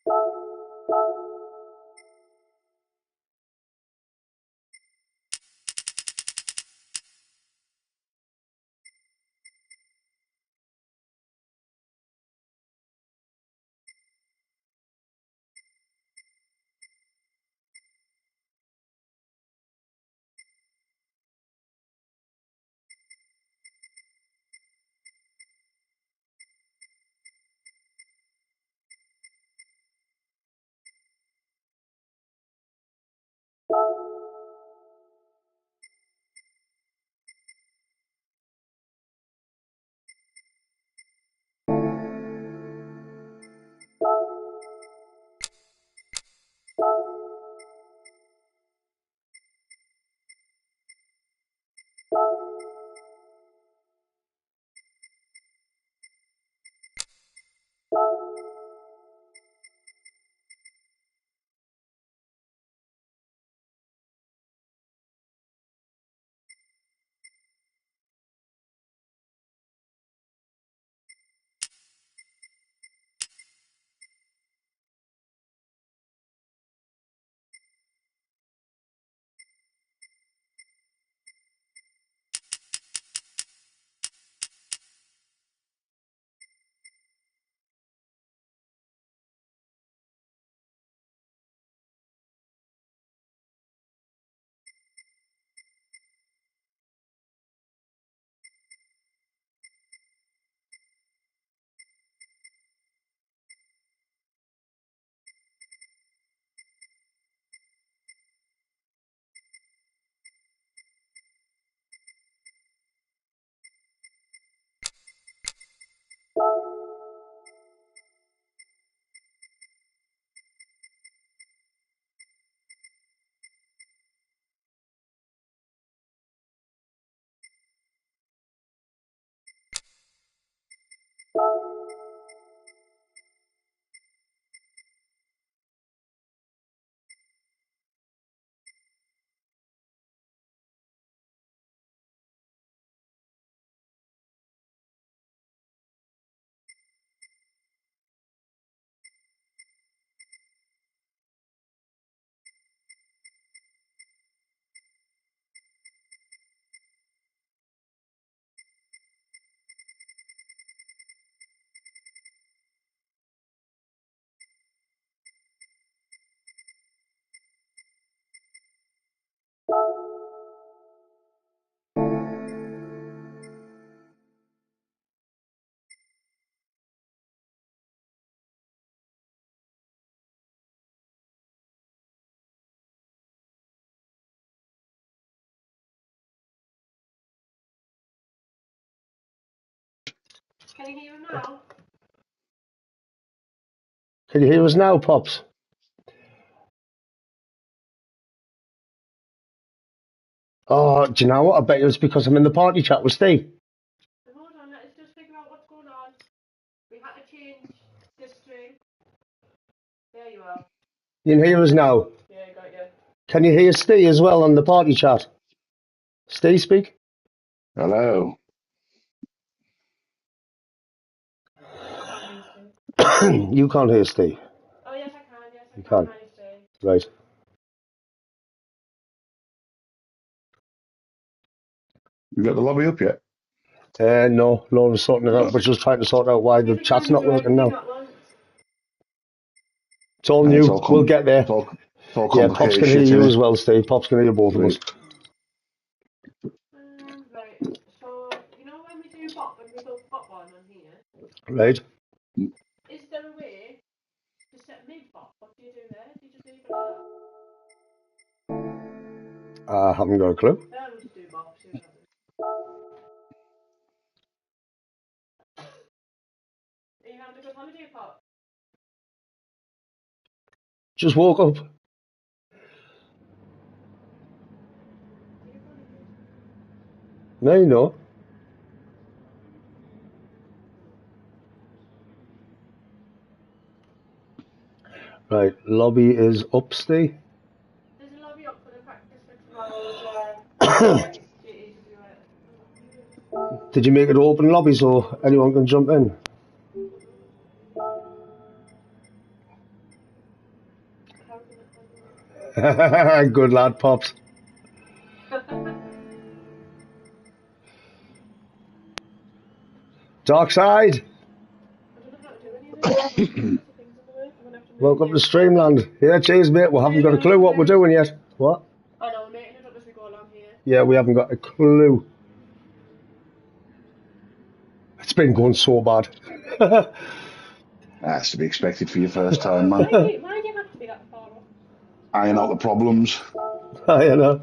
Can you hear him now? Can you hear us now, Pops? Oh, do you know what? I bet it was because I'm in the party chat with Steve. Hold on, let's just figure out what's going on. We had to change the string. There you are. You can hear us now. Yeah, got you. Can you hear Steve as well on the party chat? Steve, speak. Hello. You can't hear Steve. Oh, yes, I can. Yes, I You can. can. Right. You got the lobby up yet? No, Laura's sorting it out. We're just trying to sort out why the chat's not working now. It's all It's new. all We'll get there. It's all Yeah, Pops complicated can hear shit, you innit? as well, Steve. Pops can hear both of us. Right. So, you know when we do bot, when we go bot one on here, Right. is there a way to set mid bot? What do you do there? Do you just leave it like that? I haven't got a clue. Yeah, we'll just do bot. See what happens. Are you having a good holiday, Pop? Just woke up. No, you know. Right. Lobby is up, Steve. There's a lobby up for the practice for tomorrow's GE to do it. Did you make it open lobby so anyone can jump in? Good lad, Pops. Dark side. Welcome to Streamland. Yeah, cheers, mate. We haven't got a clue what we're doing yet. What? I know, we're making it up as we go along here. Yeah, we haven't got a clue. It's been going so bad. That's to be expected for your first time, man. Why do you have to be that far off? Iron out the problems. You know.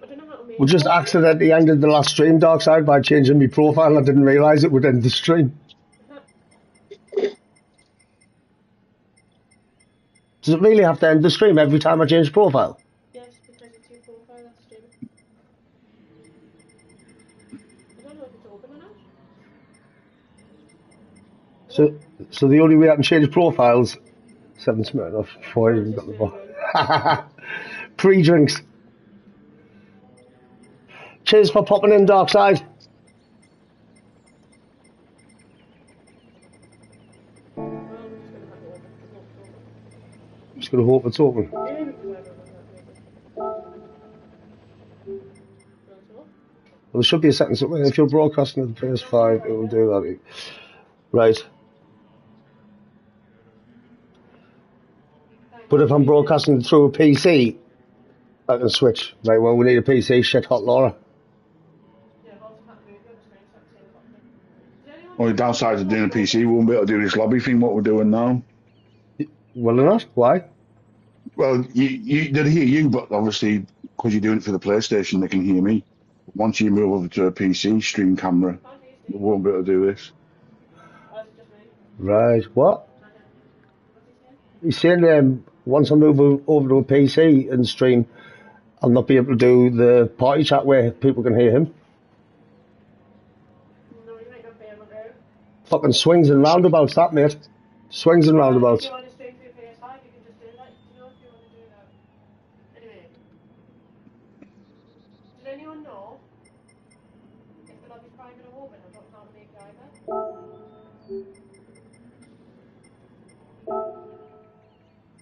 I don't know how to make We just accidentally ended the last stream, Dark Side, by changing my profile. I didn't realise it would end the stream. Does it really have to end the stream every time I change profile? Yes, because it's your profile that's streaming. I don't know if it's open or not. So the only way I can change profiles, 7 Smirnoff before I even got the ball. Pre-drinks. Cheers for popping in, Dark Side. Well, we're just going to have it open. Just gonna hope it's open. Yeah, we can do whatever we want. Well, there should be a setting somewhere. If you're broadcasting at the PS5, it will do that. Right. But if I'm broadcasting through a PC, I can switch. Right, well, we need a PC. Shit hot, Laura. Yeah, I've also had to move it, which makes that same properly. Does anyone Only downside of doing a PC, we won't be able to do this lobby thing, what we're doing now. Will or not? Why? Well, they'll hear you, but obviously, because you're doing it for the PlayStation, they can hear me. Once you move over to a PC stream camera, can't hear we Steve? won't be able to do this. Or is it just me? Right. What? What's he saying? He's saying once I move over to a PC and stream, I'll not be able to do the party chat where people can hear him. No, you might not be able to. Fucking swings and roundabouts, that, mate. Swings and If roundabouts. you want to stream through PS5, you can just do that. You know, if you want to do that. Anyway. Does anyone know if the lobby's private or open? I don't know how to make it either.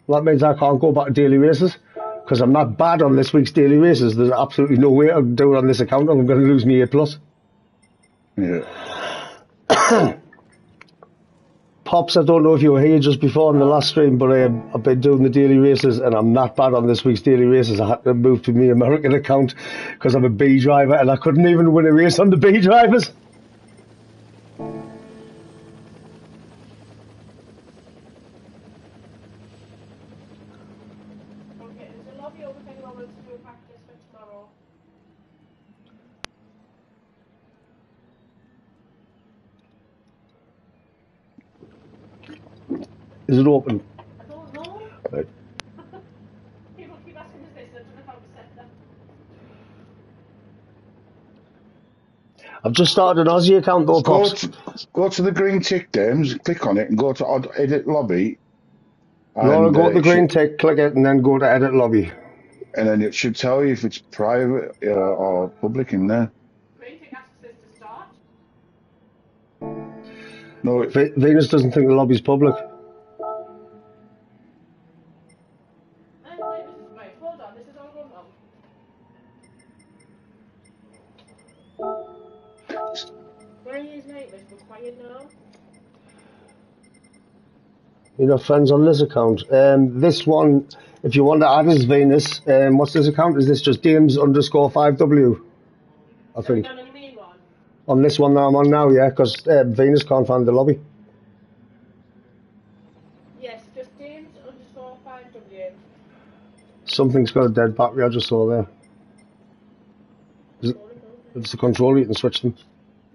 That means I can't go back to daily races because I'm not bad on this week's daily races. There's absolutely no way I'll do it on this account. I'm going to lose me A+. Yeah. Pops, I don't know if you were here just before in the last stream, but I've been doing the daily races and I'm not bad on this week's daily races. I had to move to my American account because I'm a B driver and I couldn't even win a race on the B drivers. Okay, there's a lobby open if anyone wants to do a practice for tomorrow. Is it open? I don't know. Right. People keep asking us this, I don't know how to set that. I've just started an Aussie account though, Pops. Go to the green tick, Dames, click on it and go to edit lobby. You want to go to the it green should- tick, click it, and then go to edit lobby. and then it should tell you if it's private or public in there. Green tick asks us to start. No, Venus doesn't think the lobby's public. And wait, this is right. Hold on, this is all going wrong. Why is neighbours go quiet now? You're not friends on this account. This one, if you want to add as Venus, what's this account? Is this just Dames_5W? I think. Done any main one? On this one that I'm on now, yeah, because Venus can't find the lobby. Yes, just Dames_5W. Something's got a dead battery, I just saw there. Rolling over. It's the controller, you can switch them.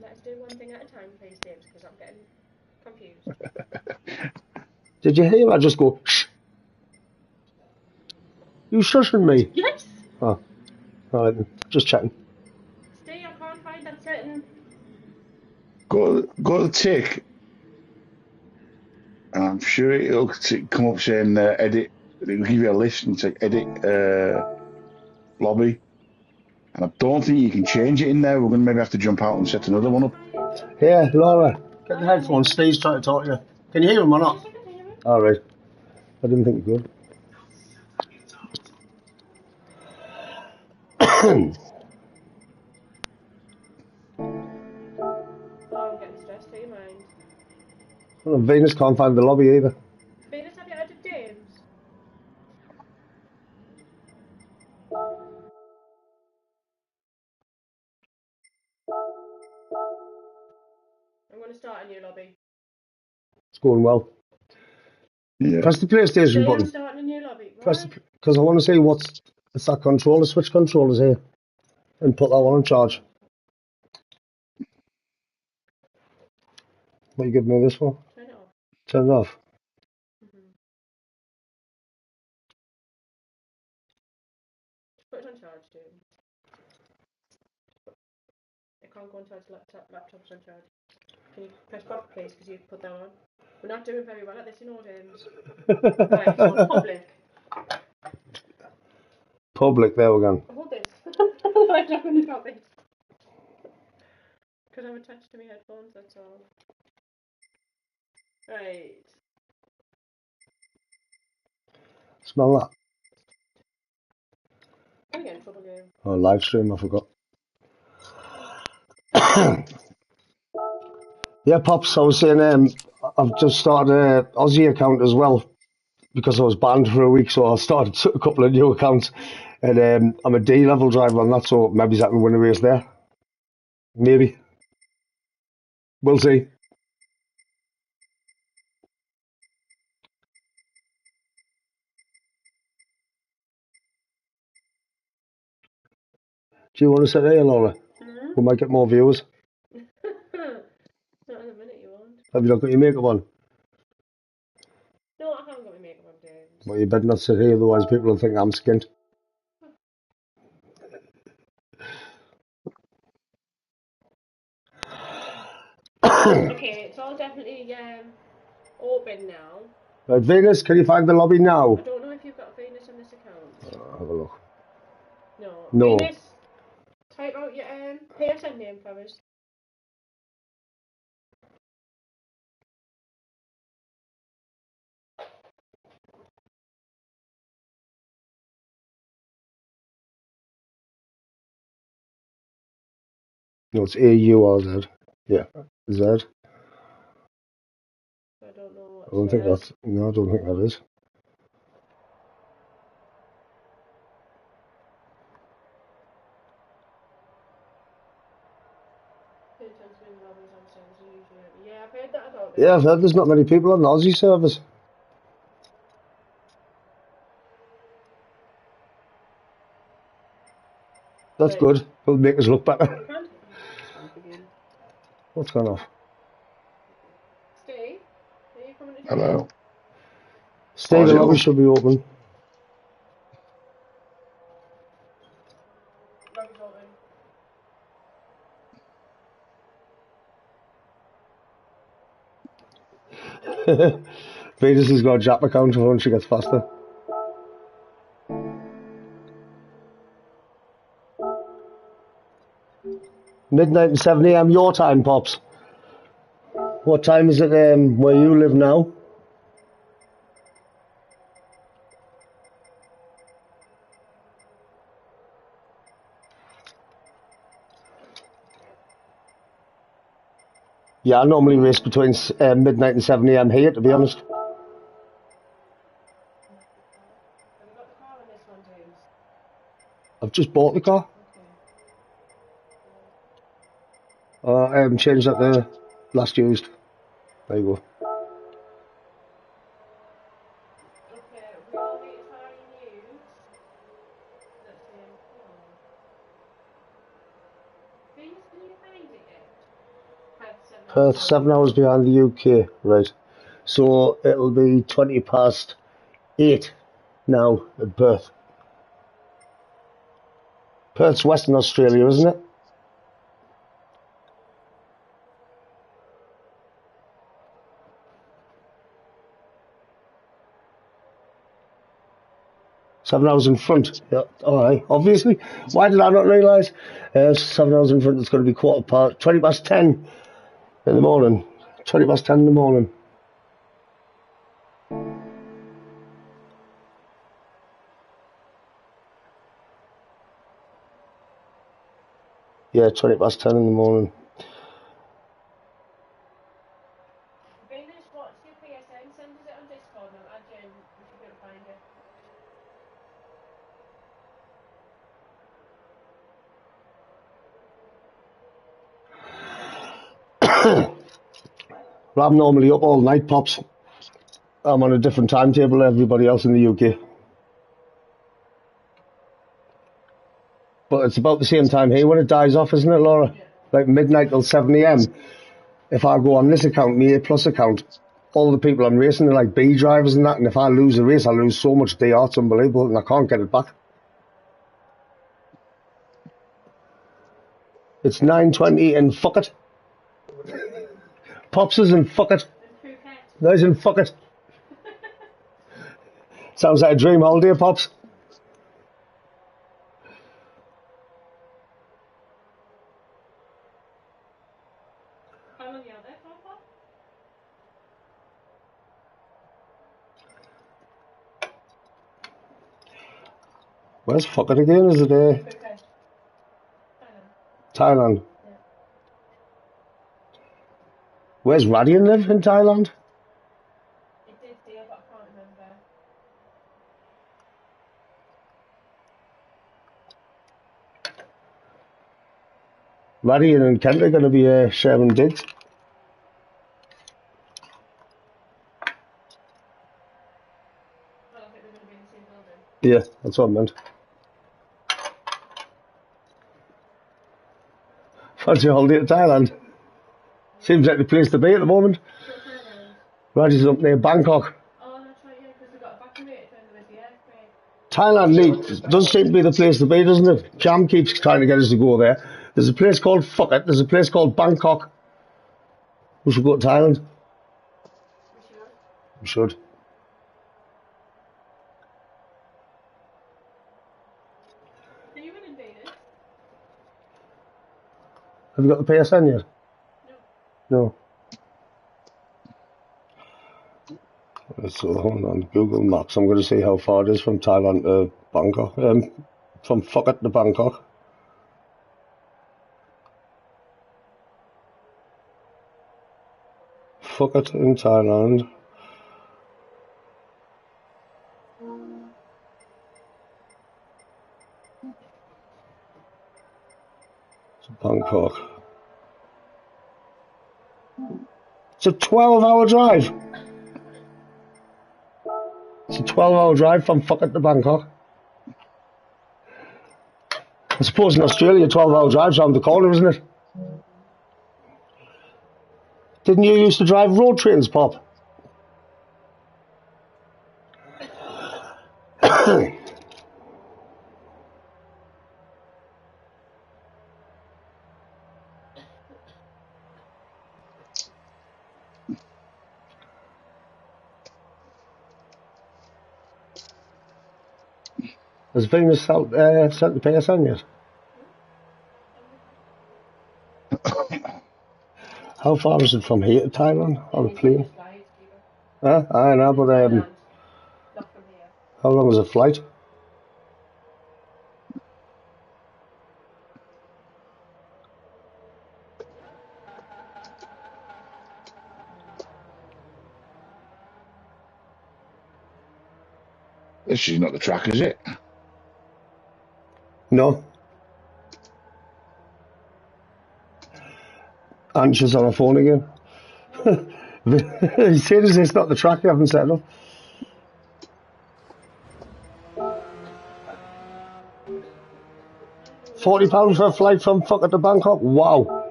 Let's do one thing at a time, please, James, because I'm getting confused. Did you hear I just go, shh? You shushing me? Yes! Oh, alright then. Just checking. Stay, I can't find that certain. go to the tick, and I'm sure it'll come up saying edit. It'll give you a list and say edit lobby. And I don't think you can change it in there. We're going to maybe have to jump out and set another one up. Here, Laura, get the headphones. Steve's trying to talk to you. Can you hear him or not? Alright. I didn't think you could. Oh, I'm getting stressed. Do you mind? Well, Venus can't find the lobby either. Venus, have you heard of James? I'm going to start a new lobby. It's going well. Yeah. Press the PlayStation Say I'm button. starting a new lobby. Press Why? because I want to see what's it's that controller. Switch controllers here and put that one on charge. What you giving me this for? Turn it off. Turn it off. Put it on charge, dude. It can't go on charge. Laptop's on charge. Can you press back, please? Because you put that on. We're not doing very well at this, you know, James. Right, it's on public. Public. There we go. Hold this. I'm not going to drop it. Because I'm attached to my headphones, that's all. Right. Smell that. I'm gonna get in trouble, James. Oh, live stream. I forgot. Yeah, Pops. I was saying I've just started an Aussie account as well because I was banned for a week, so I started a couple of new accounts, and I'm a D level driver on that, so maybe I can win a race there. Maybe. We'll see. Do you want to sit there, Laura? Mm-hmm. We might get more viewers. Not in a minute, you won't. Have you not got your makeup on? No, I haven't got my makeup on, James. Well, you better not sit here, otherwise people will think I'm skint. Okay, it's all definitely open now. Right, Venus, can you find the lobby now? I don't know if you've got Venus on this account. Have a look. No. No. Venus, type out your PSN name for us. No, it's AURZ. Yeah, Z. I don't know what I don't think that's. No, I don't think that is. Yeah, I've heard that about it. Yeah, I've heard there's not many people on the Aussie servers. That's Right. good. It'll make us look better. Can't. What's gone off? Steve, are you coming to Hello. Steve, the Aussie lobby off. should be open. Lobby's open. Venus has got a Jap account for when she gets faster. Midnight and 7 a.m. your time, Pops. What time is it where you live now? Yeah, I normally race between midnight and 7 a.m. here, to be honest. Have you got the car on this one, James? I've just bought the car. Okay. I haven't changed that to last used. There you go. Okay, we all need to find news. Let's see. Venus, can you find it yet? Perth, 7 hours behind the UK. Right. So it'll be 20 past 8 now at Perth. Perth's Western Australia, isn't it? Seven hours in front. Yeah, all right. Obviously. Why did I not realise? 7 hours in front. It's going to be 20 past 10 in the morning. 20 past 10 in the morning. Yeah, 10:20 in the morning. Venus, what's your PSN? Send us it on Discord and I'll add you in. We should be able to find you. Well, I'm normally up all night, Pops. I'm on a different timetable than everybody else in the UK. But it's about the same time here when it dies off, isn't it, Laura? Yeah. Like midnight till 7 a.m. If I go on this account, my A Plus account, all the people I'm racing are like B drivers and that, and if I lose a race, I lose so much DR, it's unbelievable, and I can't get it back. It's 9:20 and fuck it. Pops is in fuck it. And Phuket. There's in fuck it. Sounds like a dream holiday, Pops. How long are you out there for, Pop? Where's fuck it again? Is it Phuket. Thailand. Thailand? Yeah. Where's Radian live in Thailand? It did deal, but I can't remember. Radian and Kent are going to be sharing digs. Well, I think they're going to be in the same building. Yeah, that's what I meant. Fancy a holiday to Thailand. Seems like the place to be at the moment. So Thailand. Radi's up near Bangkok. Oh, that's right, yeah, because we got evacuated when there was the earthquake. Thailand does seem to be the place to be, doesn't it? Jam keeps trying to get us to go there. There's a place called Phuket. There's a place called Bangkok. We should go to Thailand. We should. We should. Are you in Venus? Have you got the PSN yet? No. No. So hold on, Google Maps. I'm going to see how far it is from Thailand to Bangkok. From Phuket to Bangkok. Phuket in Thailand. To Bangkok. It's a 12-hour drive. It's a 12-hour drive from Phuket to Bangkok. I suppose in Australia, 12-hour drive's around the corner, isn't it? Didn't you used to drive road trains, Pop? Has Venus sent the PSN yet? How far is it from here to Thailand on a plane? I know, but Not from here. how long is a flight? This is not the track, is it? No. And she's on her phone again. Seriously, it's not the track you haven't set up. £40 for a flight from Phuket to Bangkok? Wow.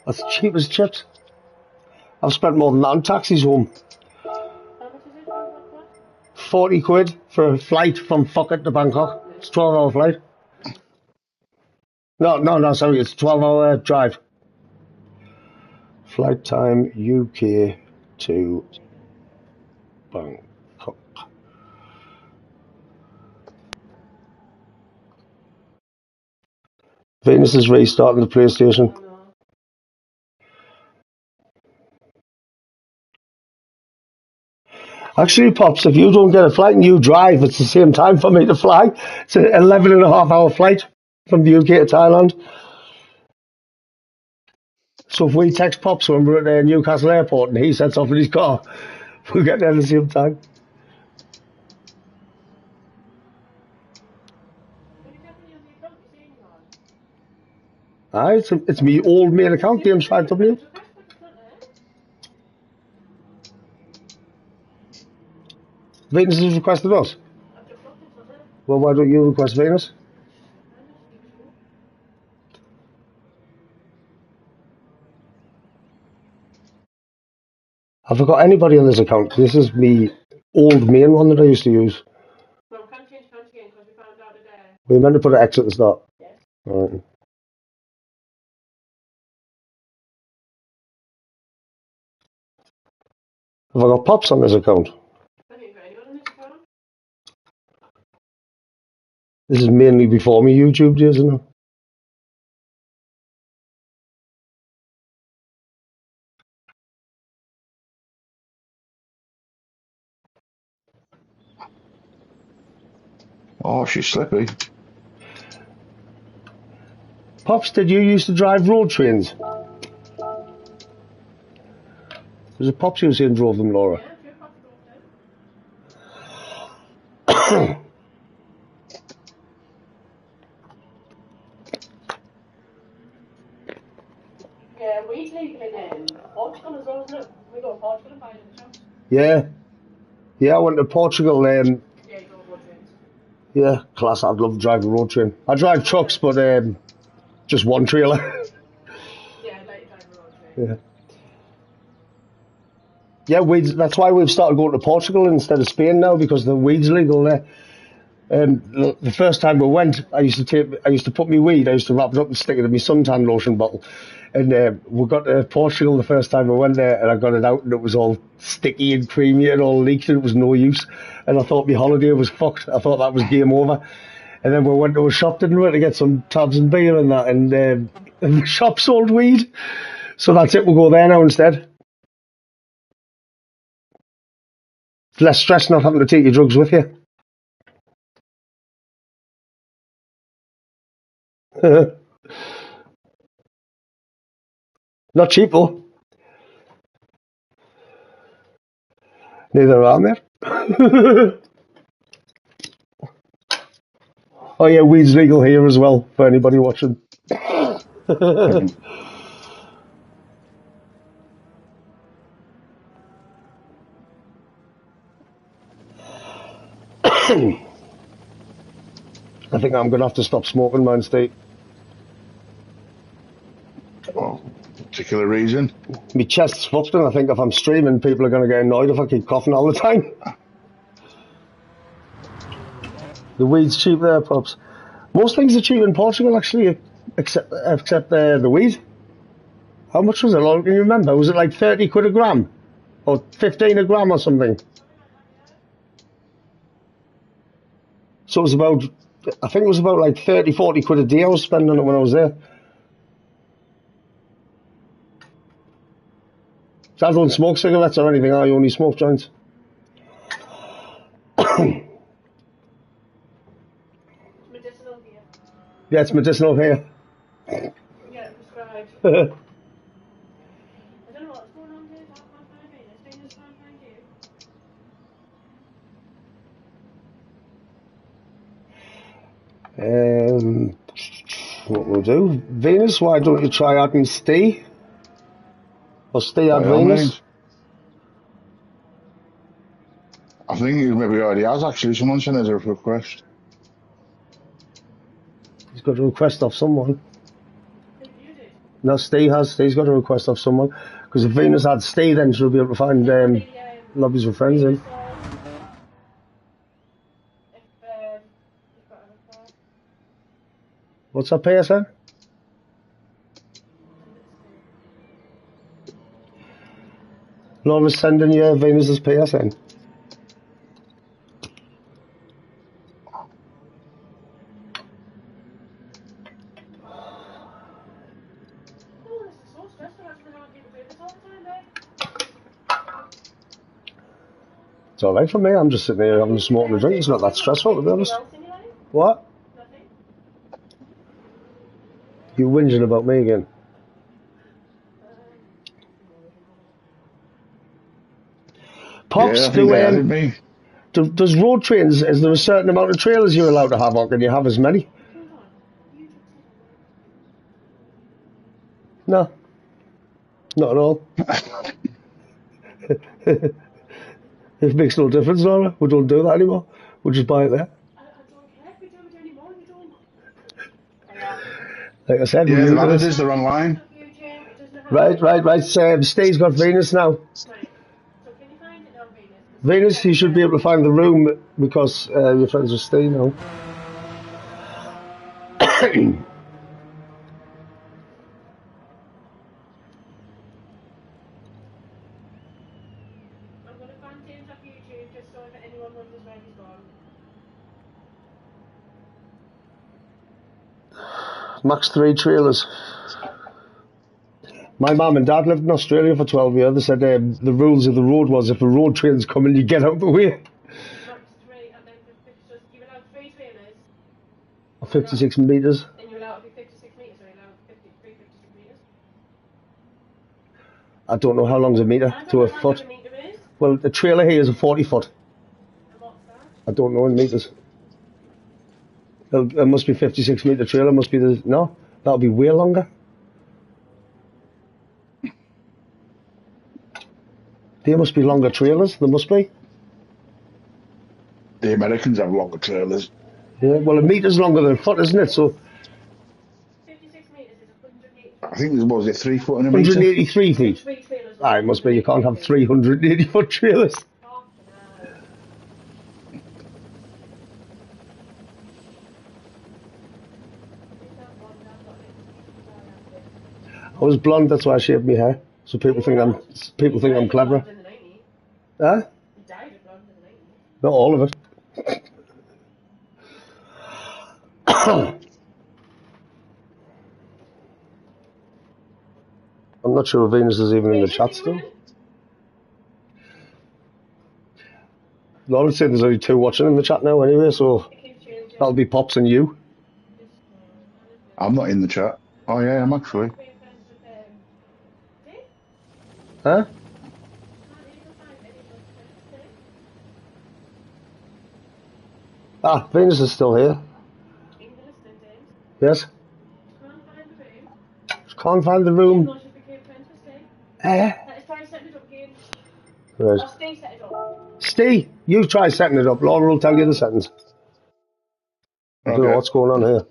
That's cheap as chips. I've spent more than that on taxis home. How much is it for what? 40 quid for a flight from Phuket to Bangkok. It's a 12-hour flight. No, sorry, it's a 12-hour drive. Flight time UK to Bangkok. Venus is restarting the PlayStation. Oh, no. Actually, Pops, if you don't get a flight and you drive, it's the same time for me to fly. It's an 11 and a half hour flight. from the UK to Thailand. So if we text Pops when we're at Newcastle Airport and he sets off in his car, we'll get there at the same time. Aye, it's me old main account, James5W. Venus has requested us. Well, why don't you request Venus? Have I got anybody on this account? This is me old main one that I used to use. Well, we can't change accounts again because we found out today. We meant to put an X at the start. Yes. Right. Have I got Pops on this account? I think got anyone on this account. This is mainly before me YouTube days, isn't it? Oh, she's slippy. Pops, did you used to drive road trains? Was it Pops you were saying drove them, Laura? Yeah, two Pops drove them. Yeah, weed's legal in Portugal as well, isn't it? We go to Portugal and buy it in the shops. Yeah, I went to Portugal. Yeah, you go road trains. Yeah, class. I'd love to drive a road train. I drive trucks, but just one trailer. Yeah, I'd like to drive a road train. Yeah. Yeah, weeds. That's why we've started going to Portugal instead of Spain now, because the weed's legal there. The first time we went, I used to put my weed. I used to wrap it up and stick it in my suntan lotion bottle. And we got to Portugal the first time we went there, and I got it out, and it was all sticky and creamy and all leaked, and it was no use. And I thought my holiday was fucked. I thought that was game over. And then we went to a shop, didn't we, to get some tabs and beer and that, and the shop sold weed. So that's it. We'll go there now instead. Less stress not having to take your drugs with you. Not cheap though. Neither am I. Oh yeah, weed's legal here as well for anybody watching. I think I'm gonna have to stop smoking, man, Steve. Oh, particular reason? My chest's fucked, and I think if I'm streaming, people are gonna get annoyed if I keep coughing all the time. The weed's cheap there, Pops. Most things are cheap in Portugal, actually, except the weed. How much was it? Can you remember? Was it like 30 quid a gram? Or 15 a gram or something? So it was about, I think it was about like 30, 40 quid a day I was spending on it when I was there. So I don't smoke cigarettes or anything, I only smoke joints. Medicinal here. Yeah, it's medicinal here. Yeah, prescribed. I don't know what's going on here. I can't find it. It's been just can't find you. What we'll do? Venus, why don't you try adding Stay? Or Stay add By all Venus? means. I think he maybe already has, actually. Someone sent us a request. He's got a request off someone. Who you did? No, Stay's got a request off someone. Because if Venus had Stay, then she'll be able to find lobbies with friends in. If you've got a reply. What's that PSN? Laura's sending you Venus's PSN. Oh, this is so stressful. I actually can't keep doing this all the time, It's alright for me, I'm just sitting here having a smoke and a drink. It's not that stressful, to be honest. Anything else in your life? What? Nothing? You whinging about me again. Pops, Yeah, I think they added me. does road trains, is there a certain amount of trailers you're allowed to have, or can you have as many? Hold on. You just said No, not at all. It makes no difference, Laura. We don't do that anymore. We just buy it there. I don't care if we do it anymore. You don't. Yeah. Like I said, we're Yeah, new they've to added this. us the wrong line. YouTube. It doesn't have Right. Steve's got Venus now. Right. So can you find it on Venus? Venus, you should be able to find the room because you're friends with Steve now. I'm going to find James off YouTube just so if anyone wonders where he's gone. Max 3 trailers. My mum and dad lived in Australia for 12 years. They said the rules of the road was if a road train's coming, you get out of the way. Max 3, and then just you're allowed 3 trailers. 56 metres. And you're allowed to be 56 metres, or you're allowed 56 metres. I don't know how long's a metre to a foot. What a metre is. Well, the trailer here is a 40 foot. And what's that? I don't know in metres. It must be 56 metre trailer. Must be the no. That'll be way longer. There must be longer trailers. There must be. The Americans have longer trailers. Yeah. Well, a metre's longer than a foot, isn't it? So 56 metres is 180. I think what was it, 3 foot in a metre? 183 feet. 3 trailers. Ah, it must be. You can't have 380 foot trailers. Oh, no. I was blonde. That's why I shaved my hair. So people think I'm clever. In the 90s. Huh? He died of blonde in the 90s. Not all of it. I'm not sure if Venus is even in the chat still. Lauren's saying there's only 2 watching in the chat now anyway, so that'll be Pops and you. I'm not in the chat. Oh yeah, I'm actually. Huh? Ah, Venus is still here. Yes? Can't find the room. Right. Steve, you try setting it up. Laura will tell you the sentence. I don't know what's going on here.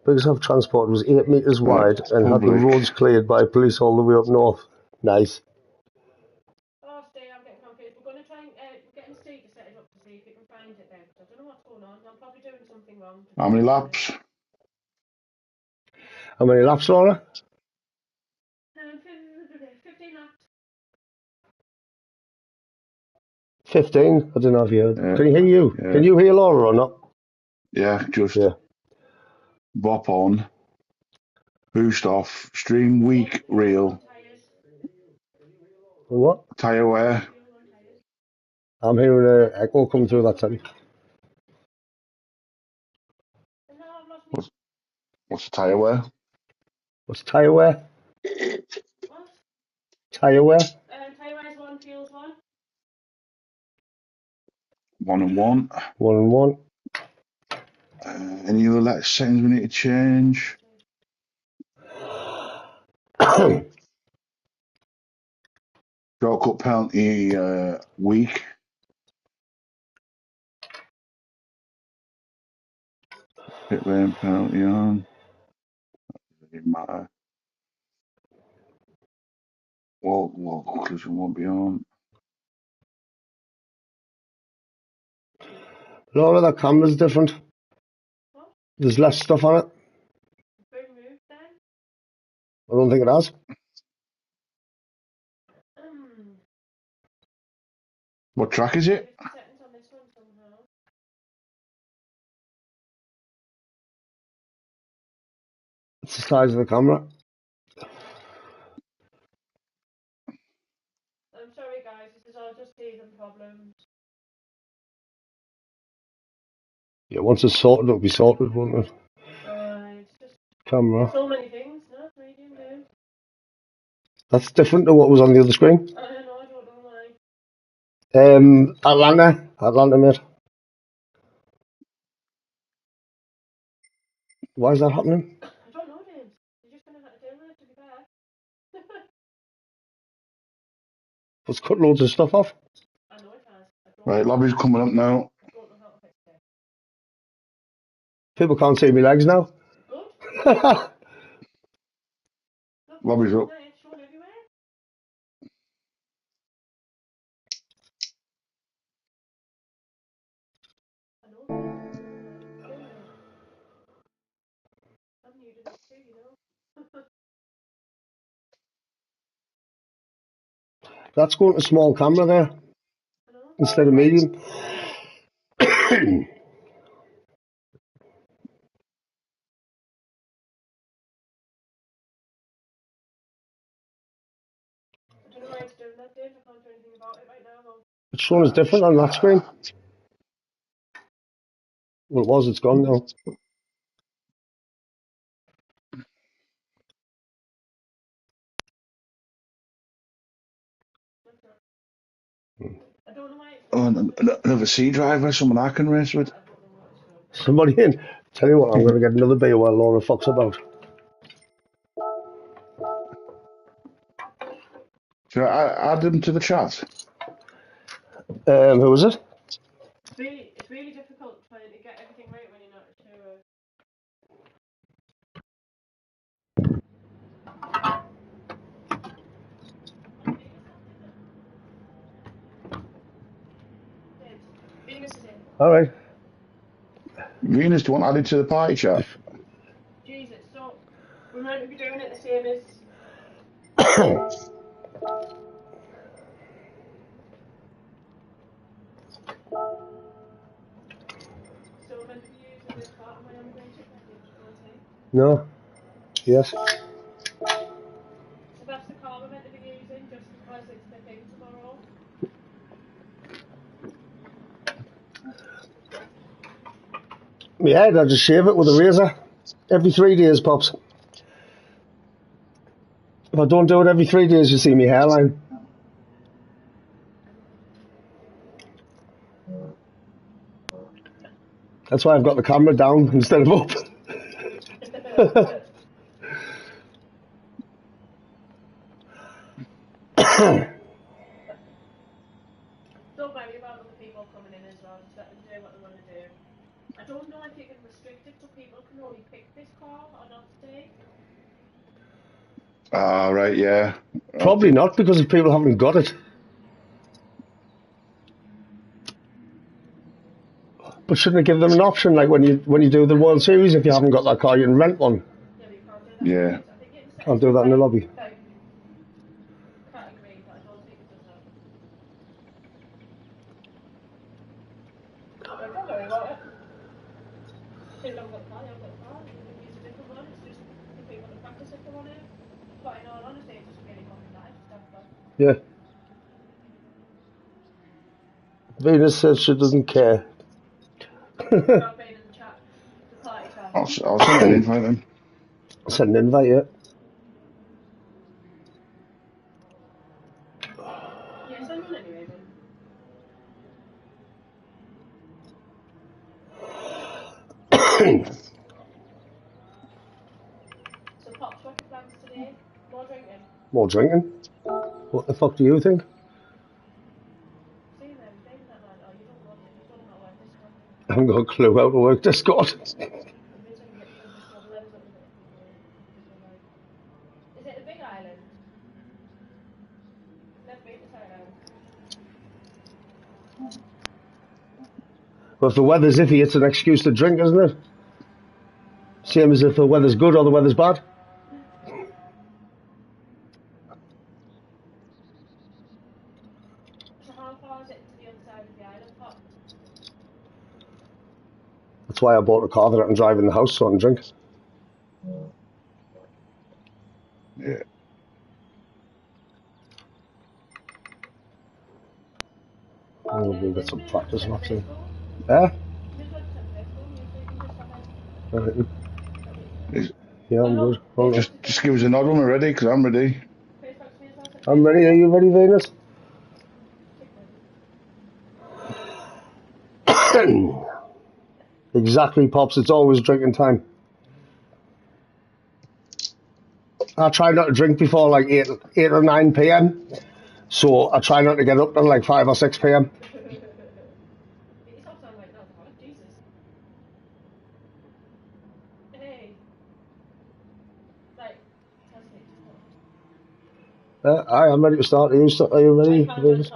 Biggest of transport was 8 metres wide and had the roads cleared by police all the way up north. Nice. Oh, Steve, I'm getting confused. We're going to try and get Steve to set it up to see if he can find it there. I don't know what's going on. I'm probably doing something wrong. How many laps? How many laps, Laura? 15 laps. 15? I don't know if you heard. Yeah. Can you hear you? Yeah. Can you hear Laura or not? Yeah, just Yeah. bop on, boost off, stream weak, reel, What? tyre wear. I'm hearing an echo come through that time. What's the tyre wear? What's tyre wear? What? Tyre wear? Tyre wear is 1, fuel's 1. 1 and 1. 1 and 1. Any other settings we need to change? Shortcut penalty weak. Pit lane penalty on. Doesn't matter. Wall collision won't be on. Laura, that camera's different. What? There's less stuff on it. Remove then. I don't think it has. What track is it? Settings on this one somehow. It's the size of the camera. I'm sorry guys, this is all just teething problems. Yeah, once it's sorted, it'll be sorted, won't it? camera. So many things, no? Medium, down. That's different to what was on the other screen. I don't know, I don't know why. Atlanta, mate. Why is that happening? I don't know, James. You're just going to have to deal with it, to be fair. Let's cut loads of stuff off. I know it has. I Right, lobby's coming up now. don't know how to fix it. People can't see my legs now. Good. Look, Lobby's up. it's shown everywhere. I know. I'm new to this too, you know. That's going to small camera there I know. instead of medium. I don't know why it's doing that, Dave. I can't do anything about it right now. Though. It's showing us different on that screen. Well, it was. It's gone now. I don't know why it's Oh, another C driver, someone I can race with. I don't know what it's doing. Somebody in. Tell you what, I'm going to get another beer while Laura fucks about. Should I add them to the chat? Who was it? It's really difficult trying to get everything right when you're not sure. Venus is in. All right. Venus, do you want added to the party chat? Jesus, so we're meant to be doing it the same as. So we're meant to be using this part of my immigration package, No. Yes. So that's the car we're meant to be using just because it's the thing tomorrow. My head, I just shave it with a razor. Every 3 days, Pops. If I don't do it every 3 days, you see my hairline. That's why I've got the camera down instead of up. Don't worry about other people coming in as well, just let them do what they want to do. I don't know if you can restrict it so people can only pick this car or not today. Right, yeah. Probably not, because if people haven't got it. But shouldn't it give them an option, like when you do the World Series, if you haven't got that car, you can rent one. Yeah, but you can't do that. Yeah. I think it I'll do that in the lobby. Category, but I don't think it does that. But don't worry about it. If you haven't got the car, you haven't got the car. You can use a different one. It's just if people want to practice if they want to. But in all honesty, it's just really fucking nice. Just have fun. Yeah. Venus says she doesn't care. About being in the chat, the party chat. I'll send an invite then. Send an invite, yeah. Yeah, send one anyway, then. So, Pops, what's your plans today? More drinking? More drinking. What the fuck do you think? See them, saying that, man. Oh, you don't want it. You don't know how to work this one. I haven't got a clue how to work Discord. I'm busy getting this double M's up with it. Is it a big island? Never been to Thailand. Well, if the weather's iffy, it's an excuse to drink, isn't it? Same as if the weather's good or the weather's bad. So how far is it to the other side of the island, Pop? That's why I bought a car that I can drive in the house so I can drink. Yeah. Oh, we'll get some practice laps in. Yeah? Midland to Glasgow, you can just have a... Is Yeah, I'm good. Hold on. Just give us a nod when we're ready, because I'm ready. I'm ready. Are you ready, Venus? Exactly, Pops. It's always drinking time. I try not to drink before like 8 or 9 p.m. So I try not to get up till like 5 or 6 p.m. It's also like that, Jesus. Hey. Like, I am ready to start. Are you ready, Venus?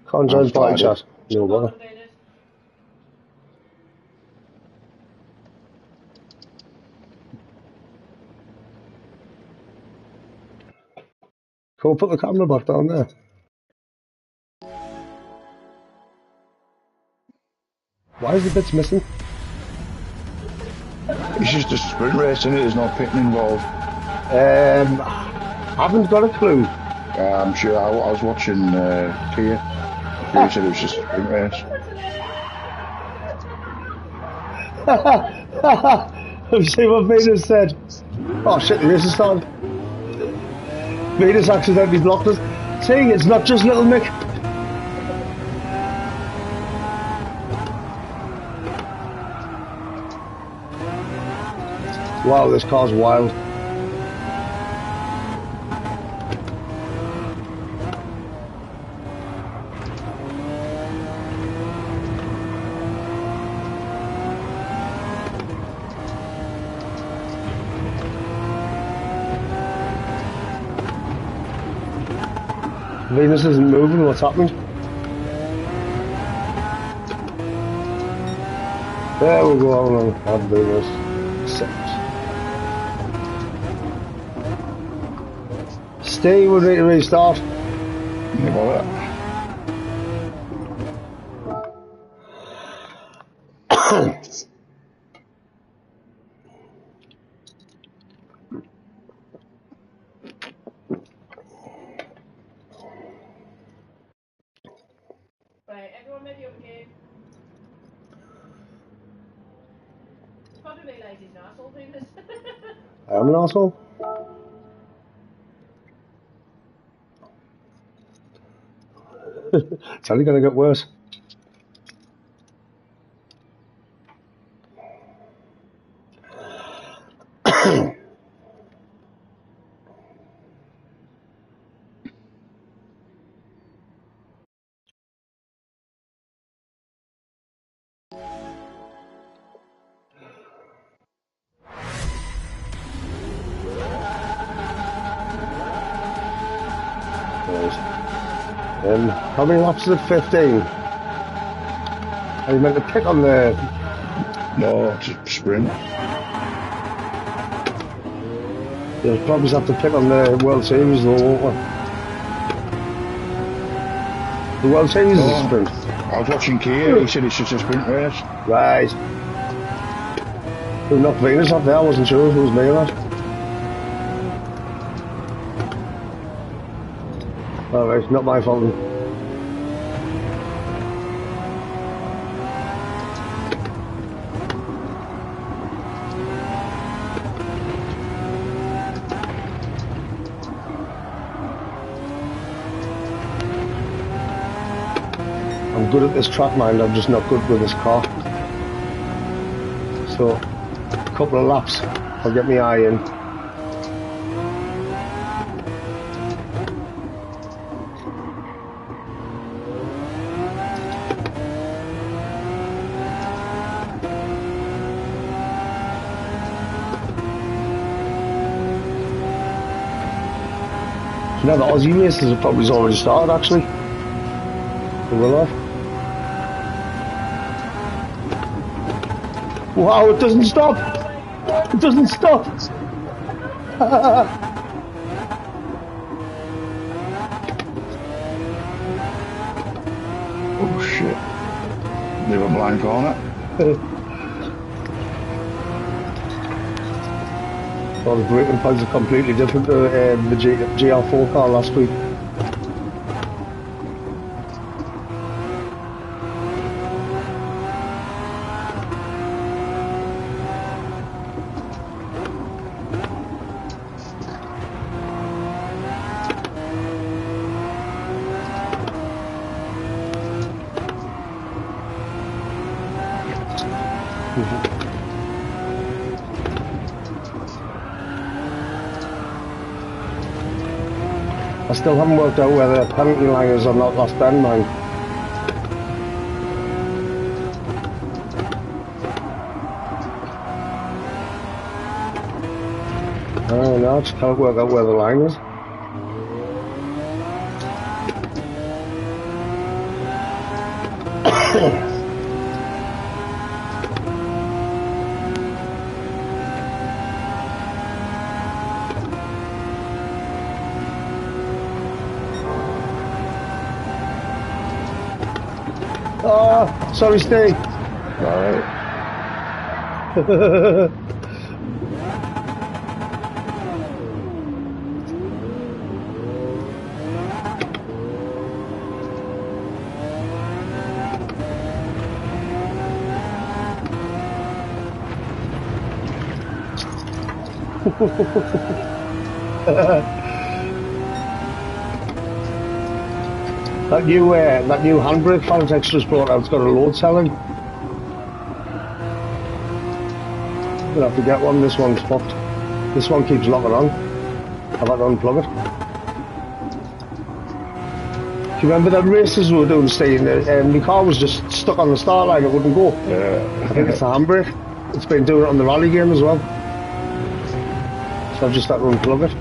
Can't join I've party started. chat. No bother. Can we put the camera back down there? Why is the bits missing? It's just a sprint race, isn't it? There's no pitting involved. I haven't got a clue. I'm sure I was watching Kia. Kia said it was just a sprint race. Have you seen what Venus said? Oh shit, the race is started. Venus accidentally blocked us. See, it's not just Little Mick. Wow, this car's wild. Venus isn't moving, what's happening? There we go, hold on. Add Venus. Accept. Stay, we need to restart. Yeah, well, Right, everyone ready up here? Probably realise he's an arsehole, Venus. I am an asshole. It's only going to get worse. How many laps is it? 15. Are you meant to pick on the... no, it's a sprint. You'll probably have to pick on the World Series though, won't we? The World Series is a sprint. I was watching Kia, he said it's just a sprint race. Right. Who knocked Venus off there? I wasn't sure if it was me or not. Alright, not my fault. I'm good at this track, mind, I'm just not good with this car. So, a couple of laps, I'll get my eye in. You know, the Aussie races have probably already started, actually. They will have. Wow, it doesn't stop! It doesn't stop! Oh shit. Leave a blind corner. Well, the braking pads are completely different to the GR4 car last week. I still haven't worked out whether the penalty line is on that last bend, man. Oh no, I just can't work out where the line is. Oh, sorry, Steve. Alright. That new handbrake Fanatec just brought out, it's got a load celling. Gonna have to get one. This one's fucked. This one keeps locking on. I've had to unplug it. Do you remember that races we were doing, Steve? And my car was just stuck on the start line, it wouldn't go. Yeah. I think it's the handbrake. It's been doing it on the rally game as well. So I've just had to unplug it.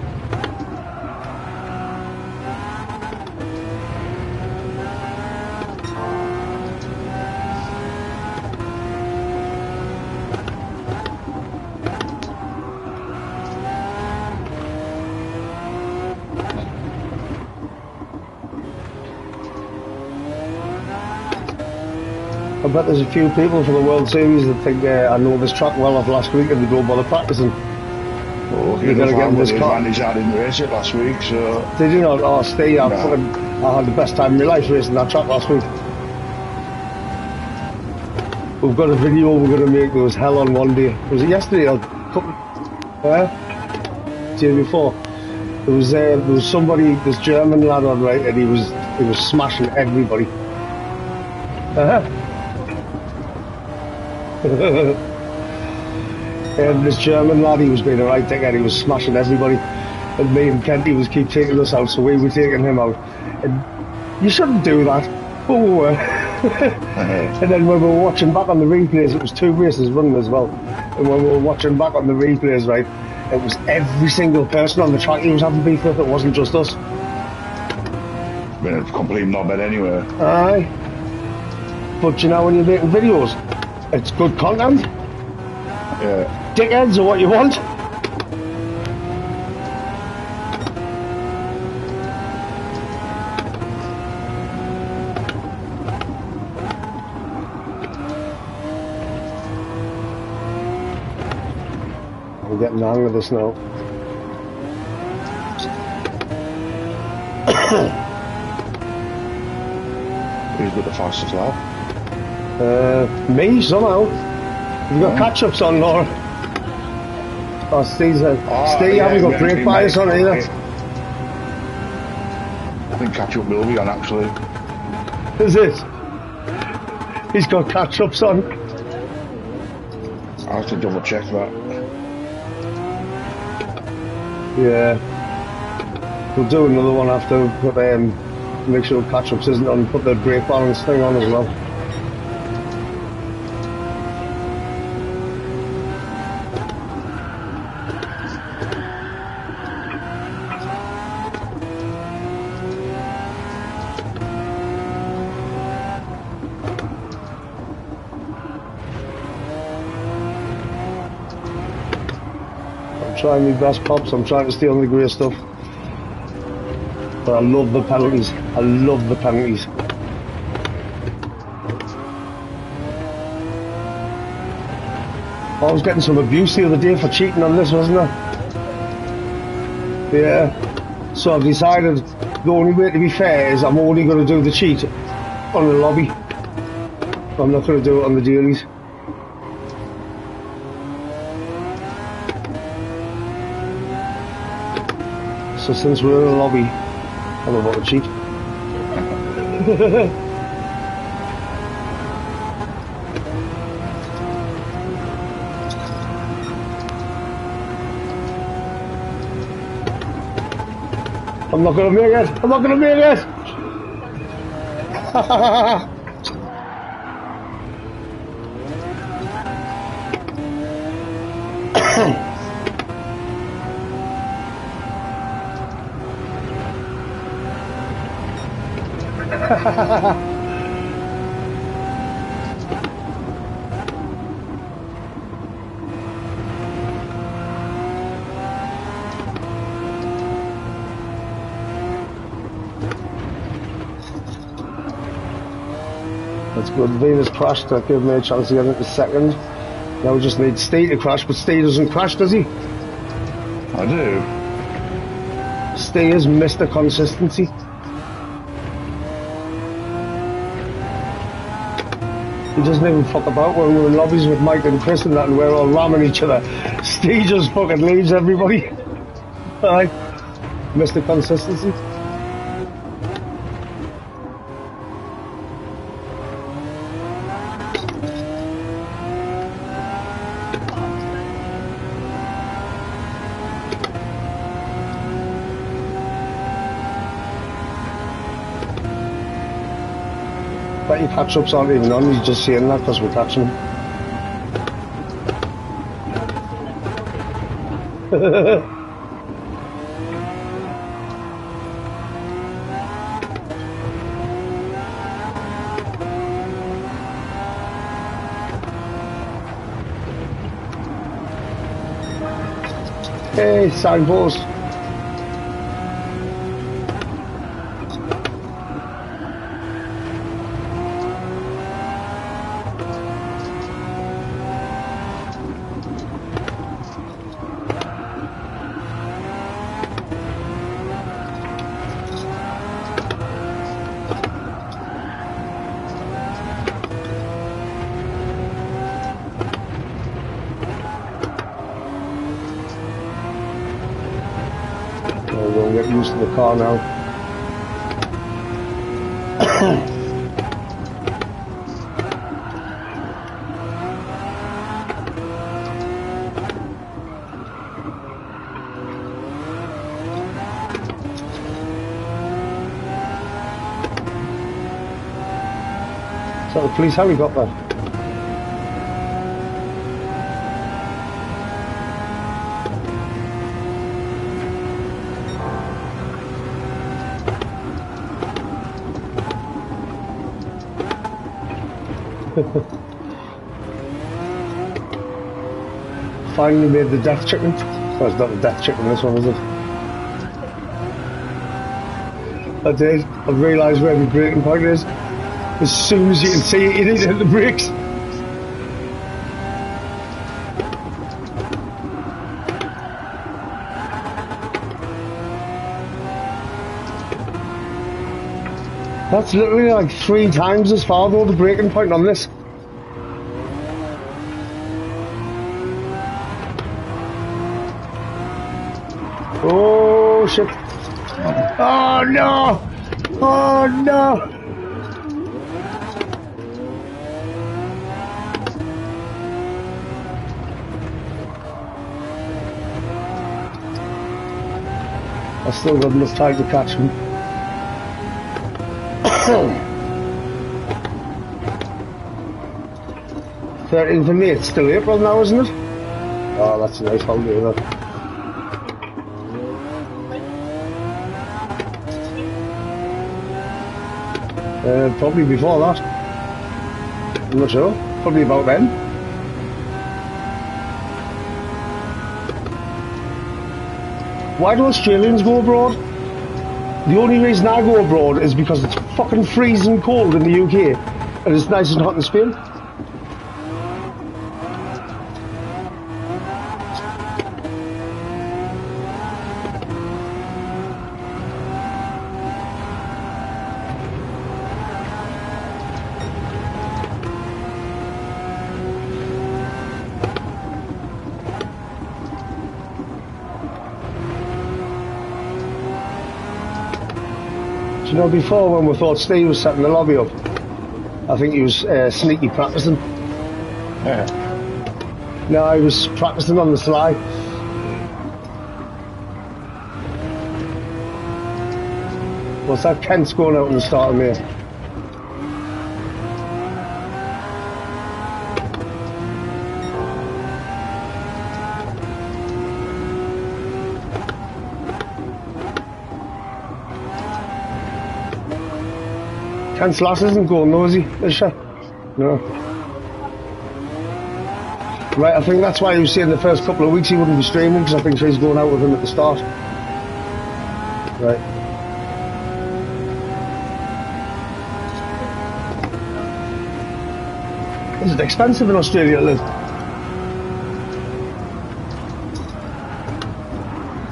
I bet there's a few people for the World Series that think I know this track well off last week and they don't bother practicing. Oh, You're going to get in this car. advantage I didn't race it last week, so... Did you not? Oh, Steve, I No. had the best time of my life racing that track last week. We've got a video we're going to make. There was hell on one day. Was it yesterday? Or day before. There was somebody, this German lad on, right, and he was smashing everybody. And this German lad, he was being a right dickhead, he was smashing everybody. And me and Kenty was keep taking us out, so we were taking him out. And you shouldn't do that. But we were. And then when we were watching back on the replays, it was 2 races running as well. And when we were watching back on the replays, right, it was every single person on the track he was having beef with, it wasn't just us. I mean, it's complete knobhead anyway. Aye. But you know, when you're making videos, it's good content. Yeah. Dickheads are what you want. I'm getting the hang of this now. Who's got the fastest lap? Me, somehow. You've got catch-ups on, Laura. Oh, Steve, you haven't got brake bias on either. I think catch-up will be on, actually. Is it? He's got catch-ups on. I'll have to double-check that. Yeah. We'll do another one after, but make sure catch-ups isn't on, put the brake balance thing on as well. I'm trying my best, Pops. I'm trying to stay on the grey stuff. But I love the penalties. I love the penalties. I was getting some abuse the other day for cheating on this, wasn't I? Yeah. So I've decided the only way to be fair is I'm only going to do the cheat on the lobby. I'm not going to do it on the dailies. So since we're in a lobby, I'm about to cheat. I'm not gonna make it. I'm not gonna make it. That's good. Venus crashed. That gave me a chance to get into second. Now we just need Steve to crash, but Steve doesn't crash, does he? I do. Steve has Mr. Consistency. He doesn't even fuck about when we're in lobbies with Mike and Chris and that, and we're all ramming each other. Steve just fucking leaves everybody. Alright. Mr. Consistency. Bet your catch-ups aren't even on, he's just saying that because we're catching him. Hey, signpost. We'll get used to the car now. Is that the police helicopter? Finally made the death chicken. Oh, it's not the death chicken, this one, is it? I did. I realised where the braking point is. As soon as you can see it, you need to hit the brakes. That's literally like 3 times as far though, the braking point on this. Oh shit. Oh no! Oh no! I still got enough time to catch him. 13th of May, it's still April now, isn't it? Oh, that's a nice holiday, that. Probably before that. I'm not sure. Probably about then. Why do Australians go abroad? The only reason I go abroad is because it's fucking freezing cold in the UK and it's nice and hot in Spain. You know, before when we thought Steve was setting the lobby up, I think he was sneaky practicing. Yeah. No, he was practicing on the sly. What's that? Kent's going out in the start of May. Kent's lass isn't going though, is he? Is she? No. Right, I think that's why he was saying the first couple of weeks he wouldn't be streaming, because I think she's going out with him at the start. Right. Is it expensive in Australia to live?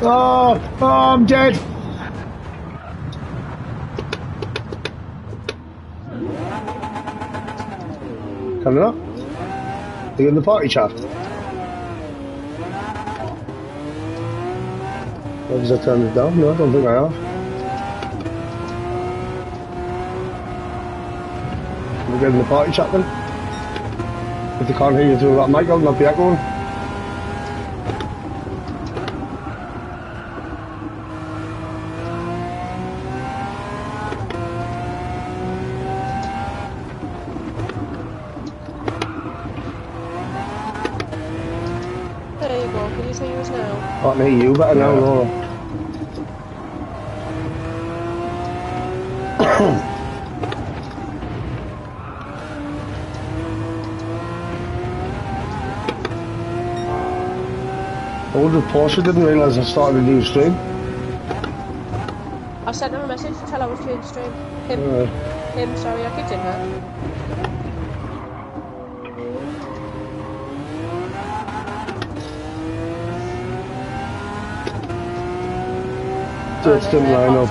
Oh, I'm dead. Coming up? Are you in the party chat? Has I turned it down? No, I don't think I have. We'll get in the party chat then. If they can't hear you through that mic, I'll not be echoing. There you go. Can you say yours now? I can hear you better now, Laura. I wonder if Portia didn't realise I started a new stream. I sent him a message to tell her I was changing stream. Him, sorry, I kicked in her. Just didn't line up.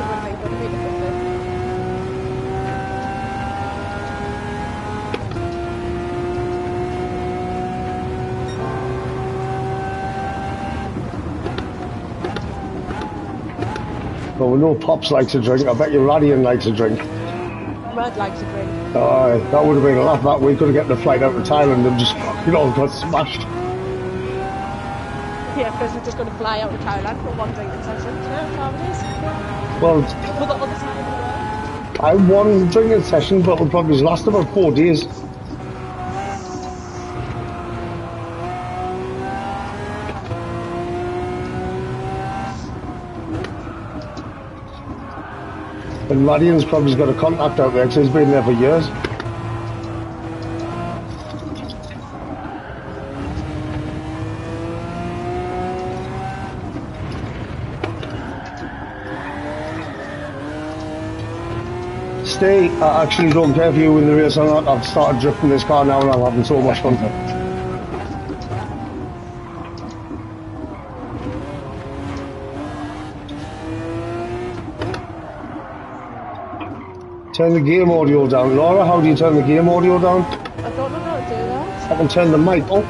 But we know Pops likes a drink. I bet you Radian likes a drink. Rad likes a drink. Aye, that would have been a laugh that we could have gotten a flight out of Thailand and just, got smashed. Yeah, because we're just going to fly out of Thailand for one drinking session. Do you know how it is? Well, For the other side of the world. I won drinking session, but it'll probably last about 4 days. And Radian's probably got a contact out there because he's been there for years. Stay, I actually don't care if you win the race or not. I've started drifting this car now and I'm having so much fun. Turn the game audio down. Laura, how do you turn the game audio down? I don't know how to do that. I can turn the mic up.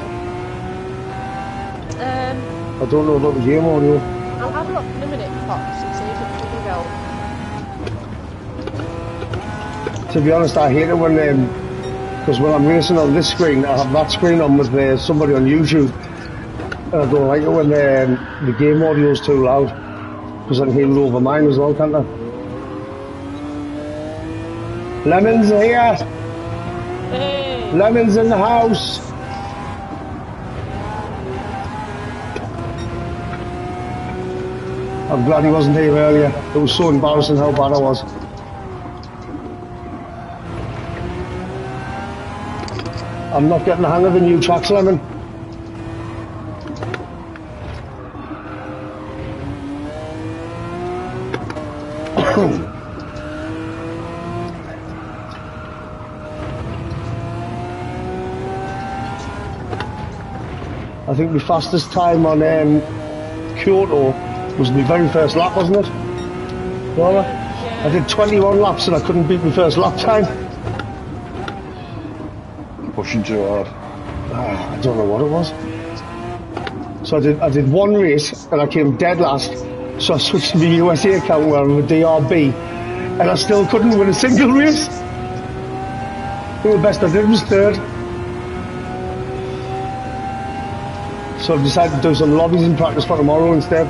I don't know about the game audio. I'll have a look in a minute, Pops, and see if it can go. To be honest, I hate it when because when I'm racing on this screen, I have that screen on with somebody on YouTube, and I don't like it when the game audio is too loud, because I can hear it over mine as well, can't I? Lemons are here. Hey! Lemons in the house. I'm glad he wasn't here earlier. It was so embarrassing how bad I was. I'm not getting the hang of the new tracks, Lemon. I think the fastest time on Kyoto was my very first lap, wasn't it? Laura? Yeah. I did 21 laps and I couldn't beat my first lap time. Pushing too hard. I don't know what it was. So I did one race and I came dead last. So I switched to the USA account where I'm a DRB and I still couldn't win a single race. I think the best I did was third. So I've decided to do some lobbies in practice for tomorrow instead.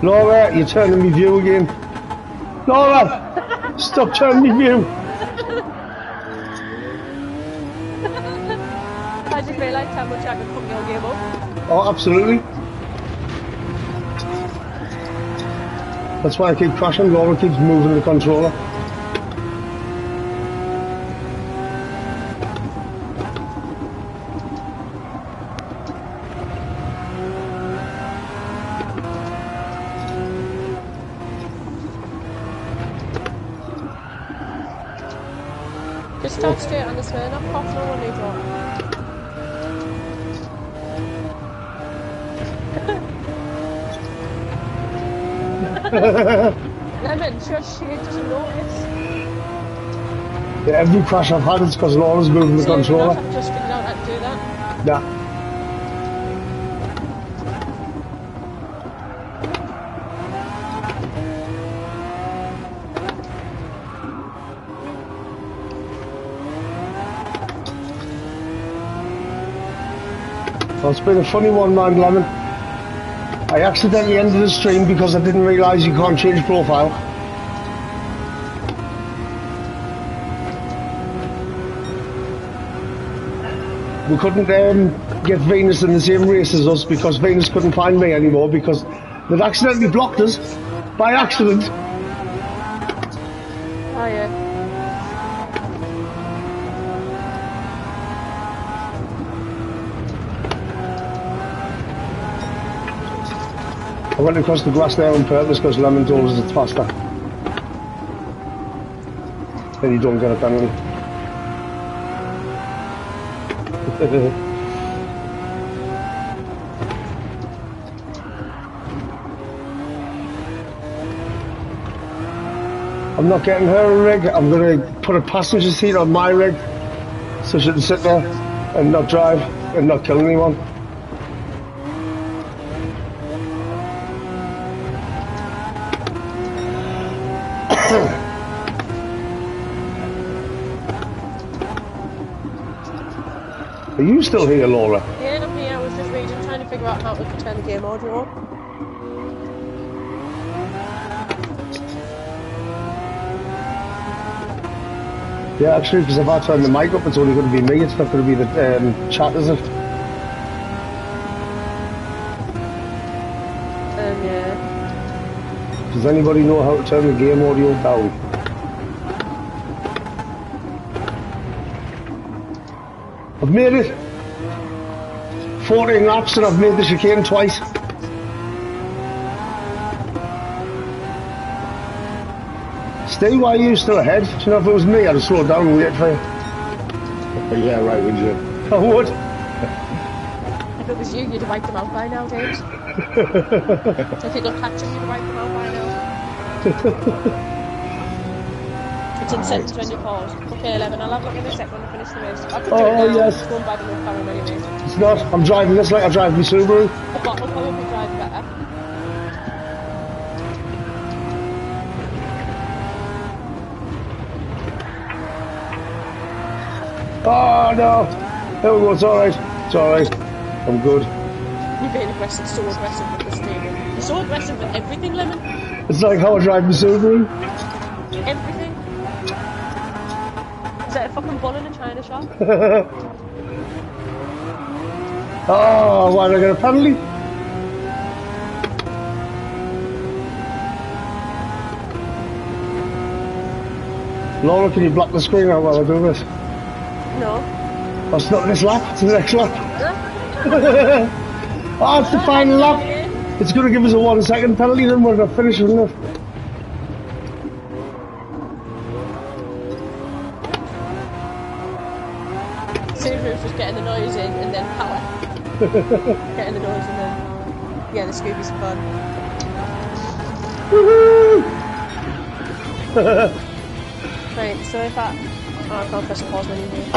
Laura, you're turning me view again. Laura, stop turning me view. I just realised how much I could put your game up. Oh, absolutely. That's why I keep crashing. Laura keeps moving the controller. Just start straight on the Smirnoff Pops, no one needs one. Lemon, shush, she doesn't notice. Yeah, every crash I've had is because Laura's moving the So controller. I've just figured out how to do that. Yeah. Well, it's been a funny one, man, Lemon. I accidentally ended the stream because I didn't realise you can't change profile. We couldn't get Venus in the same race as us because Venus couldn't find me anymore because they'd accidentally blocked us by accident. Oh yeah. I went across the grass there on purpose because Lemon told us it's faster. Then you don't get a penalty. I'm not getting her a rig. I'm going to put a passenger seat on my rig so she can sit there and not drive and not kill anyone. Are you still here, Laura? Yeah, I'm here. I was just reading, trying to figure out how to turn the game audio on. Yeah, actually, because if I turn the mic up, it's only going to be me. It's not going to be the chat, is it? Yeah. Does anybody know how to turn the game audio down? I've made it 14 laps and I've made the chicane twice. Steve, why are you still ahead? Do you know, if it was me, I'd have slowed down and waited for you. Yeah, right, wouldn't you? I would. If it was you, you'd have wiped them out by now, James. If it got catch them, you'd have wiped them out by now. It's in seconds when you pause. Okay, 11, I'll have a look in a sec when I finish the race. I could do it now. Yes. It's going bad enough for him anyway. It's not. I'm driving this like I drive my Subaru. The bottle will probably drive better. Oh no. There we go, it's alright. It's alright. I'm good. You're being aggressive, so aggressive with the steering. You're so aggressive with everything, Lemon. It's like how I drive my Subaru. Everything. Is that a fucking bull in a china shop? Oh, why did I get a penalty? Laura, can you block the screen out while I do this? No. Oh, it's not this lap, it's the next lap. Oh, it's the final lap. It's going to give us a 1 second penalty, then we're going to finish, isn't it? Subaru's just getting the noise in and then power. Getting the noise and then... Yeah, the Scooby's fun. Right, so if I... Oh, I can't press the pause menu here.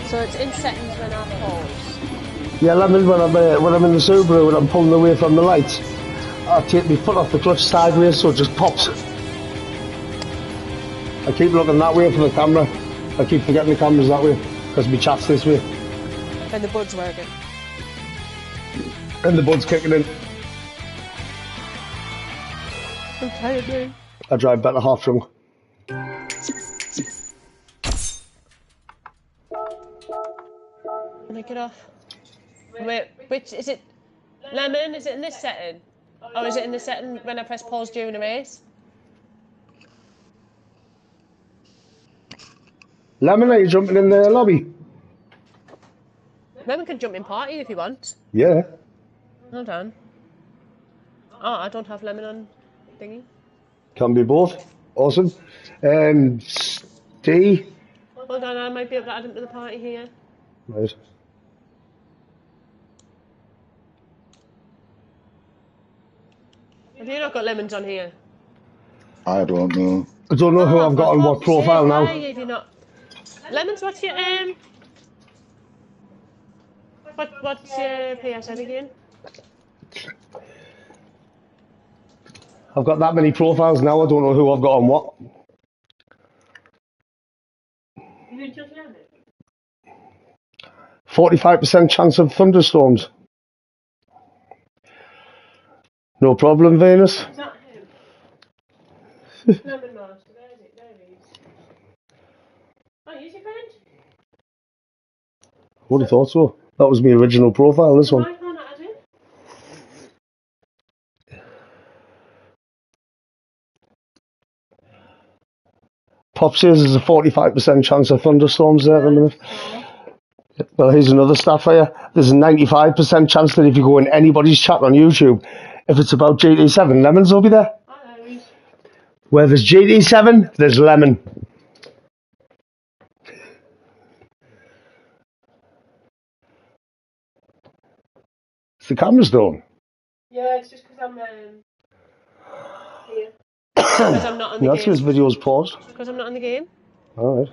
So it's in settings when I pause. Yeah, that means when I'm in the Subaru and I'm pulling away from the lights, I take my foot off the clutch sideways so it just pops. I keep looking that way for the camera. I keep forgetting the camera's that way because my chat's this way. And the bud's working. And the bud's kicking in. I'm tired now. I drive better half drunk. Make it off. Wait, which is it? Lemon? Is it in this setting? Or is it in the setting when I press pause during a race? Lemon, are you jumping in the lobby? Lemon can jump in party if you want. Yeah. Hold on. Oh, I don't have lemon on thingy. Can be both. Awesome. Steve? Hold on, I might be able to add him to the party here. Right. Have you not got lemons on here? I don't know. I don't know who I've got on what profile now. Why have you not? Lemons, what's your what's your PSN again? I've got that many profiles now, I don't know who I've got on what. You mean just lemon? 45% chance of thunderstorms. No problem, Venus. Is that him? Lemon master, where is it? There he is. Oh, he's your friend? Would have thought so. That was my original profile, this one. Why can't I add him? Pop says there's a 45% chance of thunderstorms there at the minute. Well, here's another stat for you. There's a 95% chance that if you go in anybody's chat on YouTube, if it's about GT7, Lemons will be there. Where there's GT7, there's Lemon. It's the camera's done. Yeah, it's just because I'm here. Because I'm not on the That's game. his video's paused. Because I'm not on the game. Alright.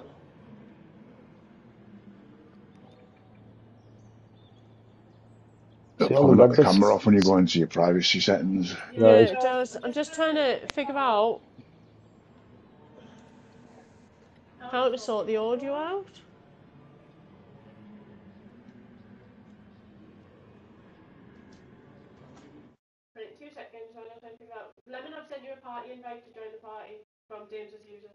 It'll See all probably the knock the red bits? camera off when you go into your privacy settings. Yeah, Right. it does. I'm just trying to figure out how to sort the audio out. Right, 2 seconds while I'm trying to figure out. Lemon, I've sent you a party invite to join the party from James as usual.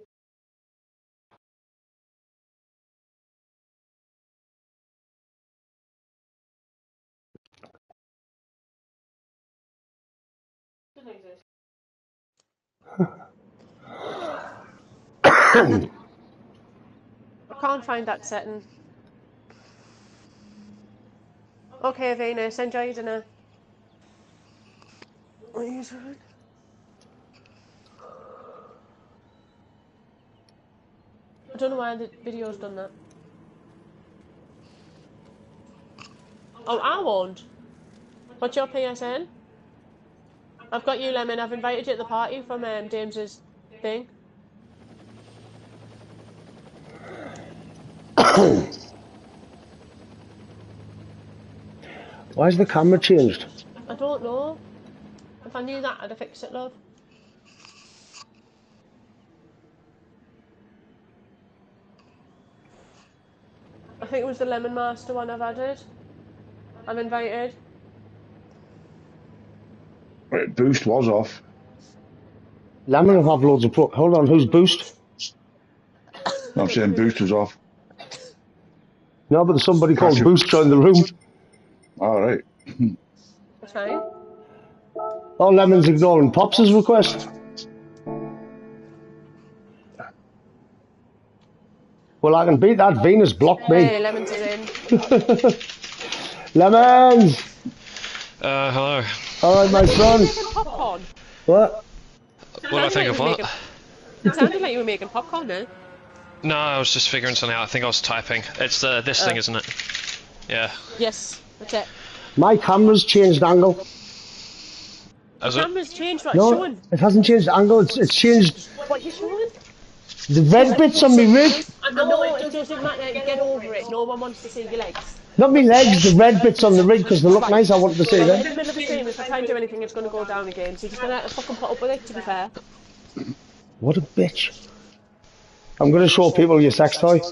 Doesn't exist. I can't find that setting. Okay, Venus, enjoy your dinner. What are you doing? I don't know why the video's done that. Oh, I won't. What's your PSN? I've got you, Lemon. I've invited you to the party from James's thing. Why's the camera changed? I don't know. If I knew that, I'd have fixed it, love. I think it was the Lemon Master one I've added. I've invited. Right, boost was off. Lemon will have loads of hold on, who's Boost? I'm saying boost was off. No, but there's somebody called Gotcha. Boost joined the room. Alright. That's fine. Oh, Lemon's ignoring Pops' request. Well, I can beat that. Venus blocked me. Hey, Lemon's is in. Lemons! Hello. Alright, my son. Making popcorn. What? What do I think of what? It sounded like you were making popcorn then. No, I was just figuring something out. I think I was typing. It's this thing, isn't it? Yeah. Yes, that's it. My camera's changed angle. Has it? Camera's changed what it's No, showing. it hasn't changed angle. It's changed What you showing? the red bits on my rig. I know it doesn't matter. Get over it. No one wants to see your legs. Not my legs, the red bits on the rig because they look nice. I wanted to see In the them. middle of the stream, if I try and do anything, it's going to go down again. So you're just going to have to fucking put up with it, to be fair. What a bitch. I'm going to show people your sex toy. It's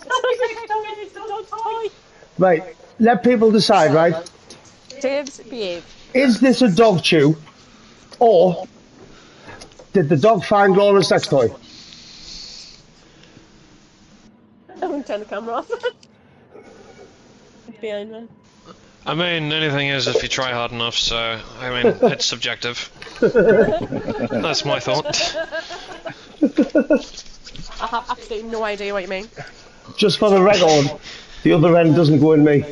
the dog's toy. Right, let people decide, right? James, behave. Is this a dog chew, or did the dog find Laura's sex toy? I'm gonna turn the camera off. Behind me. I mean, anything is if you try hard enough, so, I mean, it's subjective. That's my thought. I have absolutely no idea what you mean. Just for the record, the other end doesn't go in me.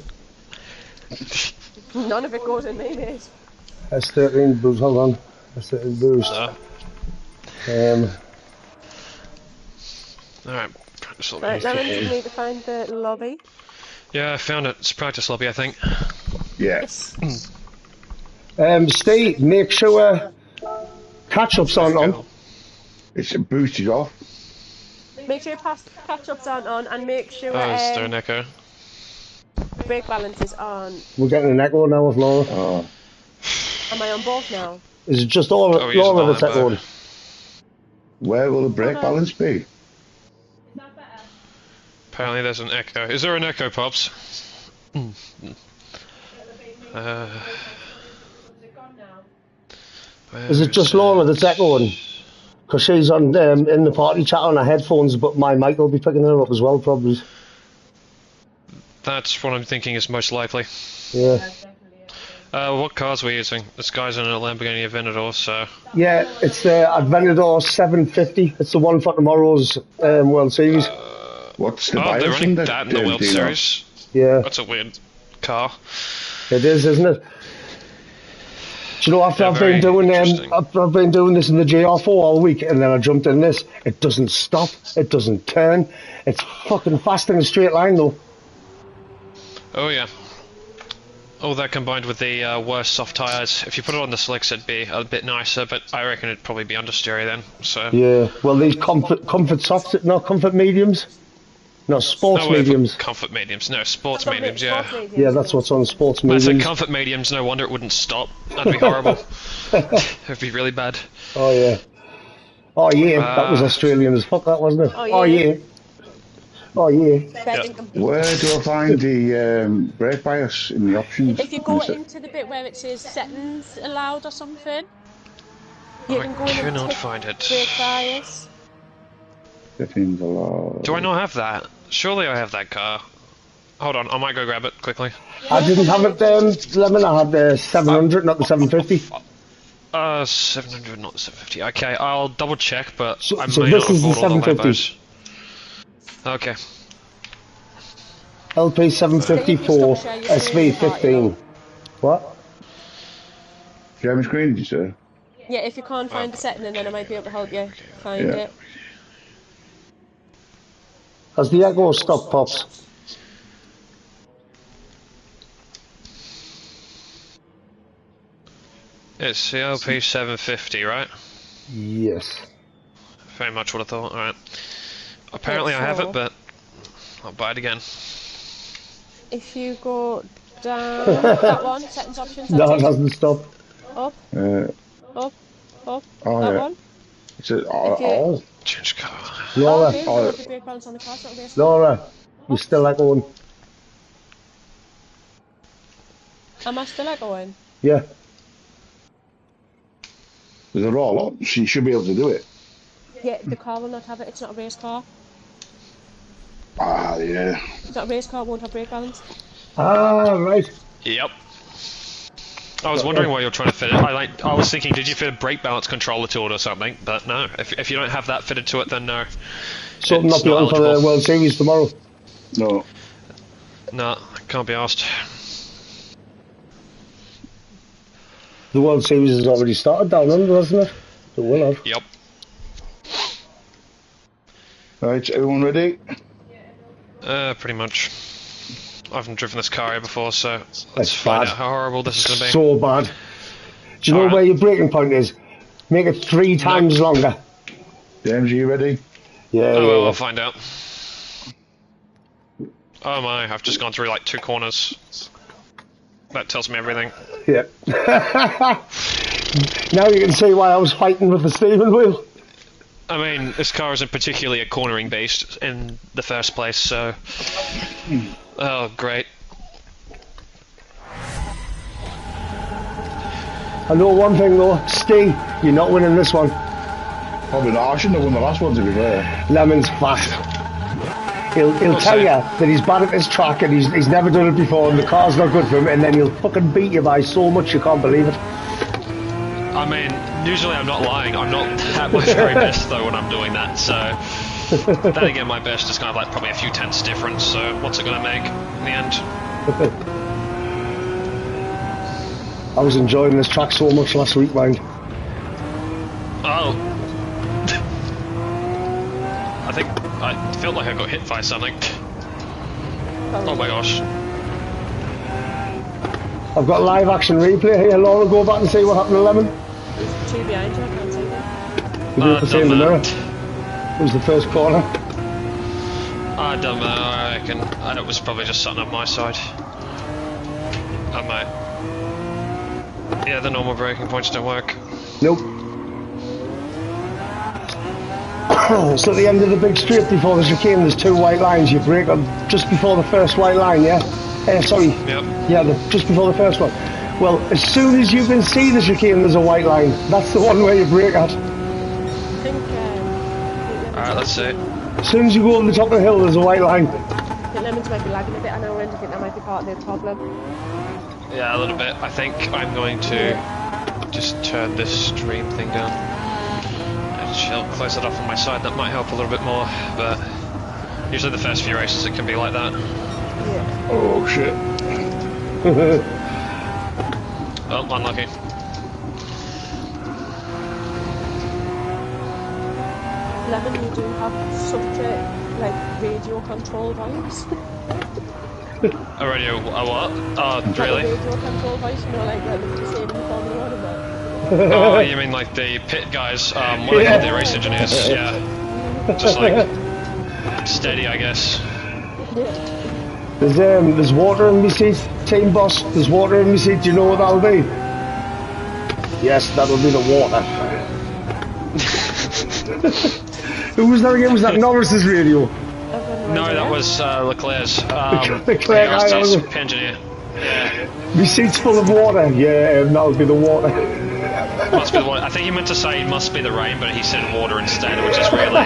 None of it goes in me, mate. S13 boost, hold on. S13 boost. Alright, practice lobby. Right, now we need to find the lobby. Yeah, I found it. It's practice lobby, I think. Yes. Steve, make sure catch-ups aren't on. It's boosted off. Make sure catch-ups aren't on, and make sure Oh, is there an echo? brake balance is on. We're getting an echo now with Laura. Oh. Am I on both now? Is it just Laura, Oh, he's Laura on that's echoing? Where will the brake balance be? Apparently there's an echo. Is there an echo, Pops? Is it just Laura that's echoing? Because she's on in the party chat on her headphones, but my mic will be picking her up as well, probably. That's what I'm thinking is most likely. Yeah. What cars we're using? This guy's in a Lamborghini Aventador, so... Yeah, it's the Aventador 750. It's the one for tomorrow's World Series. What's the Oh, they're bias running in the that in the World do you know? Series? Yeah, That's a weird car. it is, isn't it? Do you know, after Yeah, I've very been doing interesting. I've been doing this in the GR4 all week, and then I jumped in this. It doesn't stop. It doesn't turn. It's fucking fast in a straight line, though. Oh yeah. All that combined with the worse soft tyres. If you put it on the slicks, it'd be a bit nicer, but I reckon it'd probably be understeery then. So. Yeah. Well, these comfort softs, not comfort mediums. No, sports No, wait, mediums. comfort mediums. No, sports Sports mediums. Yeah. mediums. Yeah, that's what's on sports I mediums. said comfort mediums. No wonder it wouldn't stop. That'd be horrible. It'd be really bad. Oh yeah. Oh yeah. That was Australian as fuck. That wasn't it? Oh, yeah. Oh yeah. Where do I find the brake bias in the options? If you go into the bit where it says settings allowed or something, you I can go in and cannot tick find it. brake bias. Settings allowed. Do I not have that? Surely I have that car. Hold on, I might go grab it quickly. I didn't have it Lemon. I had the 700, not the 750. 700, not the 750. Okay, I'll double check, but So- I so may this not is the afford all the 750. Lambos. Okay. LP 754 SV15. What? Share my screen, did you say? Yeah, if you can't find the setting, then I might be able to help you find Yeah. it. Has the echo stopped, Pops? It's CLP 750, right? Yes. Very much what I thought. Alright. Apparently I have it, but I'll buy it again. If you go down that one, settings options, No, it that's it. hasn't stopped. Up, Uh, up, oh that yeah. one. It's a, If you- oh, Change car. Laura, Okay, so it'll be brake balance on the car, so it'll be a Laura, you're still echoing. Am I still echoing? Yeah. there's a roll up, so you should be able to do it. Yeah, the car will not have it. It's not a race car. Ah, yeah. It's not a race car. It won't have brake balance. Ah, right. Yep. I was wondering why you're trying to fit it. I was thinking, did you fit a brake balance controller to it or something? But no. If you don't have that fitted to it, then no. So It's not be not on for the eligible. World Series tomorrow. No. No, can't be asked. The World Series has already started down under, hasn't it? It will have. Yep. Right, everyone ready? Pretty much. I haven't driven this car here before, so let's That's find bad. out how horrible this is going to be. So bad. Do you know Alright. where your braking point is? Make it 3 times longer. James, are you ready? Yeah, Oh, yeah, well, yeah. I'll find out. Oh my, I've just gone through like 2 corners. That tells me everything. Yeah. Now you can see why I was fighting with the steering wheel. I mean, this car isn't particularly a cornering beast in the first place, so... Oh, great. I know one thing though, Steve, you're not winning this one. Probably not. I shouldn't have won the last one, to be fair. Lemon's fast. He'll tell you that he's bad at this track and he's never done it before and the car's not good for him, and then he'll fucking beat you by so much you can't believe it. I mean, usually I'm not lying. I'm not at my very best though when I'm doing that. So then again, my best is kind of like probably a few tenths difference. So what's it gonna make in the end? I was enjoying this track so much last week, mind. Oh. I think I felt like I got hit by something. Oh my gosh. I've got live action replay here. Laura, go back and see what happened to Lemon. There's two behind you, I can't see them. You did the same in the mirror. It was the first corner. I don't know, I reckon. It was probably just something on my side. I might. Yeah, the normal braking points don't work. Nope. So at the end of the big straight before the chicane, there's two white lines. You brake on just before the first white line, yeah? Sorry. Yep. Yeah, just before the first one. Well, as soon as you can see the chicane, there's a white line. That's the one where you brake at. I think, Alright, let's see. As soon as you go over the top of the hill, there's a white line. I think Lemons might be lagging a bit on our end. I think that might be part of the problem. Yeah, a little bit. I think I'm going to just turn this stream thing down. And she'll close it off on my side. That might help a little bit more, but usually the first few races it can be like that. Yeah. Oh, shit. Oh, unlucky. Lemon, you do have such a, like, radio control voice. A radio, a what? Oh, really? Like a radio control voice, you know, like the same in the Formula 1 and that. Oh, you mean like the pit guys, what are they called, the race engineers, yeah. Just like, steady, I guess. Yeah. There's water in my seat, team boss. There's water in my seat. Do you know what that'll be? Yes, that'll be the water. Who was that again? Was that Norris's radio? No, that was Leclerc's. Leclerc, I Rostet's know. engineer. Yeah. My seat's full of water. Yeah, that'll be the water. Must be the water. I think he meant to say must be the rain, but he said water instead, which is really,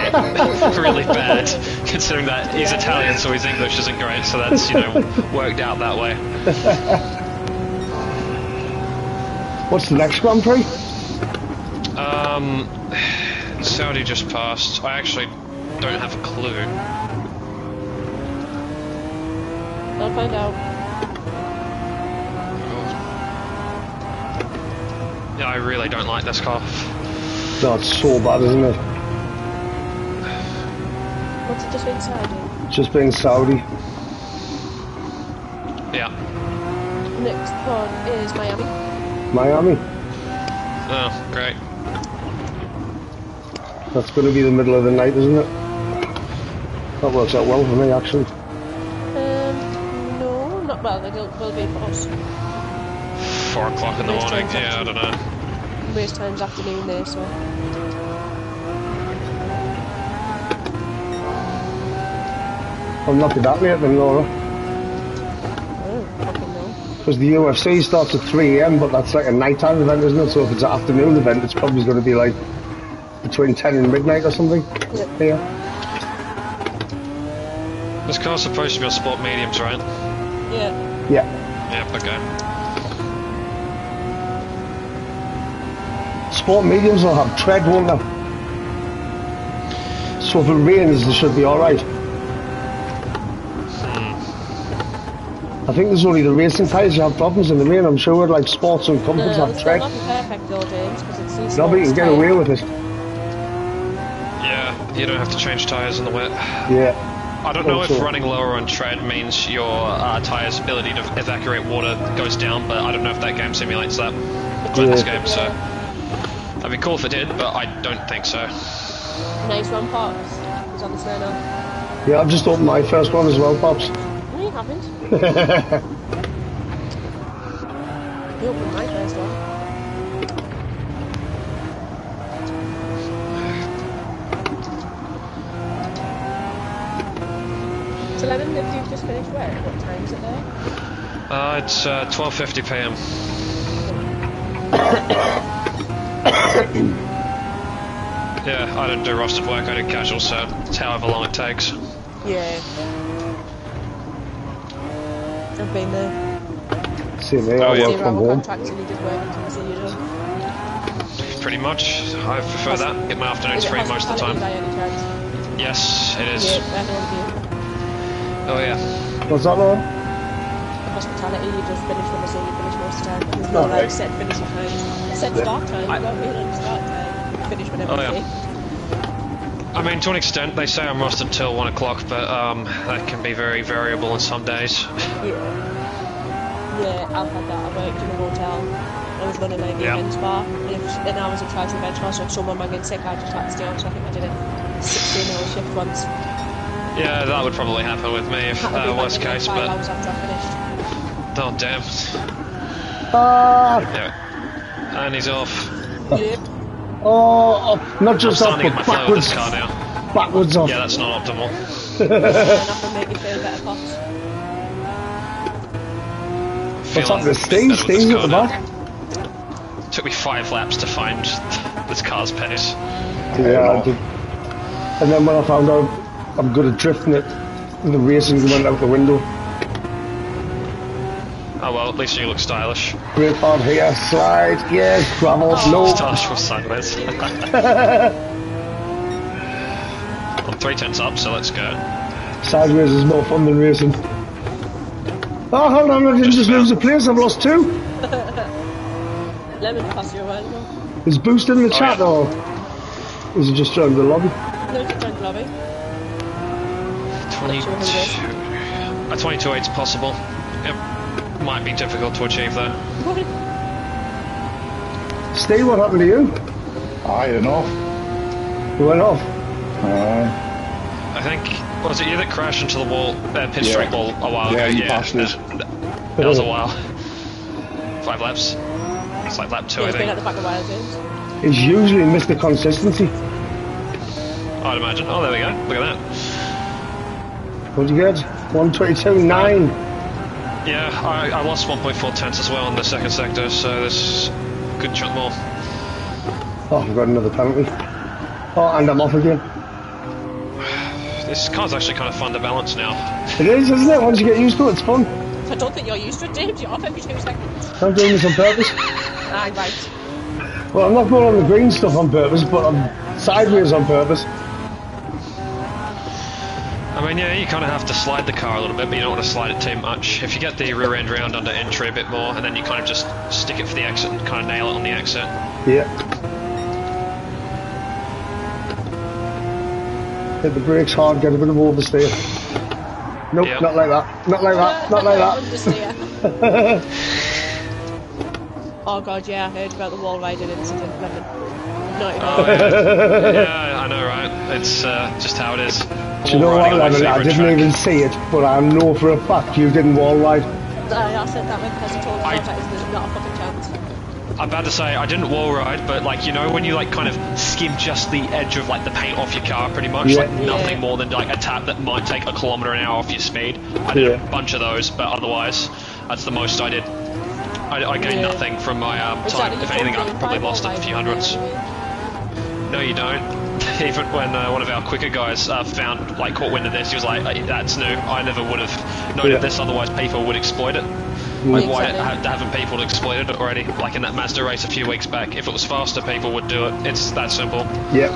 really bad, considering that he's Italian, so his English isn't great. So that's, you know, worked out that way. What's the next Grand Prix? Saudi just passed. I actually don't have a clue. I'll find out. Yeah, I really don't like this car. That's so bad, isn't it? What's it just been Saudi? Just being Saudi. Yeah. Next one is Miami. Miami. Oh, great. That's going to be the middle of the night, isn't it? That works out well for me, actually. No, not well. They will be for us. 4 o'clock in the Race morning, time's yeah, I don't know. Race time's afternoon there, so. I'll not be that late then, Laura. Oh, fucking no. Because the UFC starts at 3 AM, but that's like a nighttime event, isn't it? So if it's an afternoon event, it's probably going to be like between 10 and midnight or something. Yep. Yeah. This car's supposed to be on sport mediums, right? Yeah. Yeah. Yep, okay. Sport mediums will have tread, won't they? So if it rains, they should be alright. I think there's only the racing tyres you have problems in the rain. I'm sure like sports and comforts No, have it's tread. not perfect though, James, because it's these No, but you can get sports away with it. Yeah, you don't have to change tyres in the wet. Yeah. I don't know if Also- running lower on tread means your tyre's ability to evacuate water goes down, but I don't know if that game simulates that in this game, so that'd be cool if it did, but I don't think so. Nice one, Pops. He's on the snow now. Yeah, I've just opened my first one as well, Pops. No, you haven't. You opened my first one. So, Lemon, if you've just finished work, what time is it there? It's 12:50 p.m. Yeah, I don't do rostered work, I do casual, so it's however long it takes. Yeah. I've been there. See me, Oh, I yeah. work 0 from hour home. contracts and you just work until you see you're done. Pretty much. I prefer that. Get my afternoons Is it free most of the hospitality time. by any chance? Yes, it is. Yeah, I know of you. Oh yeah. What's that, Lord? Hospitality, you just finish when they say you finish most of the time. There's no Okay. like set finishing times. Set start time, you won't be on start time. You finish whenever Oh, you yeah. say. I mean, to an extent, they say I'm rostered till 1 o'clock, but that can be very variable on some days. Yeah. Yeah, I've had that. I worked in a hotel. I was running like the Yeah. events bar, and I was in charge of the events bar, so if someone was getting sick, I just had to stay on, so I think I did a 16-hour shift once. Yeah, that would probably happen with me if Had to be back worst in like case, 5 but hours after I finished. oh damn. Ah, Yeah. And he's off. Yep. oh, up. Not I'm just up, starting to get my but flow with this backwards. car now. Backwards off. Yeah, that's not optimal. And I can make you feel better, Pops. What's up Feeling with Steve? better with this Steve's at car the now. back. Took me 5 laps to find this car's pace. Yeah, I did. And then when I found out I'm good at drifting it, the racing went out the window. Oh well, at least you look stylish. Brake hard here, slide, yes, gravel, no. Stylish from sideways. I'm 3/10 up, so let's go. Sideways is more fun than racing. Oh, hold on, I didn't just lose a place, I've lost 2. Lemon pass you a while ago. Is Boost in the chat yeah. or is he just joined the lobby? No, just joined the lobby. 22. A 22.8's possible. It might be difficult to achieve though. Steve, what happened to you? I don't know. You went off. I think, was it you that crashed into the wall, pit Yeah. street wall a while Yeah, ago? you passed us. That was a while. 5 laps. It's like lap 2, Yeah, I it's been at think. the back of Wild James. He's usually Mr. Consistency. I'd imagine. Oh, there we go. Look at that. What'd you get? 122.9. Yeah, I lost 1.4 tenths as well in the second sector, so there's a good chunk more. Oh, I've got another penalty. Oh, and I'm off again. This car's actually kind of fun to balance now. It is, isn't it? Once you get used to it, it's fun. I don't think you're used to it, James. You're off every 2 seconds. I'm doing this on purpose. Aye, right. Well, I'm not going on the green stuff on purpose, but I'm sideways on purpose. I mean, yeah, you kind of have to slide the car a little bit, but you don't want to slide it too much. If you get the rear end round under entry a bit more, and then you kind of just stick it for the exit and kind of nail it on the exit. Yeah. Hit the brakes hard, get a bit of oversteer. Nope, Yeah. not like that. Not like that. Not like that. Understeer. Oh god, yeah, I heard about the wall riding incident. Lemon. Not even. Oh, yeah. Yeah, I know, right? It's just how it is. Do you know what, Lemon? I didn't even see it, but I know for a fact you didn't wall ride. I said that when Tessa told me about it, there's not a fucking chance. I'm about to say, I didn't wall ride, but like, you know, when you like kind of skim just the edge of like the paint off your car pretty much, Yeah. like nothing Yeah. more than like a tap that might take 1 kilometre an hour off your speed. I did Yeah. a bunch of those, but otherwise, that's the most I did. I gained Yeah. nothing from my time. Exactly, If you anything, don't I've gain probably by lost wall a few riding hundreds. anyway. No, you don't. Even when one of our quicker guys found, like, caught wind of this, he was like, that's new. I never would have noted Yeah. this, otherwise people would exploit it. Like, why Exactly. haven't people exploited it already? Like in that Mazda race a few weeks back, if it was faster, people would do it. It's that simple. Yep.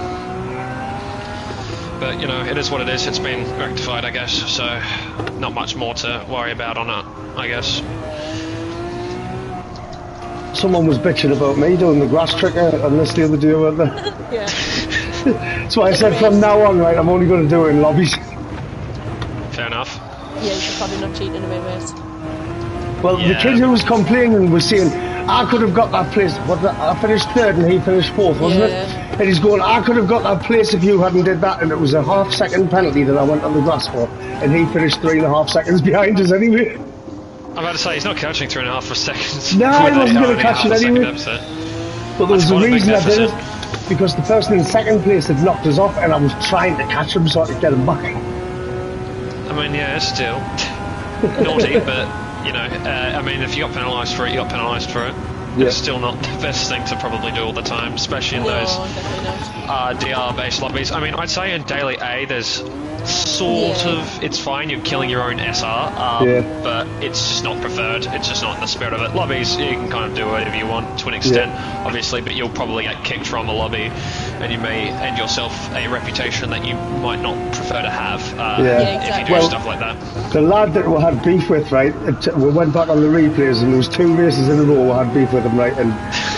But, you know, it is what it is. It's been rectified, I guess, so not much more to worry about on it, I guess. Someone was bitching about me doing the grass tricker on this the other day, weren't they? Yeah. That's why I said from now on, right, I'm only going to do it in lobbies. Fair enough. Yeah, you should probably not cheat in a way race. Well, the Yeah. kid who was complaining was saying, I could have got that place. I finished 3rd and he finished 4th, wasn't it? Yeah. And he's going, I could have got that place if you hadn't did that. And it was a half-second penalty that I went on the grass for. And he finished 3.5 seconds behind us anyway. I'm about to say, he's not catching 3.5 seconds. No, he with wasn't a gonna only catch it half a second anyway. deficit. But there was That's a quite a big reason I did it. deficit. Because the person in 2nd place had knocked us off and I was trying to catch him so I could get him back. I mean, yeah, it's still naughty, but, you know, I mean, if you got penalised for it, you got penalised for it. Yeah. It's still not the best thing to probably do all the time, especially in those definitely not. DR-based lobbies. I mean, I'd say in Daily A, there's sort of, it's fine, you're killing your own SR, but it's just not preferred, it's just not in the spirit of it. Lobbies, you can kind of do whatever you want to an extent, obviously, but you'll probably get kicked from a lobby, and you may end yourself a reputation that you might not prefer to have if you do stuff like that. The lad that we had beef with, right, we went back on the replays and there was 2 races in a row we had beef with him, right, and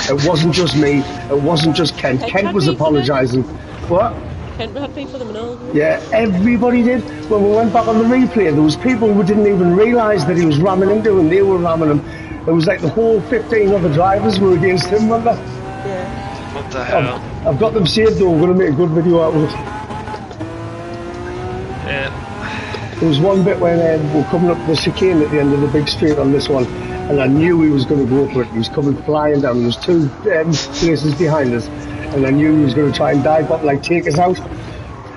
it wasn't just me, it wasn't just Kent. Kent was apologising. What? Kent had beef with him and all. Yeah, everybody did. When we went back on the replay, there was people who didn't even realise that he was ramming into him, they were ramming him. It was like the whole 15 other drivers were against him, weren't they? Yeah. What the hell? I've got them saved though, we're going to make a good video out of it. Yeah. There was one bit when we were coming up the chicane at the end of the big straight on this one, and I knew he was going to go for it. He was coming flying down. There was 2 places behind us, and I knew he was going to try and dive up, like take us out.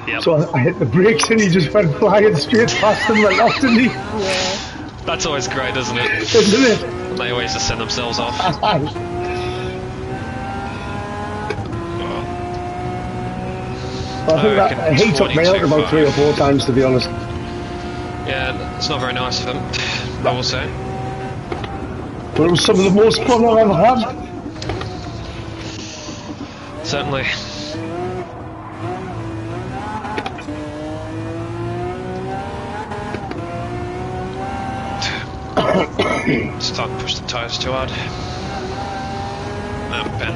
Yep. So I hit the brakes, and he just went flying straight past him, went off to me. Yeah. That's always great, isn't it? Isn't it? They always just send themselves off. I think that he took me out about 3 or 4 times, to be honest. Yeah, it's not very nice of him, I will say. But it was some of the most fun I've ever had. Certainly. Start to push the tyres too hard. No, Ben.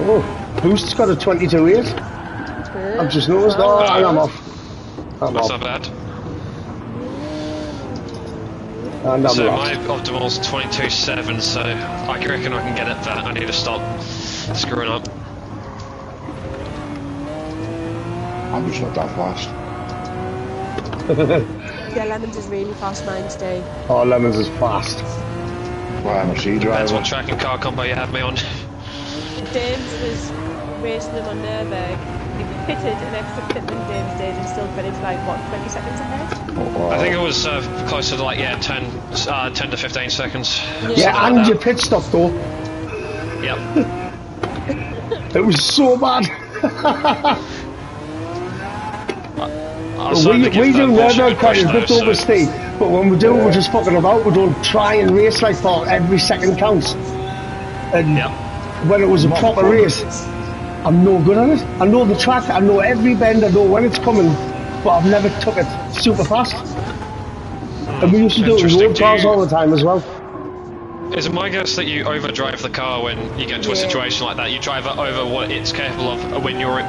Oh, Boost's got a 22.8. I've just noticed. Oh, and I'm off. That's not bad. And I'm So lost. my optimal's 22.7, so I reckon I can get it, but I need to stop screwing up. I'm just not that fast. Yeah, Lemons is really fast mine's day. Oh, Lemons is fast. Well, I'm a C Depends driver. what track and car combo you have me on. James was racing him on Nürburgring. He pitted an extra pit than James did and still finished like, what, 20 seconds ahead? I think it was closer to like, 10 to 15 seconds. Yeah, and your pit stop though. Yep. It was so bad. We we do Nürburgring quite a bit over Steve, but when we do it, we're just fucking about. We don't try and race like that. Every second counts. And when it was a proper race, I'm no good at it. I know the track, I know every bend, I know when it's coming, but I've never took it super fast. And we used to do it with road cars all the time as well. Is it my guess that you overdrive the car when you get to a situation like that? You drive it over what it's capable of when you're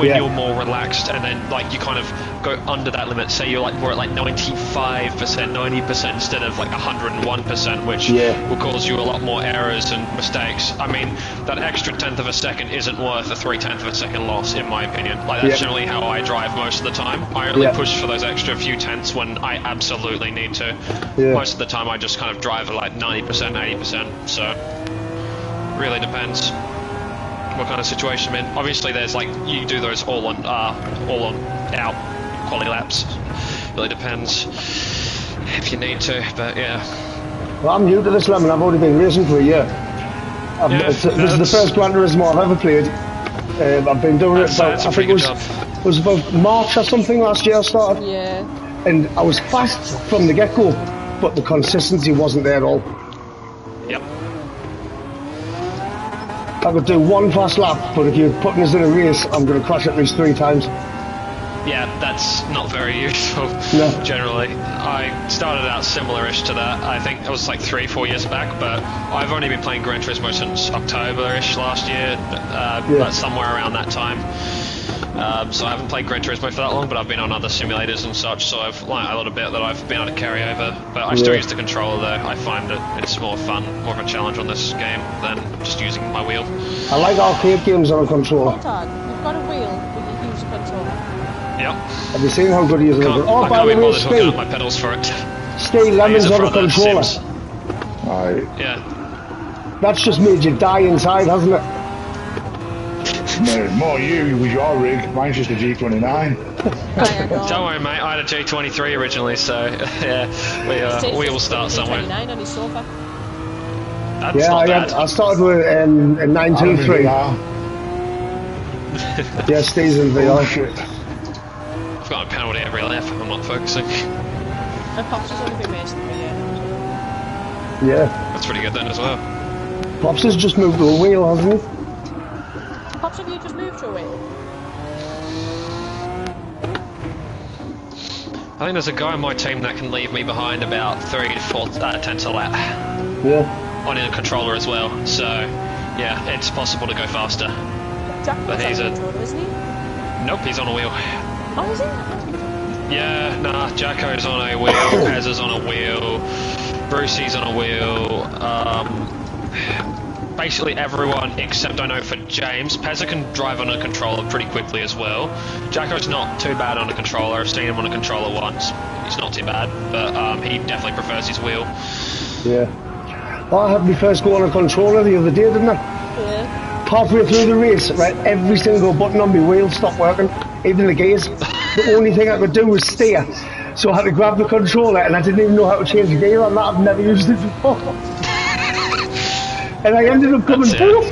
you're more relaxed, and then like you kind of go under that limit. Say you're like more at like 95%, 90% instead of like 101%, which will cause you a lot more errors and mistakes. I mean, that extra tenth of a second isn't worth a 0.3 of a second loss, in my opinion. Like that's generally how I drive most of the time. I only push for those extra few tenths when I absolutely need to. Most of the time, I just kind of drive at like 90%, 80%. So really depends what kind of situation I'm in. Obviously there's like, you do those all on out quality laps. Really depends if you need to, but yeah. Well, I'm new to this, Lemon. I've only been racing for a year. This is the first Gran Turismo I've ever played. I've been doing it about, I think it was about March or something last year I started. Yeah. And I was fast from the get-go, but the consistency wasn't there at all. Yep. I could do one fast lap, but if you're putting us in a race, I'm going to crash at least 3 times. Yeah, that's not very useful, generally. I started out similar-ish to that. I think it was like 3-4 years back, but I've only been playing Gran Turismo since October-ish last year, but somewhere around that time. So I haven't played Gran Turismo for that long, but I've been on other simulators and such, so I've learned a little bit that I've been able to carry over. But I still use the controller though. I find that it's more fun, more of a challenge on this game than just using my wheel. I like arcade games on a controller. Hold on, you've got a wheel, but you use a controller. Yep. Have you seen how good he is? I can't be bothered hooking up my pedals for it. Stay Lemon's on a controller. Right. Yeah. That's just made you die inside, hasn't it? Mate, more you with your rig. Mine's just a G29. I know. Don't worry, mate. I had a G23 originally, so yeah, we will start somewhere. 29 on his sofa. That's Yeah, not bad. I started with a 923. Yeah, stays in Oh VR. shit. I've got a penalty every lap. I'm not focusing. And Pops has only been racing for a year now. Yeah. That's pretty good then as well. Pops has just moved to a wheel, hasn't he? Pops, have you just moved to a wheel? I think there's a guy on my team that can leave me behind about 3 to 4 tenths a lap Yeah. on a controller as well. So yeah, it's possible to go faster. Jack But was he's on a- the controller, isn't he? Nope, he's on a wheel. Oh, is he? Yeah, nah, Jacko's on a wheel, Pez is on a wheel, Brucey's on a wheel, basically everyone except I know for James. Pezza can drive on a controller pretty quickly as well. Jacko's not too bad on a controller, I've seen him on a controller once. He's not too bad, but he definitely prefers his wheel. Yeah. Well, I had my first go on a controller the other day, didn't I? Yeah. Halfway through the race, right, every single button on my wheel stopped working, even the gears. The only thing I could do was steer. So I had to grab the controller, and I didn't even know how to change the gear on that. I've never used it before. And I ended up coming That's it. through.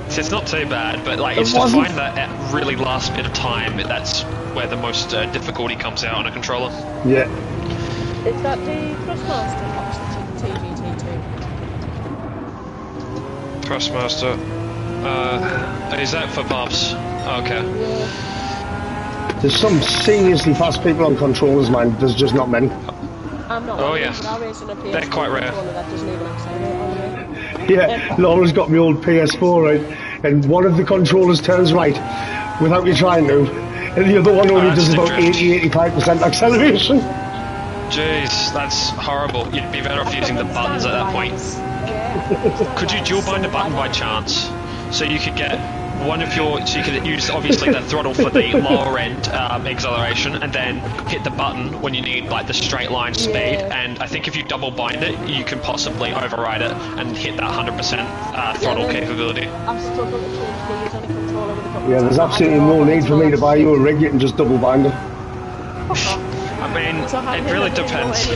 So it's not too bad, but like It it's to wasn't. find that at really last bit of time, that's where the most difficulty comes out on a controller. Yeah. Is that the Thrustmaster Pops, the TGT2? Thrustmaster. Is that for Pops? Okay. Yeah. There's some seriously fast people on controllers, man. There's just not many. I'm not. Oh, one, yeah. but I'm racing a PS4 They're quite rare. controller that doesn't even accelerate all the way. Yeah, Laura's got my old PS4, right? And one of the controllers turns right without you trying to. And the other one only that's does about drift. 80-85% acceleration. Jeez, that's horrible. You'd be better off using the buttons at that point. Yeah. Could you dual bind a button by chance? So you could get one of your, so you could use obviously the throttle for the lower end acceleration, and then hit the button when you need like the straight line speed. Yeah. And I think if you double bind it, you can possibly override it and hit that 100% throttle then- capability. I'm struggling to change gears on a controller with a button. Yeah, there's absolutely no need for me to buy you a rig. You can just double bind it. I mean, it really depends.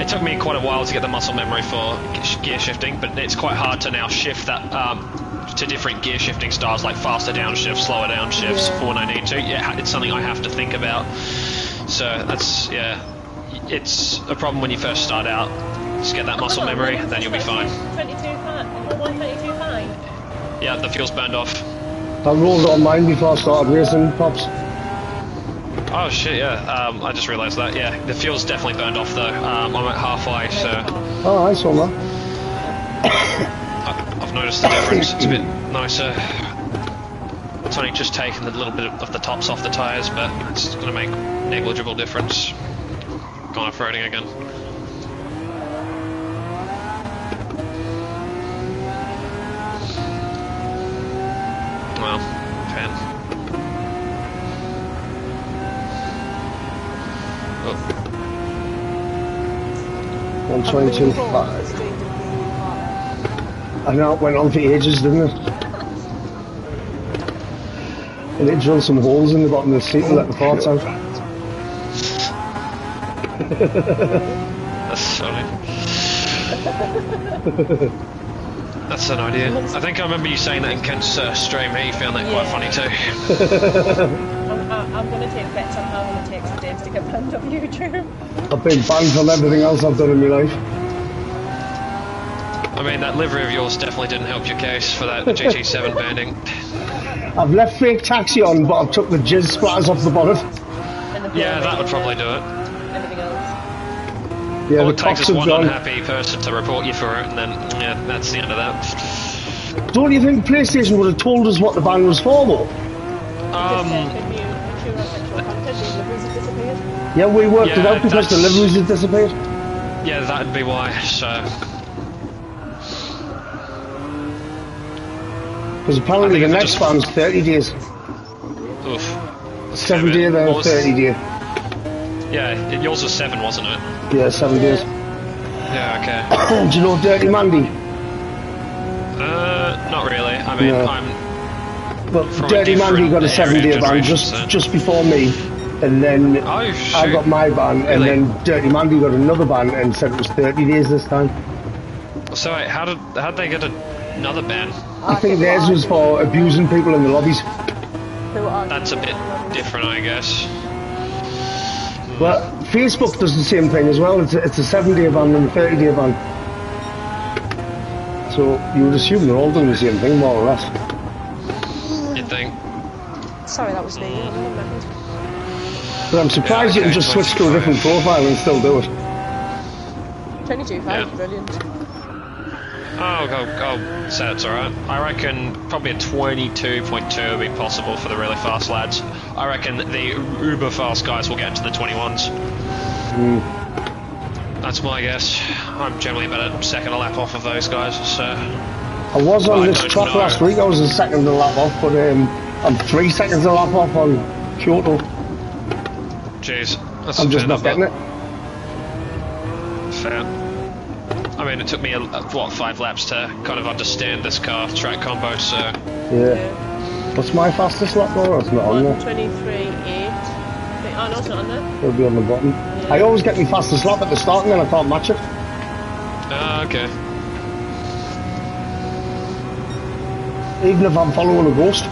It took me quite a while to get the muscle memory for gear shifting, but it's quite hard to now shift that to different gear shifting styles, like faster downshift, slower downshifts for when I need to. Yeah, it's something I have to think about. So that's, yeah, it's a problem when you first start out. Just get that muscle memory, then you'll be fine. 122 fine. Yeah, the fuel's burned off. I rolled on mine before I started racing, Pops. Oh shit, yeah, I just realised that, yeah. The fuel's definitely burned off though. I'm at halfway, so Oh, I saw that. I've noticed the difference. It's a bit nicer. It's only just taken a little bit of the tops off the tyres, but it's going to make negligible difference. Gone off-roading again. Well, fan. Oh, 122.5. I know it went on for ages, didn't it? And it drilled some holes in the bottom of the seat and let the parts out. that's funny. That's an idea. I think I remember you saying that in Kent's stream. You found that quite funny too. I'm going to take bets on how long it takes for James to get banned off YouTube. I've been banned from everything else I've done in my life. I mean, that livery of yours definitely didn't help your case for that GT7 banding. I've left fake taxi on, but I've took the jizz splatters off the bonnet. And the Yeah, blue that would radio, probably do it. Anything else? Yeah, All the it takes cocks is have one gone. unhappy person to report you for it, and then, yeah, that's the end of that. Don't you think PlayStation would have told us what the ban was for, though? Just said, can you ensure on sexual content, the deliveries have disappeared? Yeah, we worked it Yeah, out because that's- deliveries had disappeared. Yeah, that'd be why, so... Because I apparently think the if it next just- ban's 30 days. Oof. 7 day, then What was- 30 day. Yeah, yours was 7, wasn't it? Yeah, 7 days. Yeah, okay. Do you know Dirty Mandy? Not really. I mean, No. I'm But from a Dirty Mandy different got a area 7-day ban generation, just so- just before me, and then Oh, I shoot. got my ban, and Really? then Dirty Mandy got another ban and said it was 30 days this time. So wait, how'd they get another ban? I think theirs was for abusing people in the lobbies. That's a bit different, I guess. Well, Facebook does the same thing as well. It's a 7-day ban and a 30-day ban. So you would assume they're all doing the same thing, more or less. You'd think. Sorry, that was me. I remembered. But I'm surprised Yeah, you can okay, just switch to a 25. different profile and still do it. 22.5, Yeah. brilliant. I'll say it's alright. I reckon probably a 22.2 would be possible for the really fast lads. I reckon the uber fast guys will get into the 21s. That's my guess. I'm generally about a second a lap off of those guys, so... I was on I this don't track know. last week. I was a second a lap off, but I'm 3 seconds a lap off on Kyoto. Jeez. That's I'm just fair not enough, getting it. Fair. I mean, it took me, 5 laps to kind of understand this car track combo, so... Yeah. What's my fastest lap though? It's not on there. 123.8. Oh, no, it's not on there. It'll be on the bottom. I always get my fastest lap at the start and then I can't match it. Okay. Even if I'm following a ghost.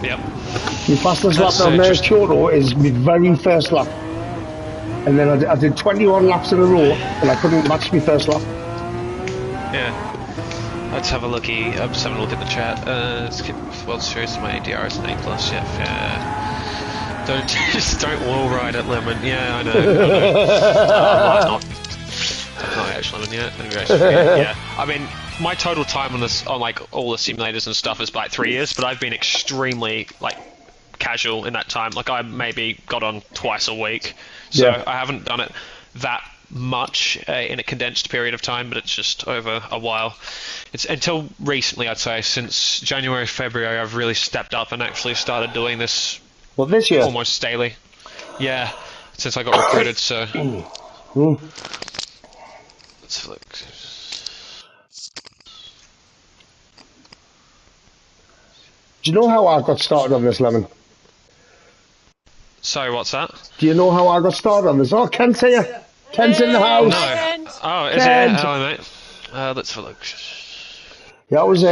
Yep. My fastest lap That's down there at interesting. Kyoto is my very first lap. And then I did 21 laps in a row and I couldn't match my first lap. Yeah. Let's have a looky. I'm just having a look at the chat. Skip World Series, my ADR is an A+, yeah, fair. Don't wall ride at Lemon. Yeah, I know. Not Ash Lemon yet. Maybe I should forget. Yeah. I mean, my total time on this, on like all the simulators and stuff, is like 3 years, but I've been extremely like casual in that time. Like I maybe got on twice a week, so Yeah. I haven't done it that much in a condensed period of time, but it's just over a while. It's until recently, I'd say, since January, February, I've really stepped up and actually started doing this Well, this year. almost daily. Yeah, since I got recruited, so... Hmm. Let's look. Do you know how I got started on this, Lemon? Sorry, what's that? Do you know how I got started on this? Oh, Kent's here. Kent's in the house. No. Oh, is it? Kent. Hello, mate. Let's have a look. Yeah, I was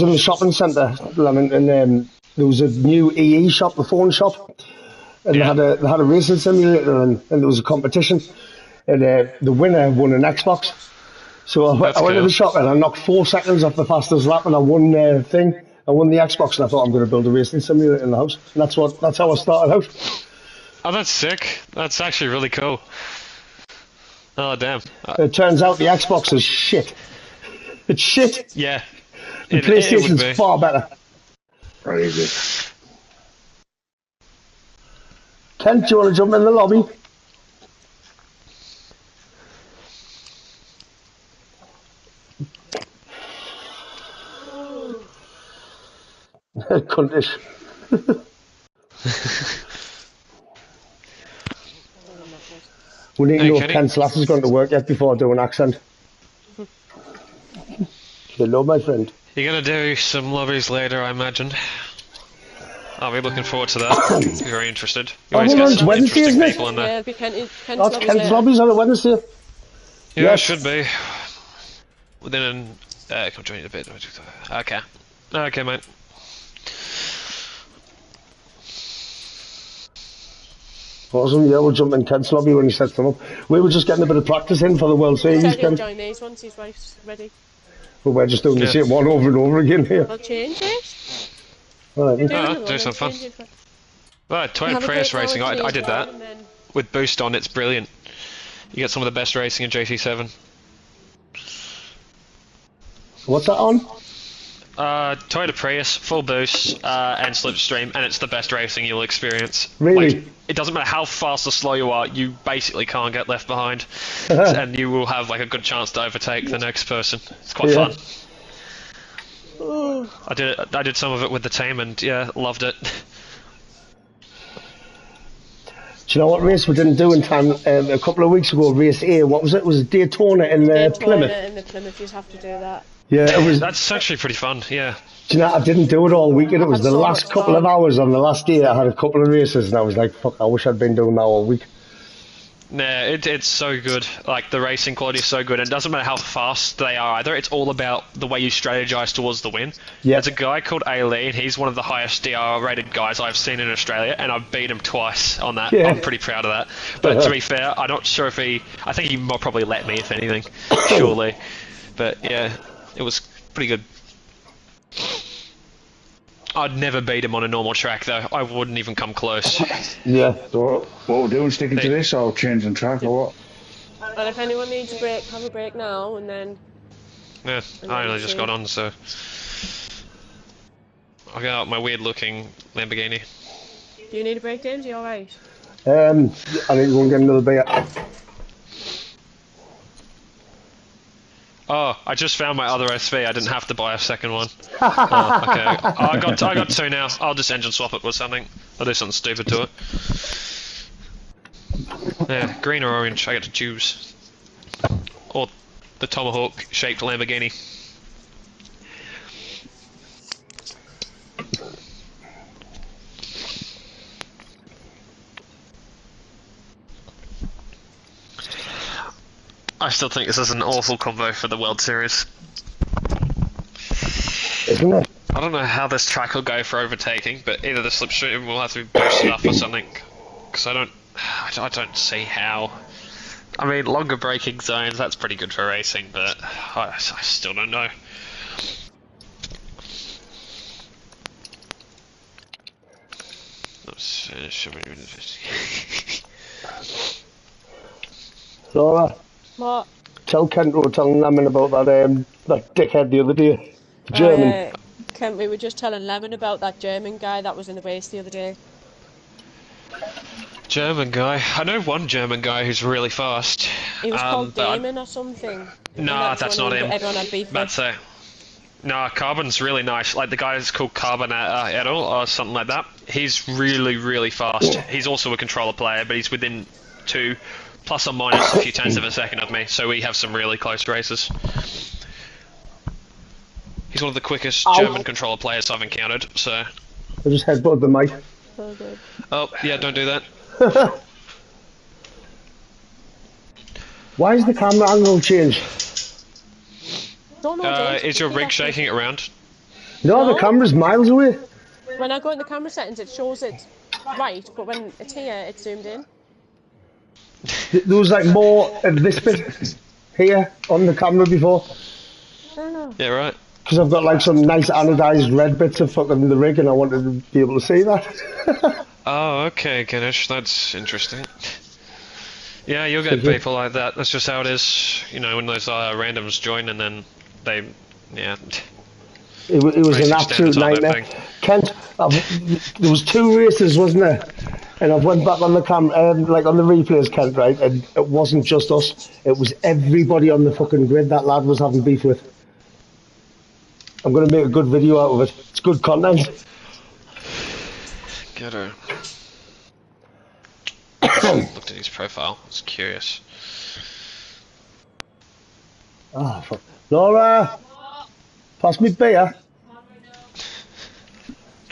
in the shopping centre, Lemon, and there was a new EE shop, the phone shop, and Yeah. they had a racing simulator, and there was a competition, and the winner won an Xbox. So I went to cool. the shop and I knocked 4 seconds off the fastest lap, and I won the thing. I won the Xbox, and I thought I'm going to build a racing simulator in the house. And that's how I started out. Oh, that's sick. That's actually really cool. Oh, damn. It turns out the Xbox is shit. It's shit. Yeah. The It would PlayStation's be. far better. Crazy. Kent, do you want to jump in the lobby? Cuntish. We need to Hey, know if Kenny. Kent's lass is going to work yet before I do an accent. Hello, my friend. You're going to do some lobbies later, I imagine. I'll be looking forward to that. Very interested. You Oh, always hold get on, it's some Wednesday, interesting isn't it? people in Yeah, there. it'll be Kent's That's lobbies Kent's later. lobbies on a Wednesday. Yeah, Yes. it should be. Within come join you in a bit. Okay. Okay, mate. Awesome, yeah, we'll jump in Kent's lobby when he sets them up. We were just getting a bit of practice in for the World Series, Said he'll Kent. join these once his wife's ready. But we're just doing the Yeah. same one over and over again here. I'll change it. Right. Do another do one, some fun. change it for- Well, Toyota Have a Prius quick racing, roll, I change did one, that. and then- With boost on, it's brilliant. You get some of the best racing in JT7. What's that on? Toyota Prius, full boost, and slipstream, and it's the best racing you'll experience. Really? Like, it doesn't matter how fast or slow you are, you basically can't get left behind. And you will have like a good chance to overtake the next person. It's quite Yeah. fun. I did some of it with the team, and yeah, loved it. Do you know what race we didn't do in time? A couple of weeks ago, race A, what was it? Was it Daytona in Daytona Plymouth? and the Plymouth, you have to do that. Yeah, it was. That's actually pretty fun. Yeah. Do you know, I didn't do it all weekend. It was That's the so last much couple of fun. hours on the last day. I had a couple of races, and I was like, "Fuck! I wish I'd been doing that all week." Nah, it's so good. Like, the racing quality is so good, and it doesn't matter how fast they are either. It's all about the way you strategize towards the win. Yeah. There's a guy called A. Lee, and he's one of the highest DR rated guys I've seen in Australia, and I've beat him twice on that. Yeah. I'm pretty proud of that. But to be fair, I'm not sure if I think he might probably let me, if anything, surely. But yeah, it was pretty good. I'd never beat him on a normal track, though. I wouldn't even come close. Yeah. So what we're doing, sticking to this or changing track or what? And if anyone needs a break, have a break now, and then... Yeah, And I then only just see. got on, so... I got out my weird-looking Lamborghini. Do you need a break, James? Are you alright? I need to go and get another beer. Oh, I just found my other SV. I didn't have to buy a second one. Oh, okay. I got two now. I'll just engine swap it with something. I'll do something stupid to it. Yeah, green or orange. I get to choose. Or the Tomahawk-shaped Lamborghini. I still think this is an awful combo for the World Series. Isn't it? I don't know how this track will go for overtaking, but either the slipstream will have to be boosted up or something. Because I don't see how. I mean, longer braking zones, that's pretty good for racing, but I still don't know. Laura, What? tell Kent or tell Lemon about that dickhead the other day. German. Kent, we were just telling Lemon about that German guy that was in the race the other day. German guy. I know one German guy who's really fast. He was called but Damon or something. And Nah, that's one not him. Everyone had beef with. That's a... No, Carbon's really nice. Like, the guy is called Carbon Edel or something like that. He's really, really fast. He's also a controller player, but he's within 2 plus or minus a few tenths of a second of me, so we have some really close races. He's one of the quickest German controller players I've encountered, so... I just headbutted the mic. So good. Oh, yeah, don't do that. Why is the camera angle changed? Don't know, James. Is your You see rig that shaking it around? No, the No. camera's miles away. When I go in the camera settings, it shows it right, but when it's here, it's zoomed in. There was like more of this bit here on the camera before. I don't know. Yeah, right. Because I've got like some nice anodized red bits of fucking the rig and I wanted to be able to see that. Oh, okay, Ganesh, that's interesting. Yeah, you'll get people like that. That's just how it is. You know, when those randoms join and then they, yeah. It was an Basic absolute standards on that nightmare. thing. Kent, there was 2 races, wasn't there? And I've went back on the like on the replays, Kent, right? And it wasn't just us. It was everybody on the fucking grid that lad was having beef with. I'm going to make a good video out of it. It's good content. Get her. Looked at his profile. I was curious. Oh, fuck. Laura, pass me beer.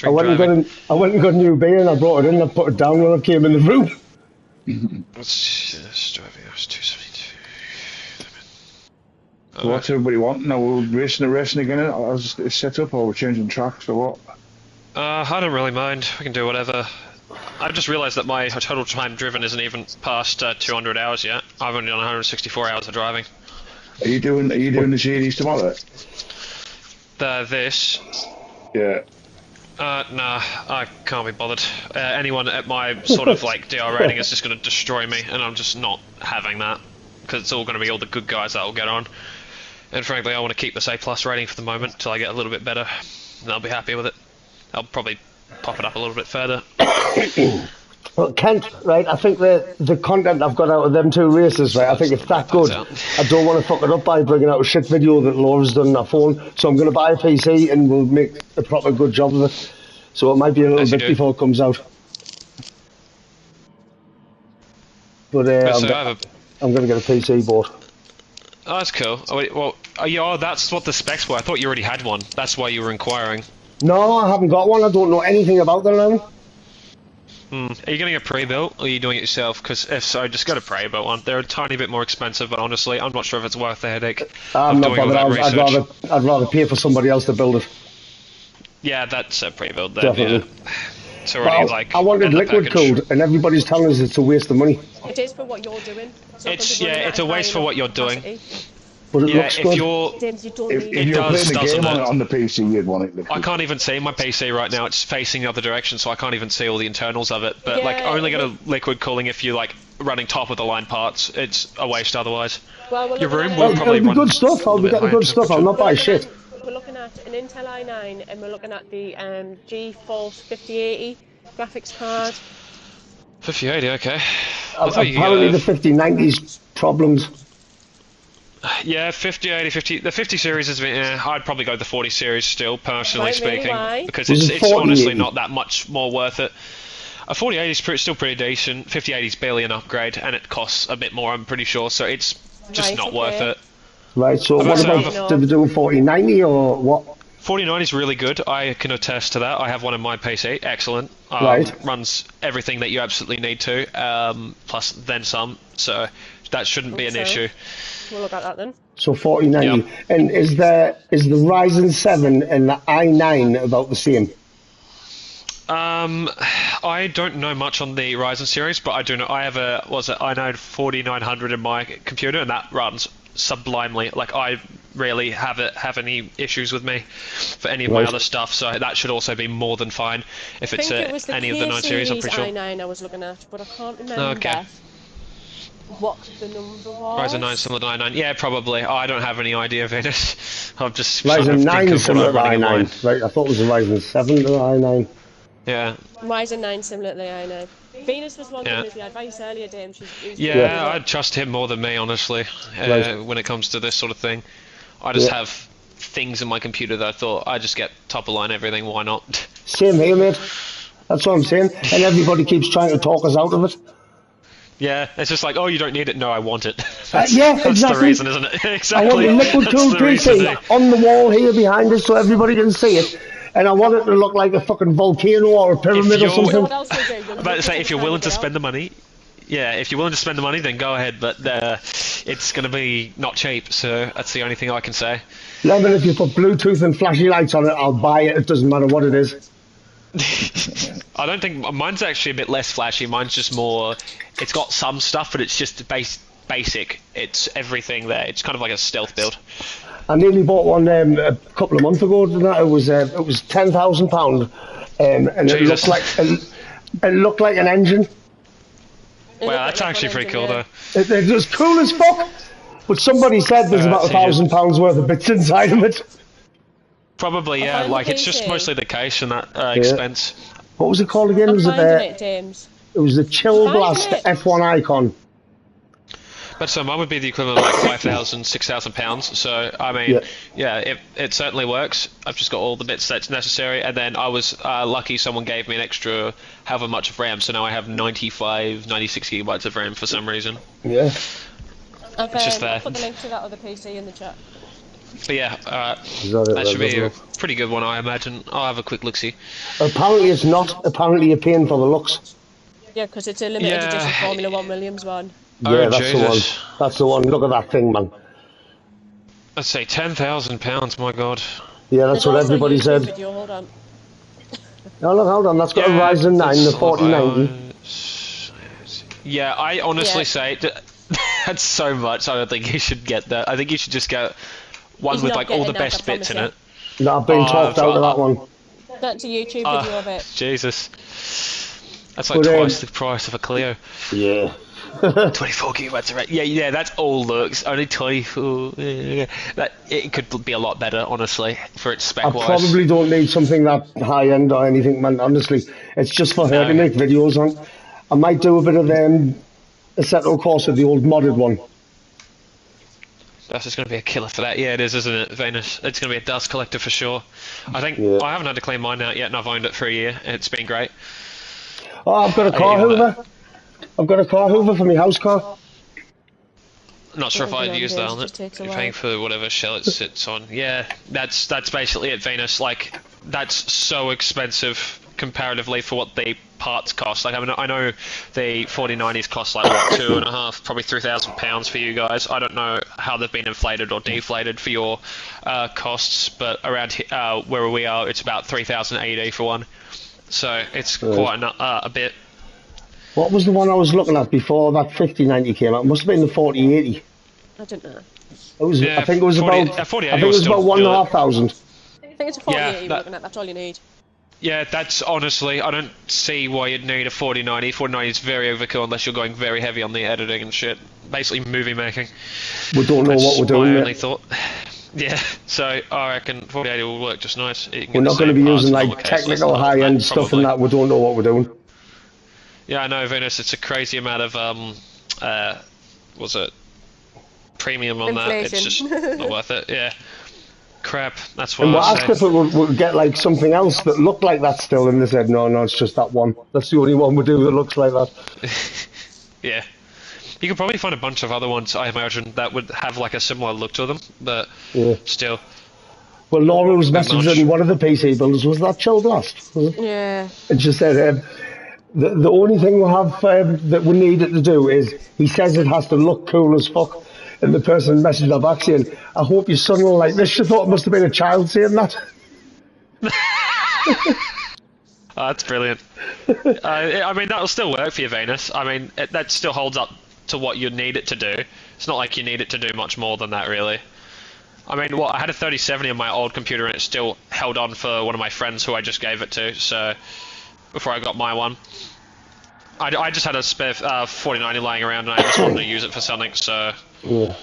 I went and got a new beer and I brought it in and I put it down when I came in the room. Let's driving. I was 272. So what's everybody want? Now we're racing again. It's set up or we're changing tracks or what? I don't really mind. We can do whatever. I've just realised that my total time driven isn't even past 200 hours yet. I've only done 164 hours of driving. Are you doing the series tomorrow? This. Yeah. Nah, I can't be bothered. Anyone at my sort of like DR rating is just going to destroy me, and I'm just not having that. Because it's all going to be all the good guys that will get on. And frankly, I want to keep this A+ rating for the moment until I get a little bit better, and I'll be happy with it. I'll probably pop it up a little bit further. Well, Kent, right, I think the content I've got out of them 2 races, right, I think it's that good. I don't want to fuck it up by bringing out a shit video that Laura's done on her phone, so I'm going to buy a PC and we'll make a proper good job of it. So it might be a little bit before it comes out. But I'm going to get a PC board. Oh, that's cool. Oh, wait, well, yeah, that's what the specs were. I thought you already had one. That's why you were inquiring. No, I haven't got one. I don't know anything about them now. Are you getting a pre-built, or are you doing it yourself? Because if so, just get a pre-built one. They're a tiny bit more expensive, but honestly, I'm not sure if it's worth the headache I'm of not doing all bothered. that research. I'd rather pay for somebody else to build it. Yeah, that's a pre-build then. Definitely. Yeah. It's already But like I wanted on the liquid package. cooled, and everybody's telling us it's a waste of money. It is for what you're doing. It's a waste for what you're doing. But it Yeah, looks if good. you're, James, you don't If, need if it. you're does, playing the doesn't game on, it? on the PC, you'd want it liquid. I can't even see my PC right now. It's facing the other direction, so I can't even see all the internals of it. But like, Yeah, only get a liquid cooling if you like running top of the line parts. It's a waste otherwise. Well, we're Your looking room at will it- probably It'll be run good stuff. I'll a be bit getting higher good stuff. I'll temperature. not buy shit. We're looking at an Intel i9 and we're looking at the GeForce 5080 graphics card. 5080, okay. I thought you could Apparently get the 5090's problems. Yeah, 5080, 50. The 50 series is. I'd probably go the 40 series still, personally Right, really? speaking, Why? because Was it's it it's honestly 4080? not that much more worth it. A 4080 is still pretty decent. 5080 is barely an upgrade, and it costs a bit more. I'm pretty sure, so it's just Right, not okay. worth it. Right, so I've what also- about, did they do a 4090 or what? 4090 is really good. I can attest to that. I have one in my PC. Excellent. Right. Runs everything that you absolutely need to, plus then some. So that shouldn't be an Okay. issue. We'll look at that then. So 4090. Yeah. And is the Ryzen 7 and the i9 about the same? I don't know much on the Ryzen series, but I do know I have a i9 4900 in my computer, and that runs sublimely. Like I rarely have any issues with me for any of my Right. other stuff, so that should also be more than fine if I it's think it was the any of the 9 series. I'm pretty sure. i9 I was looking at, but I can't remember Okay. what the number was. Ryzen 9 similar to i9. Yeah, probably. I don't have any idea, Venus. I've just Ryzen sort of 9 think is of what similar I'm to running in i9. mind. Right, I thought it was a Ryzen 7 to the i9. Yeah. Ryzen 9 similar to the i9. Venus was one Yeah. giving us the advice earlier, James. Yeah, Yeah. I trust him more than me, honestly, Right. when it comes to this sort of thing. I just Yeah. have things in my computer that I thought I just get top of line everything. Why not? Same here, mate. That's what I'm saying. And everybody keeps trying to talk us out of it. Yeah, it's just like, oh, you don't need it. No, I want it. That's, Yeah, that's the exactly. reason, isn't it? I Exactly. want the liquid That's cooled the reason, PC eh? on the wall here behind us so everybody can see it. And I want it to look like a fucking volcano or a pyramid or you're- You know something. what else we'll do? I'm about to say, if you're willing to spend the money, yeah, if you're willing to spend the money, then go ahead. But it's going to be not cheap, so that's the only thing I can say. Lemon, if you put Bluetooth and flashy lights on it, I'll buy it. It doesn't matter what it is. I don't think mine's actually a bit less flashy. Mine's just more. It's got some stuff, but it's just basic. It's everything there. It's kind of like a stealth build. I nearly bought one a couple of months ago. Didn't I? It was £10,000, and it Jesus. looked like an engine. Well, that's actually pretty cool, though. It was cool as fuck. But somebody said there's about so you- £1,000 worth of bits inside of it. Probably, I yeah. find Like the it's just PC. mostly the case and that expense. What was it called again? I'm Was it finding it, James. It was the Chill Finding Blast it. F1 Icon. But so mine would be the equivalent of like 5,000, 6,000 pounds. So I mean, yeah, it certainly works. I've just got all the bits that's necessary, and then I was lucky someone gave me an extra however much of RAM. So now I have 96 gigabytes of RAM for some reason. Yeah. I've just there. I'll put the link to that other PC in the chat. But yeah, Is that it? that should be a Look. pretty good one, I imagine. I'll have a quick look-see. Apparently it's not. Apparently you're paying for the looks. Yeah, because it's a limited Yeah. edition Formula 1 Williams one. Oh, Yeah, that's the one. Jesus. That's the one. Look at that thing, man. Let's say £10,000. My God. Yeah, that's There's what also a everybody YouTube said. Video, hold on. No, look, hold on. That's got a Yeah, Ryzen 9, the that's- 4090. Yeah, I honestly Yeah. say that's so much. I don't think you should get that. I think you should just get one He's with not like all the getting that, best I bits in promise it. No, I've been Oh, talked out of that one. That's a YouTube Ah, video of it. Jesus. That's like But, twice the price of a Clio. Yeah. 24 gigabytes of RAM. Yeah, that's all looks. Only 24. That it could be a lot better, honestly, for its I spec wise. probably don't need something that high end or anything, man. Honestly, it's just for her to No. make videos on. I might do a bit of a settle course of the old modded one. That's just going to be a killer for that. Yeah, it is, isn't it, Venus? It's going to be a dust collector for sure. I think Yeah. I haven't had to clean mine out yet, and I've owned it for a year. It's been great. Oh, I've got a car you got hoover. I've got a car hoover for my house car. Not sure if Whatever I'd that use is, that on just it. takes a You're while. paying for whatever shell it sits on. Yeah, that's basically it, Venus. Like, that's so expensive comparatively for what the parts cost. Like, I mean, I know the 4090s cost like what, £2.5, probably £3,000 for you guys. I don't know how they've been inflated or deflated for your costs, but around where we are, it's about 3,000 AD for one. So it's quite a bit. What was the one I was looking at before that 5090 came out? It must have been the 4080. I don't know. It was. Yeah, I think it was 40 about. I 4080 think it was was about still good. 1,500. I think it's a 4080 Yeah, you're that- looking at, that's all you need. Yeah, that's honestly, I don't see why you'd need a 4090. 4090 is very overkill unless you're going very heavy on the editing and shit. Basically, movie making. We don't know That's what we're doing. my Mate. only thought. Yeah, so I reckon 4080 will work just nice. You can get We're the not going to same be parts using and all like the case less technical than high-end that, stuff probably. and that. We don't know what we're doing. Yeah, I know, Venus. It's a crazy amount of was it premium on that? It's just Inflation. not worth it. Yeah, crap. That's what And we I asked if say. we would get like something else that looked like that still, and they said no, it's just that one. That's the only one we do that looks like that. Yeah. You could probably find a bunch of other ones, I imagine, that would have like a similar look to them, but Yeah. still. Well, Laura was Not much. messaging one of the PC builders. Was that Chill Blast? Was it? Yeah. And she said the only thing we have that we need it to do is he says it has to look cool as fuck. And the person messaged her back saying, "I hope your son will like this." She thought it must have been a child saying that. Oh, that's brilliant. I mean, that'll still work for you, Venus. I mean, that still holds up to what you need it to do. It's not like you need it to do much more than that, really. I mean, I had a 3070 on my old computer, and it still held on for one of my friends who I just gave it to, so before I got my one. I just had a spare 4090 lying around, and I just wanted to use it for something, so... Yeah.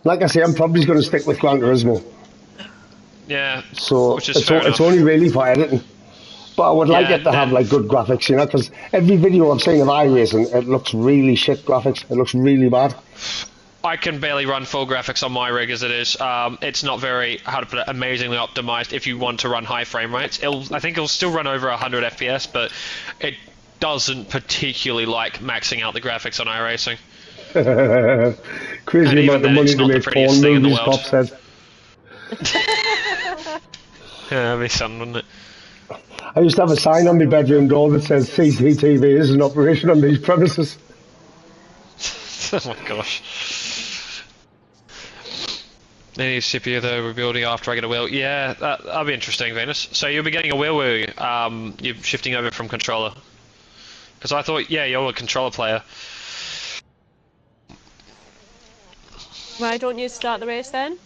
Like I say, I'm probably going to stick with Gran Turismo. Yeah, So which is fair it's enough. only really for editing. But I would like Yeah, it to have then- like good graphics, you know, because every video I've seen of iRacing, it looks really shit graphics. It looks really bad. I can barely run full graphics on my rig as it is. It's not very, how to put it, amazingly optimized if you want to run high frame rates. I think it'll still run over 100 FPS, but it doesn't particularly like maxing out the graphics on iRacing. Crazy And even amount of then, money it's to not the make prettiest porn thing in the movies, world. Pop said. Yeah, that'd be something, wouldn't it? I used to have a sign on my bedroom door that says CCTV is in operation on these premises. Oh my gosh. They need CPU though, rebuilding after I get a wheel. Yeah, that'll be interesting, Venus. So you'll be getting a wheel where you're shifting over from controller. Because I thought, yeah, you're a controller player. Why don't you start the race then?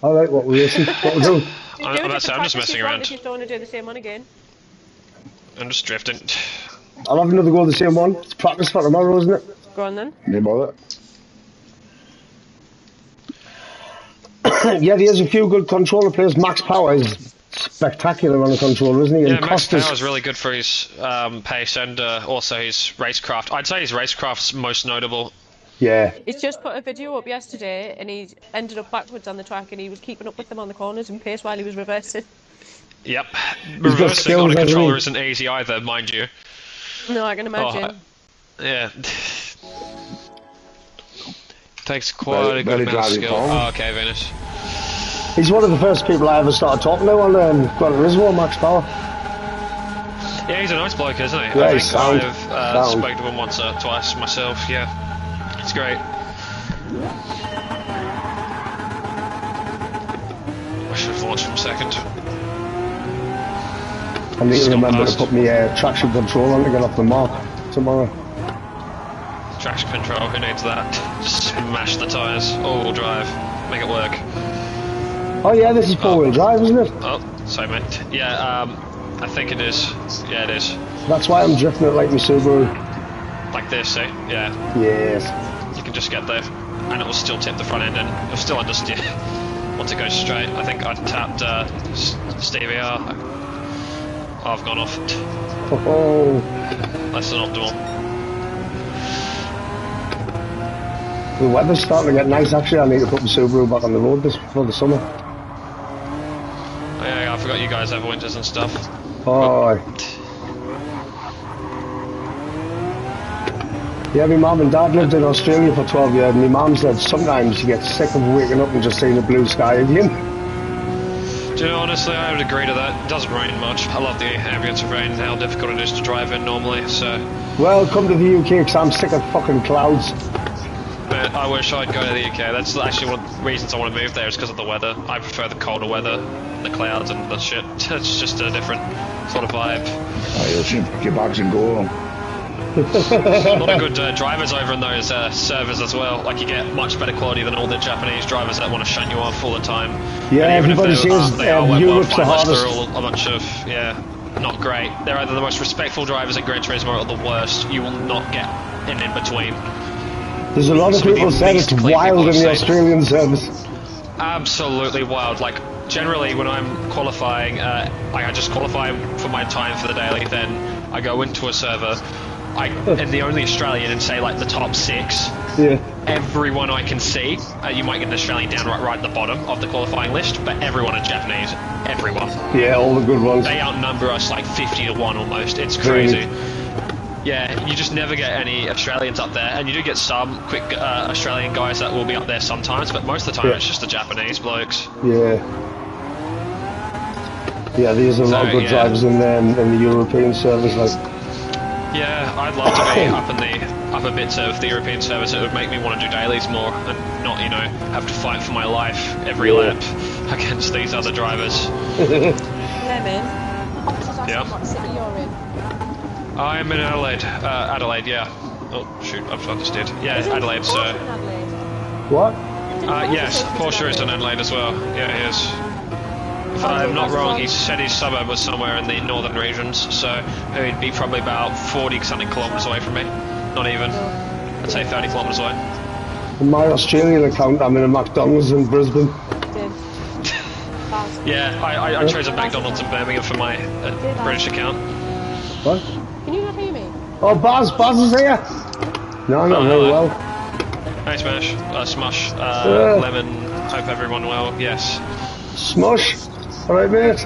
Alright, what we're racing, what we're doing. You I'm do about to say, I'm just practice messing if you want, around. If you don't want to do the same one again. I'm just drifting. I'll have another go of the same one. It's practice for tomorrow, isn't it? Go on then. No bother. Yeah, there's a few good controller players. Max Power is spectacular on a controller, isn't he? Yeah, And Max Costas, Power is really good for his pace and also his racecraft. I'd say his racecraft's most notable. yeah. He's just put a video up yesterday and he ended up backwards on the track and he was keeping up with them on the corners and pace while he was reversing. Yep. got Reversing skills, on a hasn't controller he? isn't easy either, mind you. No, I can imagine. Yeah. Takes quite a good Barely amount of driving skill. forward. Oh, okay, Venus. He's one of the first people I ever started talking to on Gran Turismo, Max Power. Yeah, he's a nice bloke, isn't he? Yeah, I he's think sound. I've Sound. spoken to him once or twice myself, yeah. It's great. I should have launched from second. I need to Still remember passed. to put my traction control on to get off the mark tomorrow. Traction control, who needs that? Smash the tyres, all-wheel drive, make it work. Oh yeah, this is four-wheel drive, isn't it? Oh, sorry mate. Yeah, I think it is. Yeah, it is. That's why I'm drifting it like my Subaru. Like this, see? Yeah. Yes. You can just get there, and it will still tip the front end, and it'll still understeer once it goes straight. I think I tapped Stevie R. Oh, I've gone off. Oh, Less than optimal. the weather's starting to get nice. Actually, I need to put my Subaru back on the road for the summer. Oh, yeah, I forgot you guys have winters and stuff. Oh, Yeah, my mum and dad lived in Australia for 12 years, and my mum said sometimes you get sick of waking up and just seeing the blue sky again. Do you know, honestly, I would agree to that. It doesn't rain much. I love the ambience of rain and how difficult it is to drive in normally, so... Well, come to the UK, because I'm sick of fucking clouds. But I wish I'd go to the UK. That's actually one of the reasons I want to move there, is because of the weather. I prefer the colder weather, the clouds and the shit. It's just a different sort of vibe. You'll soon pack your bags and go home. A lot of good drivers over in those servers as well. Like, you get much better quality than all the Japanese drivers that want to shun you off all the time. Yeah, and even everybody if says they are Europe's the hardest. they're all a bunch of, not great. They're either the most respectful drivers in Gran Turismo or the worst. You will not get an in-between. There's a lot of people saying it's wild in the Australian service. Absolutely wild. Like, generally when I'm qualifying, I just qualify for my time for the daily, then I go into a server. I am the only Australian in, say, like the top 6. Yeah. Everyone I can see, you might get an Australian down right at the bottom of the qualifying list, but everyone is Japanese. Everyone. Yeah, all the good ones. They outnumber us like 50 to 1 almost. It's crazy. Yeah, you just never get any Australians up there, and you do get some quick Australian guys that will be up there sometimes, but most of the time it's just the Japanese blokes. Yeah. Yeah, there's a lot of good drivers in there in the European service, like. Yeah, I'd love to be up in the upper bits of the European service. It would make me want to do dailies more and not, have to fight for my life every lap against these other drivers. Lemon, Yeah. what city you're in? I'm in Adelaide. Adelaide, yeah. Oh, shoot, I've understood. Yeah, Adelaide, so... What? Yes, Porsche is in Adelaide as well. Yeah, he is. If I'm not wrong, he said his suburb was somewhere in the northern regions, so he'd be probably about 40-something kilometres away from me. Not even. I'd say 30 kilometres away. In my Australian account, I'm in a McDonald's in Brisbane. Yeah, I chose a McDonald's in Birmingham for my British account. What? Can you not hear me? Oh, Baz is here! No, not very well. Hey, Smash, Smush, Lemon, hope everyone well, yes. Smush? Alright, mate.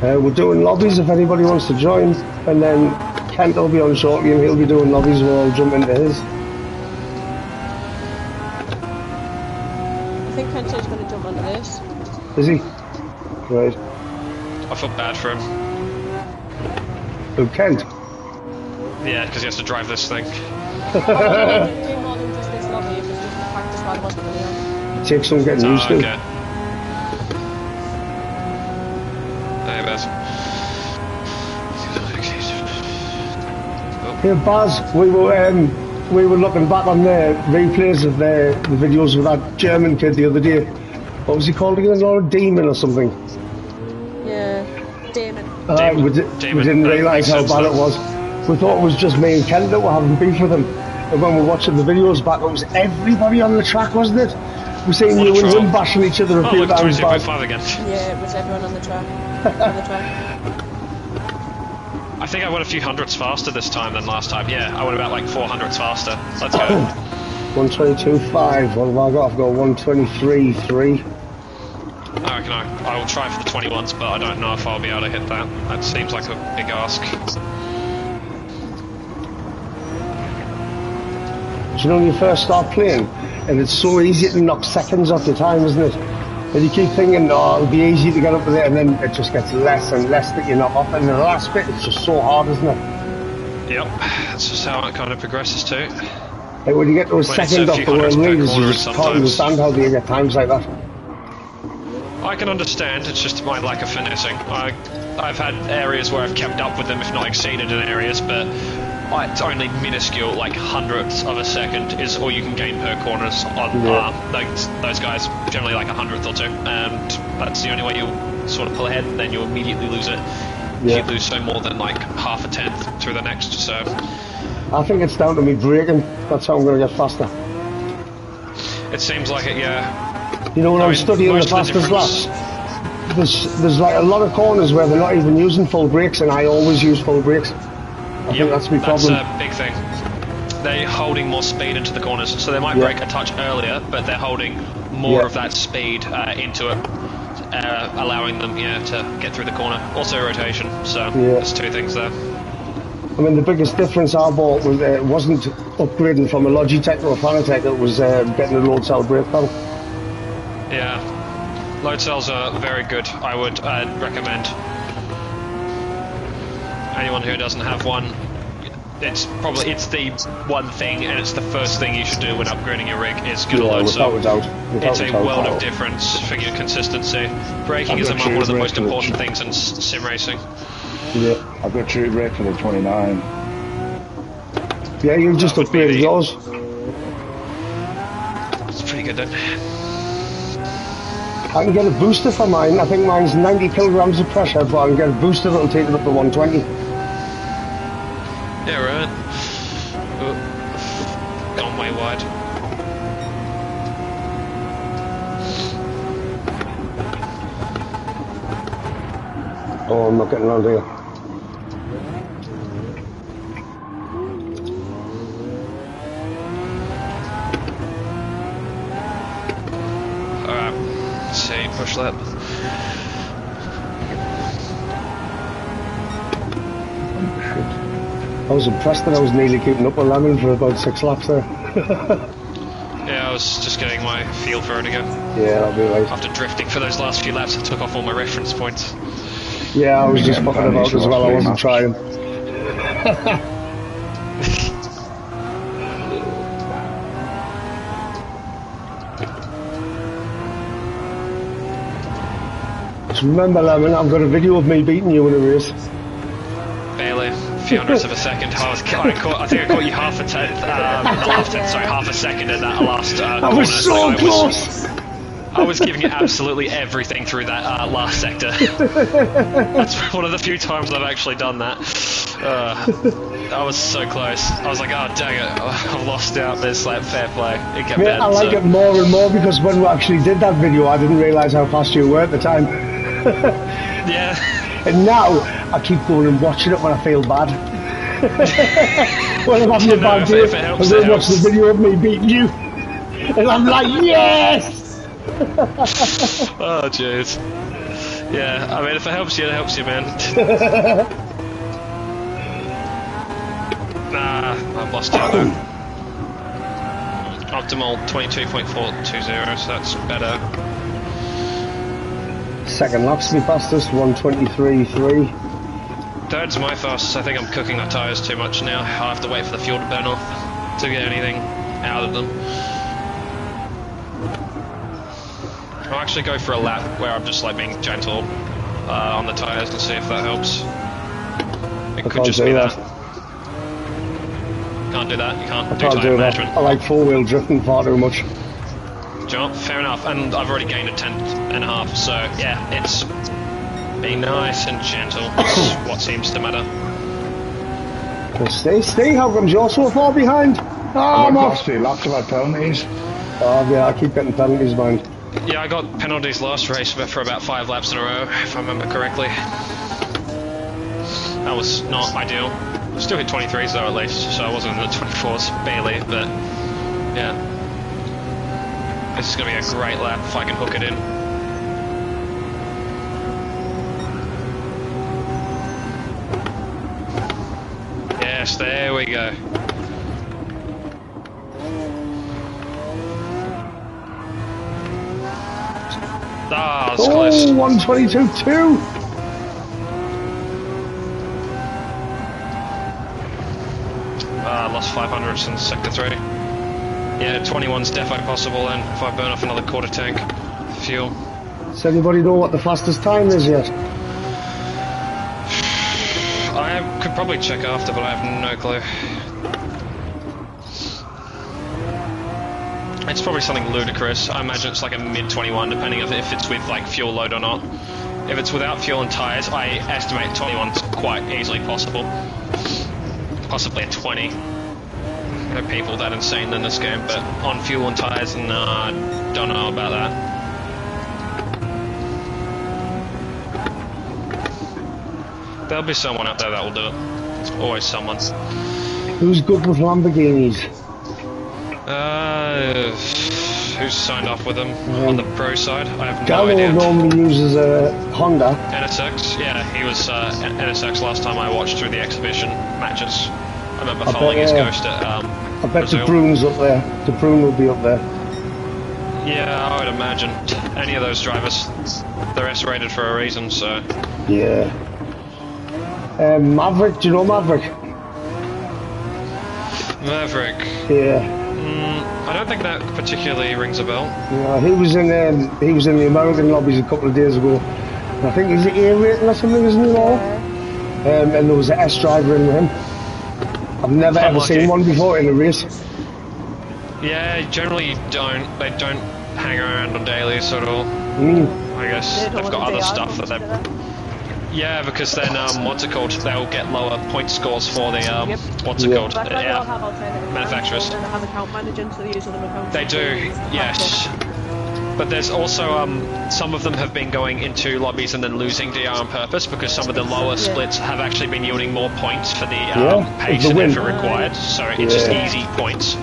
We're doing lobbies if anybody wants to join, and then Kent will be on shortly and he'll be doing lobbies, we'll all jump into his. I think Kent's going to jump onto this. Is he? Right. I feel bad for him. Who, Kent? Yeah, because he has to drive this thing. Do more than just this lobby, it was just the practice while I wasn't really on. It takes some getting used to. Okay. Hey, Baz. Hey, Baz, we were looking back on the replays of the videos with that German kid the other day. What was he called again? Laura Demon or something? Yeah, Damon. We didn't realise how bad it was. We thought it was just me and Kent that were having beef with him. And when we were watching the videos back, it was everybody on the track, wasn't it? We seen you and him bashing each other a few times back. Again. Yeah, it was everyone on the track. I think I went a few hundredths faster this time than last time. Yeah, I went about like 400ths faster. Let's go. 122.5. What have I got? I've got 123.3. I reckon I will try for the 21s, but I don't know if I'll be able to hit that. That seems like a big ask. You know when you first start playing, and it's so easy to knock seconds off your time, isn't it? And you keep thinking, oh, it'll be easy to get up with it, and then it just gets less and less that you knock off, and the last bit, it's just so hard, isn't it? Yep, that's just how it kind of progresses too. Like when you get to a second off the world leaders, you just can't understand how they get times like that. I can understand, it's just my lack of finessing. I've had areas where I've kept up with them, if not exceeded in areas, but it's only minuscule, like hundredths of a second is all you can gain per corners on those guys, generally like a hundredth or two, and that's the only way you'll sort of pull ahead, and then you immediately lose it. Yeah. You lose no more than like half a tenth through the next, so... I think it's down to me braking, that's how I'm going to get faster. It seems like it, yeah. You know, when I'm studying the fastest laps, there's like a lot of corners where they're not even using full brakes, and I always use full brakes. I think that's my problem. That's a big thing. They're holding more speed into the corners, so they might brake a touch earlier, but they're holding more of that speed into it, allowing them to get through the corner. Also rotation, so there's two things there. I mean, the biggest difference I bought was wasn't upgrading from a Logitech to a Fanatec, it was getting a load cell brake pedal. Yeah. Load cells are very good. I would recommend. Anyone who doesn't have one, it's the one thing, and it's the first thing you should do when upgrading your rig is get a load cell. It's a world of difference for your consistency. Braking is among one of the most important things in sim racing. Yeah, I've got true brake for the 29. Yeah, you just upgraded yours. It's pretty good then. I can get a booster for mine. I think mine's 90 kilograms of pressure, but I can get a booster that'll take it up to 120. Yeah, right. Oh, gone way wide. Oh, I'm not getting around here. Alright, see, push that. I was impressed that I was nearly keeping up with Lemon for about 6 laps there. Yeah, I was just getting my feel for it again. Yeah, that'll be right. After drifting for those last few laps, I took off all my reference points. Yeah, I was just fucking about as well, I wasn't trying. Just remember, Lemon, I've got a video of me beating you in a race. Barely. A few hundredths of a second. I think I caught you half a second in that last corner. I was so close! I was giving it absolutely everything through that last sector. That's one of the few times I've actually done that. I was so close. I was like, oh dang it, I've lost out this lap, fair play. It kept I like it more and more because when we actually did that video, I didn't realise how fast you were at the time. Yeah. And now, I keep going and watching it when I feel bad. When I'm having a bad day, I'm going to watch the video of me beating you. And I'm like, yes! Oh, jeez. Yeah, I mean, if it helps you, man. Nah, I've lost out though. Optimal 22.420, so that's better. Second lap's my fastest, 1:23.3. Third's my fastest. I think I'm cooking the tyres too much now. I'll have to wait for the fuel to burn off to get anything out of them. I'll actually go for a lap where I'm just like being gentle on the tyres and see if that helps. It could just be that. Can't do that, you can't do tyre management. I like four-wheel drifting far too much. Jump, fair enough, and I've already gained a 10.5, so yeah, it's being nice and gentle is what seems to matter. Stay, how comes you're so far behind? Oh, I'm off. Lots of penalties. Oh yeah, I keep getting penalties, man. Yeah, I got penalties last race for about 5 laps in a row, if I remember correctly. That was not ideal. Still hit 23s though at least, so I wasn't in the 24s, barely, but yeah. This is going to be a great lap if I can hook it in. Yes, there we go. Ah, that's close. 1:22.2. Lost 500 since sector 3. Yeah, 21's defo possible then, if I burn off another quarter tank fuel. Does anybody know what the fastest time is yet? I could probably check after, but I have no clue. It's probably something ludicrous. I imagine it's like a mid-21, depending if it's with like fuel load or not. If it's without fuel and tyres, I estimate 21's quite easily possible. Possibly a 20. There are people that insane in this game, but on fuel and tyres, nah, I don't know about that. There'll be someone out there that will do it. There's always someone. Who's good with Lamborghinis? Who who's signed off with them on the pro side. I have no Gallo idea. normally uses a Honda. NSX, yeah, he was NSX last time I watched through the exhibition matches. I remember I following bet, his yeah. ghost at I bet Brazil. the Brune's up there. The Brune will be up there. Yeah, I would imagine. Any of those drivers, they're S-rated for a reason, so... Yeah. Maverick, do you know Maverick? Maverick. Yeah. I don't think that particularly rings a bell. Yeah, he was in the American lobbies a couple of days ago. And I think he's an A rating or something, isn't he? And there was an S driver in with him. I've never ever Unlucky. seen one before in a race. Yeah, generally they don't hang around on dailies at all. I guess They don't they've want got the other DR stuff that points, do they... Yeah, because then, what's it called? They'll get lower point scores for the, Yep. what's it Yeah. called? That's why they all have alternative Manufacturers. accounts, and they have account managers, so they use other accounts. They do, yes. But there's also, some of them have been going into lobbies and then losing DR on purpose because some of the lower splits have actually been yielding more points for the pace the and win. effort required. So it's just Yeah. easy points.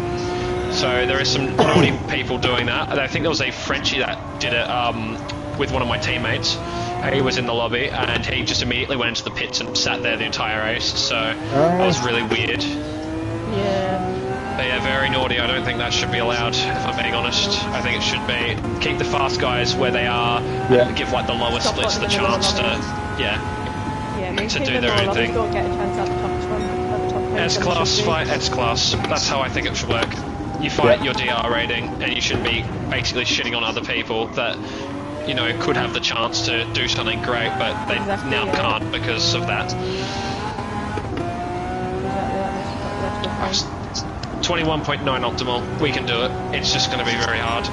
So there is some naughty people doing that. And I think there was a Frenchie that did it with one of my teammates. He was in the lobby and he just immediately went into the pits and sat there the entire race. So that was really weird. Yeah. But yeah, very naughty. I don't think that should be allowed, if I'm being honest. I think it should be keep the fast guys where they are Yeah. and give like the lower Stop splits the putting them in the chance to, lobbies. yeah, Yeah, to maintain do them their all. own Others thing. don't get a chance at the top one. At the top S ten, class should be. fight S class. That's how I think it should work. You fight your DR rating, and you shouldn't be basically shitting on other people that you know could have the chance to do something great, but they Exactly, now yeah. can't because of that. Exactly, that's 21.9 optimal. We can do it. It's just going to be very hard.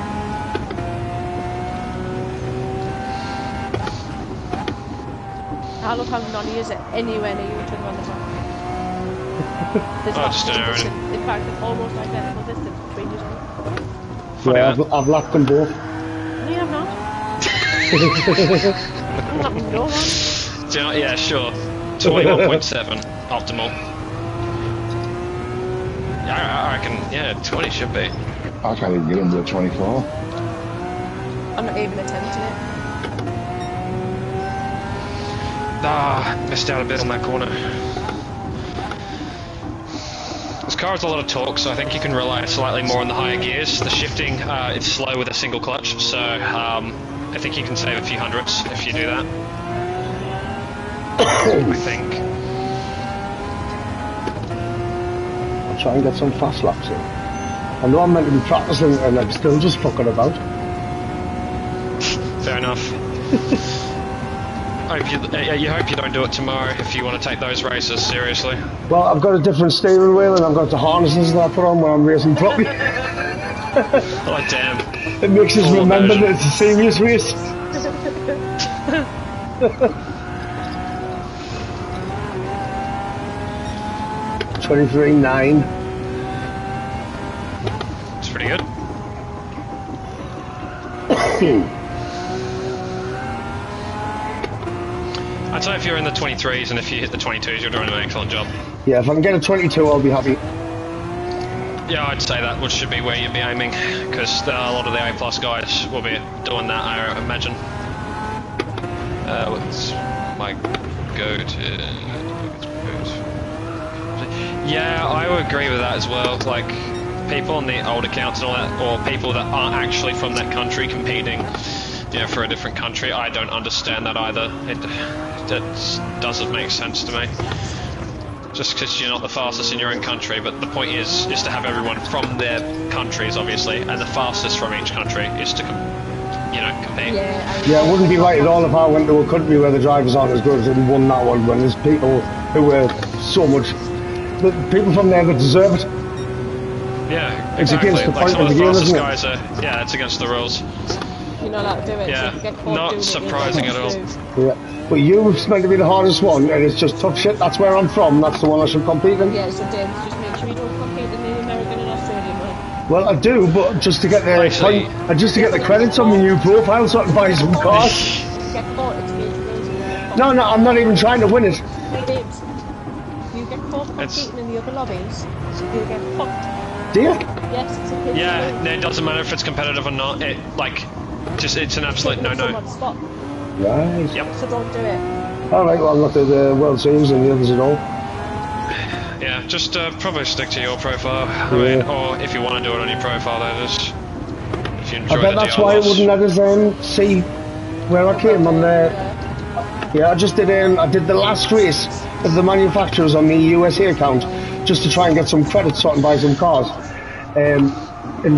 I love how none is anywhere near you to run the top. There's not just much an error. distance. In fact, there's almost identical distance between you. Funny Yeah, that. I've lapped them both. No, you have not. No one. Do you know, yeah, sure. 21.7 optimal. I reckon, yeah, 20 should be. I can't even get into the 24. I'm not even attempting it. Missed out a bit on that corner. This car has a lot of torque, so I think you can rely slightly more on the higher gears. The shifting, it's slow with a single clutch, so I think you can save a few hundreds if you do that. I think. I'll try and get some fast laps in. I know I'm meant to be practicing and I'm still just fucking about. Fair enough. You hope you don't do it tomorrow if you want to take those races seriously. Well, I've got a different steering wheel and I've got the harnesses that I put on when I'm racing properly. Oh damn. It makes us Full remember immersion. that it's a serious race. 23.9. It's pretty good. I'd say if you're in the 23s and if you hit the 22s, you're doing an excellent job. Yeah, if I can get a 22, I'll be happy. Yeah, I'd say that should be where you'd be aiming, because a lot of the A+ guys will be doing that, I imagine. What's my go-to? Yeah, I would agree with that as well. Like, people on the old accounts and all that, or people that aren't actually from that country competing, you know, for a different country, I don't understand that either. It doesn't make sense to me. Just because you're not the fastest in your own country, but the point is to have everyone from their countries, obviously, and the fastest from each country is to, compete. Yeah, it wouldn't be right at all if I went to a country where the drivers aren't as good and won that one, when there's people who are so much... The people from there that deserve it. Yeah, It's exactly. against the Like point some of of the the game, fastest isn't it? guys are, yeah, it's against the rules. You're not allowed to do it. Yeah, so if you get caught not doing surprising it, at all. Yeah. But you're meant to be the hardest one, and it's just tough shit. That's where I'm from. That's the one I should compete in. Yeah, so James, just make sure you don't compete in the American and Australian one. Well, I do, but just to get the Actually- just to get the credits on my new profile, so I can buy some cars. If you get caught, it's against the rules. And you get caught. No, I'm not even trying to win it. Hey, James, if you get caught It's- competing in the other lobbies, you'll get fucked. Do you? Yes, it's a PCE. Yeah, it doesn't matter if it's competitive or not. It it's an absolute no. Someone's spot, Right. Yep. so don't do it. Alright, well, I'm not the World Series and the others at all. Yeah, just probably stick to your profile. I Yeah. mean, or if you want to do it on your profile, that is. If you enjoy I bet the that's why it DLS. wouldn't let us see where I came on the... Yeah, I just did I did the last race of the manufacturers on the USA account just to try and get some credit so I can buy some cars. And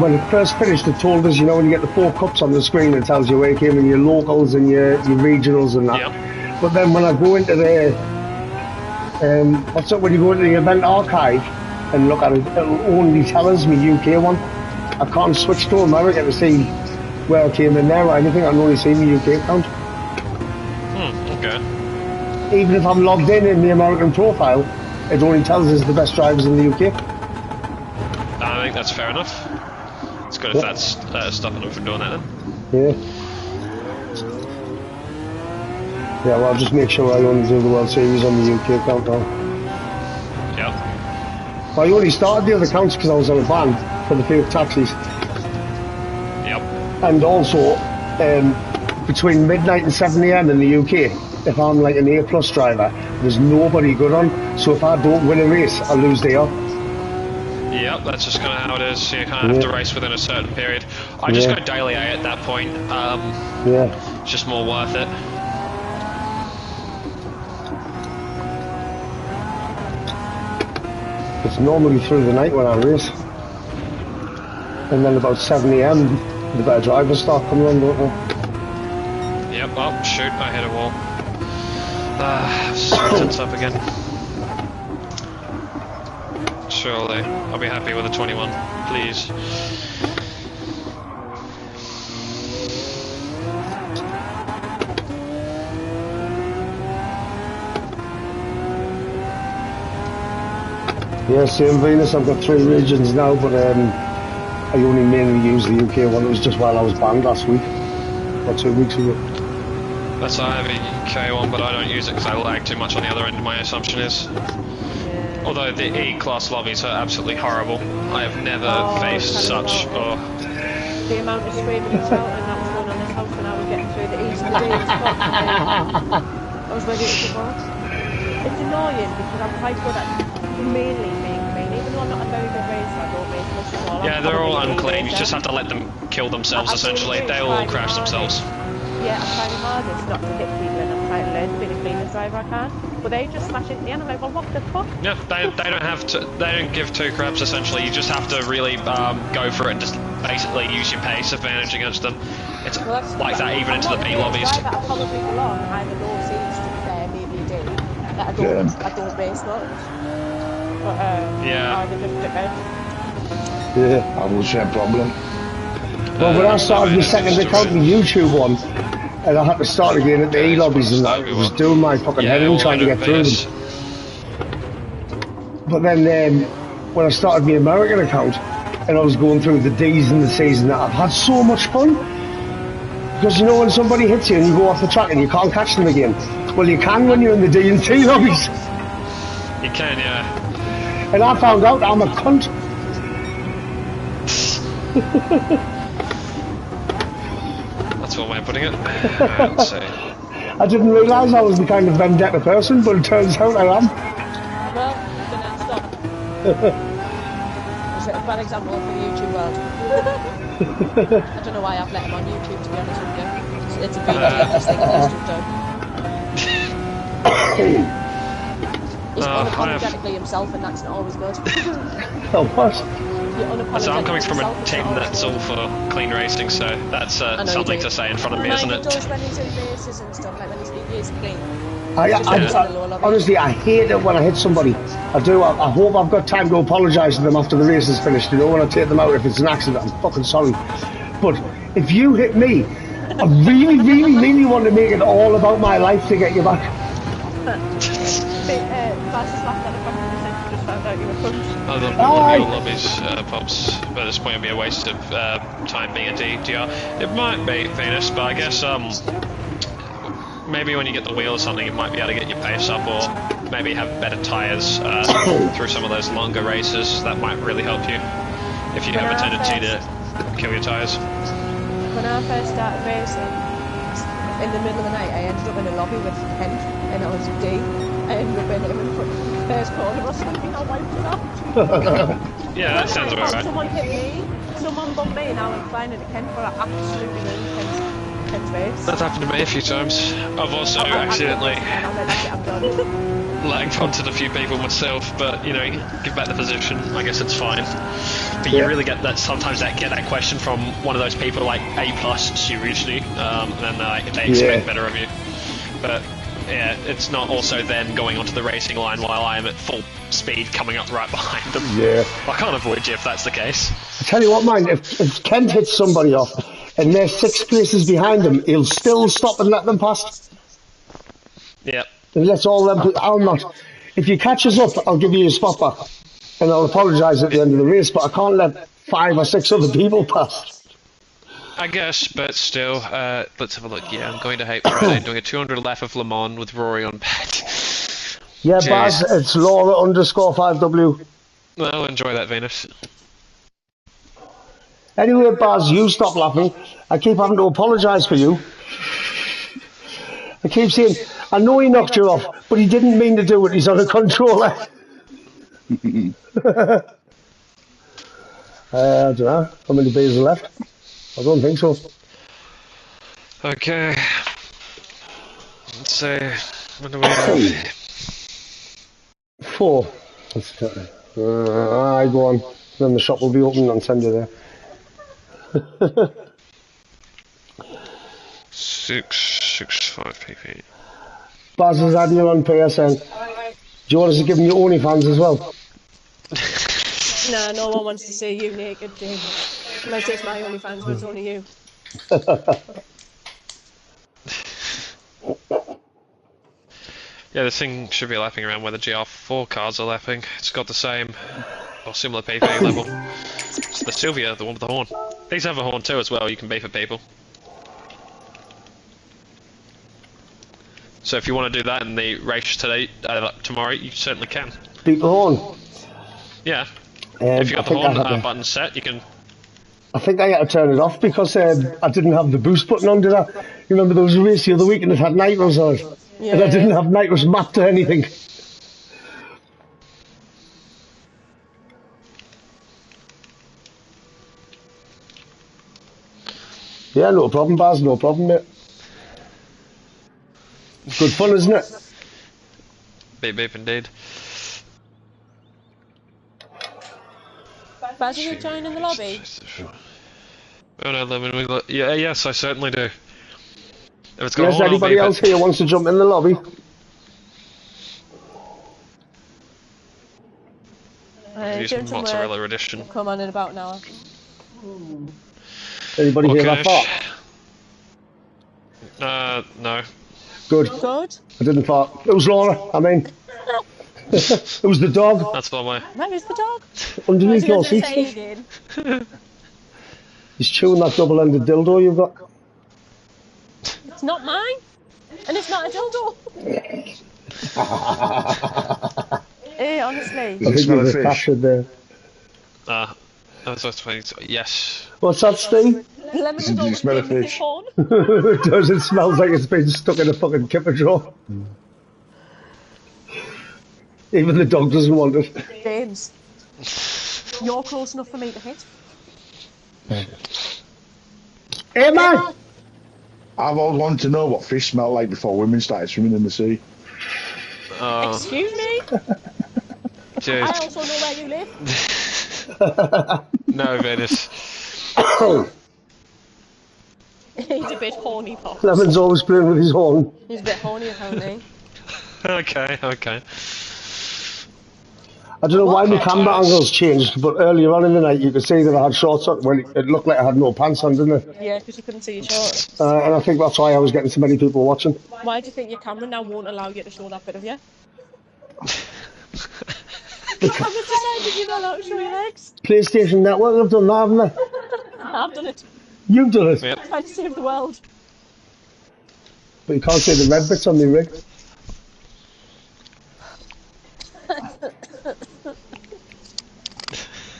when it first finished, it told us, you know, when you get the 4 cups on the screen, it tells you where you came and your locals and your regionals and that. Yep. But then when I go into the, what's up, when you go into the event archive and look at it, it'll only tell us my UK one. I can't switch to America to see where I came in there or anything. I can only see my UK account. Okay. Even if I'm logged in the American profile, it only tells us the best drivers in the UK. I think that's fair enough. It's good if that's stopping them from doing that then. Yeah. Yeah, well, I'll just make sure I only do the World Series on the UK account now. Yep. Well, I only started the other accounts because I was on a ban for the fake taxis. Yep. And also, between midnight and 7 AM in the UK, if I'm like an A+ driver, there's nobody good on. So if I don't win a race, I lose the up. Yep, that's just kind of how it is. You kind of have to race within a certain period. I just go daily A at that point. Yeah. It's just more worth it. It's normally through the night when I race. And then about 7 AM, the better drivers start coming on, don't they? Yep, oh, shoot, I hit a wall. Sweetens up again. Surely, I'll be happy with a 21, please. Yeah, same Venus. I've got 3 regions now, but I only mainly use the UK one. It was just while I was banned last week, or 2 weeks ago. That's I have a UK one, but I don't use it because I lag too much on the other end, my assumption is. Although the E-class lobbies are absolutely horrible. I have never faced such... The amount of screaming and shouting that was going on in this house when I was getting through the east of the day. I was ready to give up. It's annoying because I'm quite good at mainly being clean. Even though I'm not a very good racer, I don't make much at all. Yeah, they're all unclean. You just have to let them kill themselves, essentially. They will all crash themselves. Yeah, I'm trying my hardest not to hit people and I'm trying to learn to be the cleanest driver I can. But they just smash into the end. I'm like, well, what the fuck? Yeah, they don't have to. They don't give 2 craps. Essentially, you just have to really go for it and just basically use your pace advantage against them. It's like that even into the B lobbies. I probably belong either low C's to fair, maybe D. That I don't race much. But yeah. either just depend. Yeah. I have the same problem. Well, when I started my second account, the YouTube one, and I had to start again at the E lobbies, and that was doing my fucking head in trying to get through them. But then when I started my American account, and I was going through the D's and the C's and that, I've had so much fun. Because you know when somebody hits you and you go off the track and you can't catch them again? Well, you can when you're in the D and T lobbies. You can, yeah. And I found out I'm a cunt. That's one way of putting it. Let's see. I didn't realise I was the kind of vendetta person, but it turns out I am. Well, then I'll stop. Is it a bad example for the YouTube world? I don't know why I've let him on YouTube, to be honest with you. It's a big dangerous thing that he's just done. He's unapologetically himself, and that's not always good. Oh, what? So I'm coming from a team that's all for clean racing, so that's something to say in front of me, isn't it? He does when he's in races and stuff, like when he is clean. Honestly, I hate it when I hit somebody. I do. I hope I've got time to apologise to them after the race is finished. You know, when I take them out, if it's an accident, I'm fucking sorry. But if you hit me, I really, really, really want to make it all about my life to get you back. I love your lobbies, Pops, but at this point it'd be a waste of time being a DTR. It might be, Venus, but I guess maybe when you get the wheel or something, it might be able to get your pace up, or maybe have better tyres through some of those longer races. That might really help you. if you When have a I tendency first- to kill your tyres. When I first started racing, in the middle of the night, I ended up in a lobby with Kent, and I was D. I ended up in him in front of the first corner or something. I wiped it out. Yeah, that sounds about right. Someone hit me, someone bumped me, and I went flying into Kent, but I absolutely ruined Kent's race. That's happened to me a few times. I've also accidentally And I was like, that's it, I'm done. lag fronted a few people myself, but you know, give back the position. I guess it's fine. But you really get that sometimes get that question from one of those people like A+ seriously, and then they expect better of you. But yeah, it's not also then going onto the racing line while I am at full speed coming up right behind them. Yeah. I can't avoid you if that's the case. I tell you what, man, if Kent hits somebody off and they're 6 places behind him, he'll still stop and let them past. Yep. And lets all them. I'll not. If you catch us up, I'll give you a spot back, and I'll apologise at the end of the race. But I can't let 5 or 6 other people pass. I guess, but still, let's have a look. Yeah, I'm going to Hate Friday, doing a 200 lap of Le Mans with Rory on pad. Yeah, Jeez. Baz, it's Laura_5W. Well, enjoy that, Venus. Anyway, Baz, you stop laughing. I keep having to apologise for you. I keep saying, I know he knocked you off, but he didn't mean to do it. He's on a controller. I don't know. How many beers are left? I don't think so. Okay. Let's see. When do we have? 4. I go on. Then the shop will be open and send you there. 665 pp. Baz has had you on PSN. Do you want us to give him your OnlyFans as well? No, no one wants to see you naked, Dave. Unless it's my OnlyFans, but it's only you. Yeah, this thing should be lapping around where the GR4 cars are lapping. It's got the same or similar PV level. It's the Sylvia, the one with the horn. These have a horn too as well, you can beep at people. So if you want to do that in the race today, tomorrow, you certainly can. Beat the horn. Yeah. If If you got the horn button set, you can. I think I had to turn it off because I didn't have the boost button on, did I? You remember there was a race the other week and it had nitros on it? Yeah. And I didn't have nitros mapped to anything. Yeah, no problem, Baz, no problem, mate. Good fun, isn't it? Beep beep indeed. Baz, are you joining the lobby? Oh no, let me look. Yeah, yes, I certainly do. If it's got a Yes, horn, I'll anybody beep else it. here wants to jump in the lobby? Use Doing some mozzarella work. edition. Come on in about an hour. Anybody hear that fart? No. Good. Good. I didn't fart. It was Laura, I mean. It was the dog That's by my. Where is the dog? underneath your What did seat. it say again? He's chewing that double-ended dildo you've got. It's not mine. And it's not a dildo. Hey, honestly. Does it smell of you've a fish? bastard there. That's what's funny. Yes. What's that, Steve? Lemon Does it dog smell of with his fish? horn. It does. It smells like it's been stuck in a fucking kipper drawer. Even the dog doesn't want it. James, you're close enough for me to hit. Hey, man! I've always wanted to know what fish smell like before women started swimming in the sea. Excuse me? Dude. I also know where you live. No, Venus. He's a bit horny, Pop. Lemon's always playing with his horn. He's a bit horny, apparently. Okay. I don't know why my What? camera angles changed, but earlier on in the night you could see that I had shorts on. Well, it looked like I had no pants on, didn't it? Yeah, because you couldn't see your shorts. And I think that's why I was getting so many people watching. Why do you think your camera now won't allow you to show that bit of you? The camera decided you're not allowed to show your legs. PlayStation Network have done that, haven't they? I've done it. You've done it, Yep. Trying to save the world. but you can't see the red bits on the rig.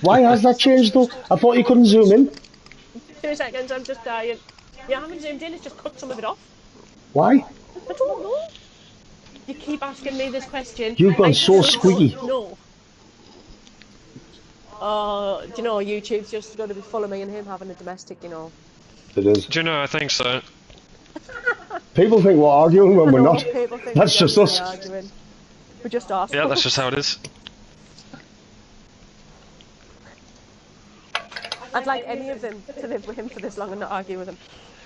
Why has that changed though? I thought you couldn't zoom in. 2 seconds, I'm just dying. You haven't zoomed in, it's just cut some of it off. Why? I don't know. You keep asking me this question. You've gone I so don't squeaky. know. Do you know, YouTube's just going to be full of me and him having a domestic, you know. It is. Do you know? I think so. People think we're arguing when we're I know, not. people think That's we're just us. arguing. We're just us. Yeah, that's just how it is. I'd like any of them to live with him for this long and not argue with him.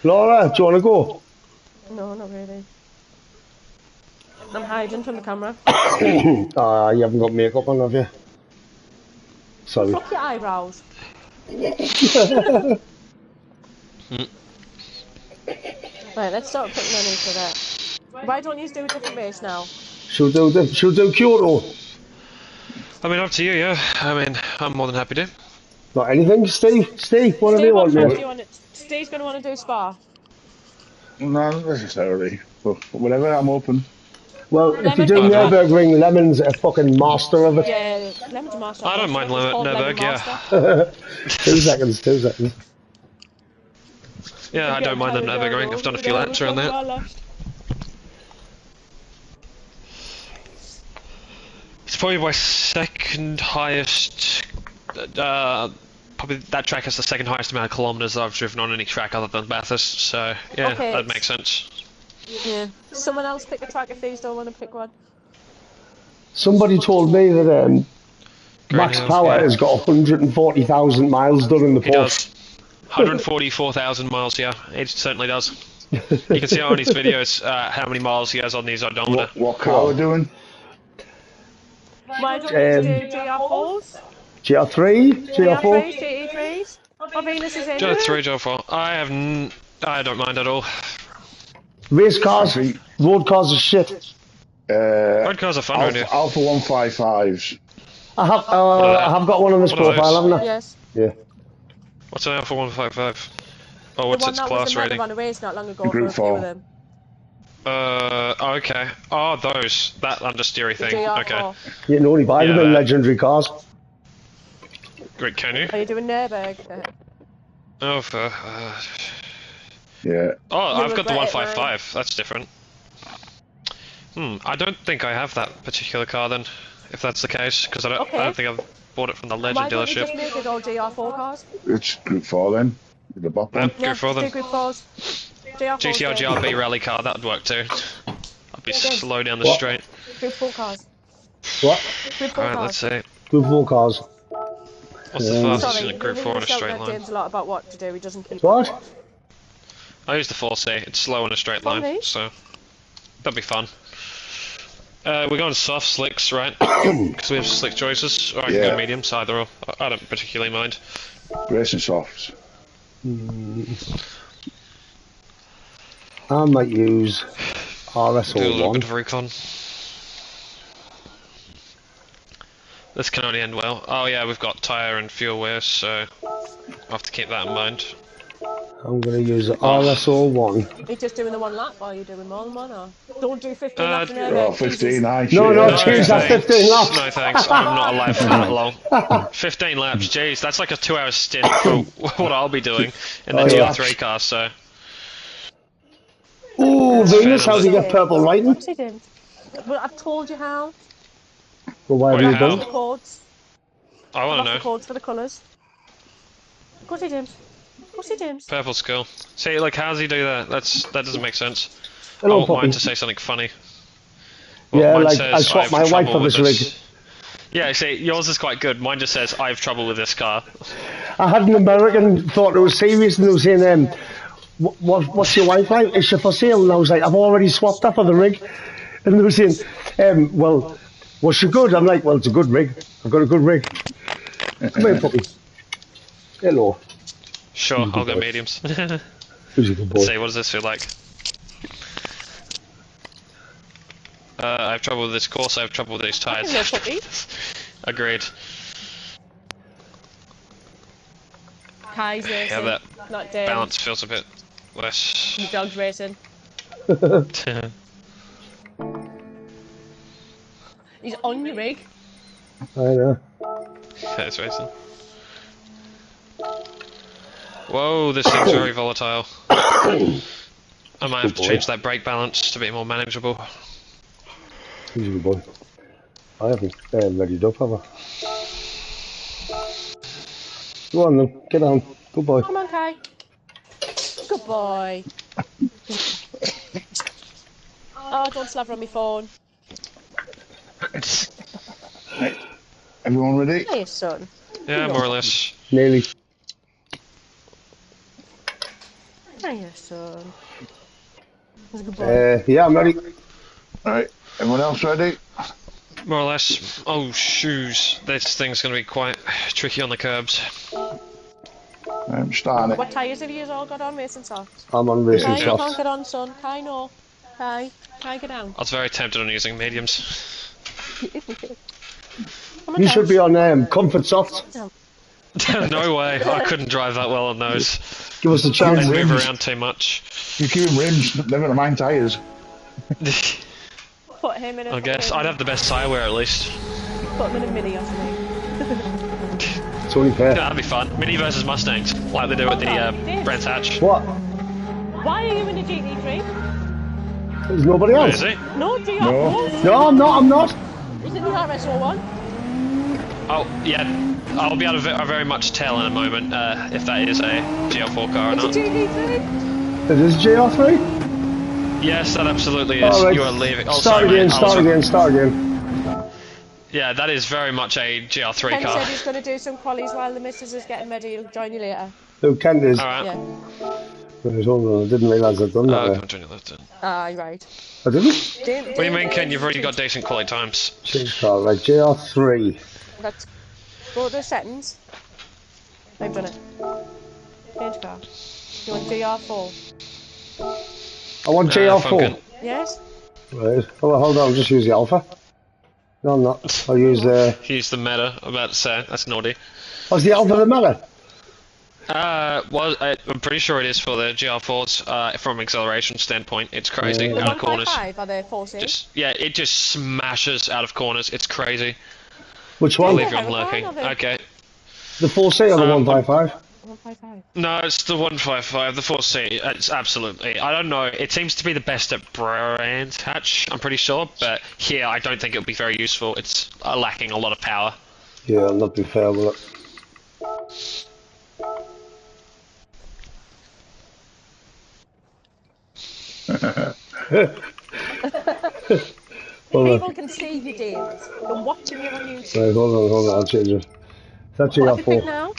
Laura, do you want to go? No, not really. I'm hiding from the camera. You haven't got makeup on, have you? Sorry. Fuck your eyebrows. Right, let's start putting on each other. Why don't you do a different race now? She'll do Kyoto. I mean, up to you, yeah. I mean, I'm more than happy to. Not anything, Steve, whatever you want, mate. Steve's going to want to do Spa. Not necessarily, but whatever, I'm open. Well, if you do Nürburgring, Lemon's a fucking master of it. Yeah, Lemon's a master. I don't mind Nürburg, yeah. 2 seconds. Yeah, I don't mind the Nürburgring. I've done a few laps around there. It's probably my second highest. Probably that track has the second highest amount of kilometers that I've driven on any track other than Bathurst. So yeah, Okay. that makes sense. Yeah. Someone else pick a track if these don't want to pick one. Somebody told me that Max Hills, Power yeah. has got 140,000 miles done in the He Porsche. does. 144,000 miles, yeah, it certainly does. You can see on his videos how many miles he has on his odometer. What car we're doing? Why don't you do GR4s? GR3, GR4. GR3s, GE3s? Or Venus is in? Joe 3, Joe 4. I don't mind at all. Race cars, road cars are shit. Road cars are fun, aren't you? Alpha 155s. I have got one on this What are profile, those? haven't I? Yes. Yeah. What's an Alpha 155? Oh, The what's one its that class was a rating? on a race not long ago Group for a few 4. of them. Oh, okay. Oh, those. That understeery The thing. GR4. Okay. You can only buy them Yeah, in that- legendary cars. Great, can you? Are you doing Nürburg? Oh, for. Yeah. Oh, I've got the regret it, 155. That's different. I don't think I have that particular car then, if that's the case, because I don't think I've bought it from the Legend Why don't you dealership. just make it all GR4 cars? It's Group 4 then. With the bop one. Go for them. do Group 4s. GR4s. GTR GRB rally car, that would work too. I'd be slow down the straight. Group 4 cars. What? Group 4 Alright, cars. let's see. Group 4 cars. What's the fastest Sorry, in a Group we 4 on a really shout straight at line? James a lot about what to do. He doesn't keep. What? I use the 4C, it's slow on a straight line, Okay. so that'd be fun. We're going soft slicks, right? Because we have slick choices, or I can Yeah. go mediums, either or. I don't particularly mind. Racing softs. I might use Do a little bit RSO1. of recon. This can only end well. Oh yeah, we've got tyre and fuel wear, so I'll have to keep that in mind. I'm going to use RSO1. Are you just doing the one lap, or are you doing more than one? Or don't do 15 laps in Oh, Nürburg. 15, I No, shit. change that 15 laps. No thanks, I'm not alive for that long. 15 laps, jeez, that's like a 2-hour stint for what I'll be doing in the Oh, yeah. GR3 car, so... Ooh, Venus, how do you get purple lighting? What's he doing? Well, I've told you how. Well, why Wait, have you how? done? The codes. I want Lock to the know. codes for the colours. Of course he James. Of course he James. Purple skull. See, like, how's he do that? That doesn't make sense. I Hello, want mine puppy. to say something funny. Yeah, mine like, says, I swapped have my wife trouble for with this rig. Yeah, see, yours is quite good. Mine just says, I have trouble with this car. I had an American thought it was serious and they were saying, what's your wife like? Is she for sale? And I was like, I've already swapped her for the rig. And they were saying, well, was she good? I'm like, well, it's a good rig. I've got a good rig. Come here, puppy. Hello. Sure, I'll go mediums. Who's a good boy? Let's see, what does this feel like? I have trouble with this course, I have trouble with these tyres. Hello, puppy. Agreed. Kai's racing. Yeah, that Not Dave. balance feels a bit less... The dog's racing. He's on your rig. I know. It's racing. Whoa, this thing's very volatile. I might have to change that brake balance to be more manageable. He's a good boy. I haven't readied up, have I? Go on then, get on. Good boy. Come on, Kai. Good boy. Oh, don't slaver on my phone. Everyone ready? Hey, son. Yeah, more or less. Nearly. Hey, son. That's a good boy. Yeah, I'm ready. Alright, everyone else ready? More or less. Oh, shoes. This thing's going to be quite tricky on the curbs. I'm starting it. What tyres have you all got on, racing socks? I'm on racing Kai, you can't softs. get on, son. Kai, no. Kai, get down. I was very tempted on using mediums. Come on, You Kai. should be on comfort softs. No way. I couldn't drive that well on those. Give us a They chance. move around too much. You keep him rims, never mind tyres. Put him in a I guess I'd have the best tyre wear at least. Put him in a mini or something. It's only fair. Yeah, that'd be fun. Mini versus Mustangs, like they do at the Brands Hatch. What? Why are you in a GT3? There's nobody Where else. is he? No, GR4. No, I'm not. He's in the RS01. Oh, yeah. I'll be able to very much tell in a moment if that is a GL4 car or It's a not. GT3. It is JR3? Yes, that absolutely is. Alright. You are leaving. Oh, Start sorry, again, mate. start again. Yeah, that is very much a GL3 Ken car. said he's going to do some qualies while the missus is getting ready. He'll join you later. Who Kent is? Alright. Yeah. Right, hold on, I didn't realise I'd done that. Oh, there. come on, turn your left in. Ah, right. I didn't? What do you mean, Ken? You've already got decent quality times. Change car, right, JR3. Let's go to the settings. I've done it. Change car. You want GR4? I want JR4. Funkin'. Yes? Right, hold on, I'll just use the Alpha. No, I'm not. I'll use Use the meta, I'm about to say. That's naughty. what's the Alpha the matter? Well, I'm pretty sure it is for the GR4s. From acceleration standpoint, it's crazy The out of corners. 155 are the 4 It just smashes out of corners. It's crazy. Which I one? believe you, I'm Huracan lurking. or the- Okay. The 4C or the 155? 155. No, it's the 155, the 4C. It's absolutely. I don't know. It seems to be the best at Brands Hatch, I'm pretty sure. But here, I don't think it'll be very useful. It's lacking a lot of power. Yeah, I'll not be fair with it. Hold on. People can see you, Dave. They're watching you on YouTube. Right, hold on, I'll change it. Is that What have you picked GR4? now?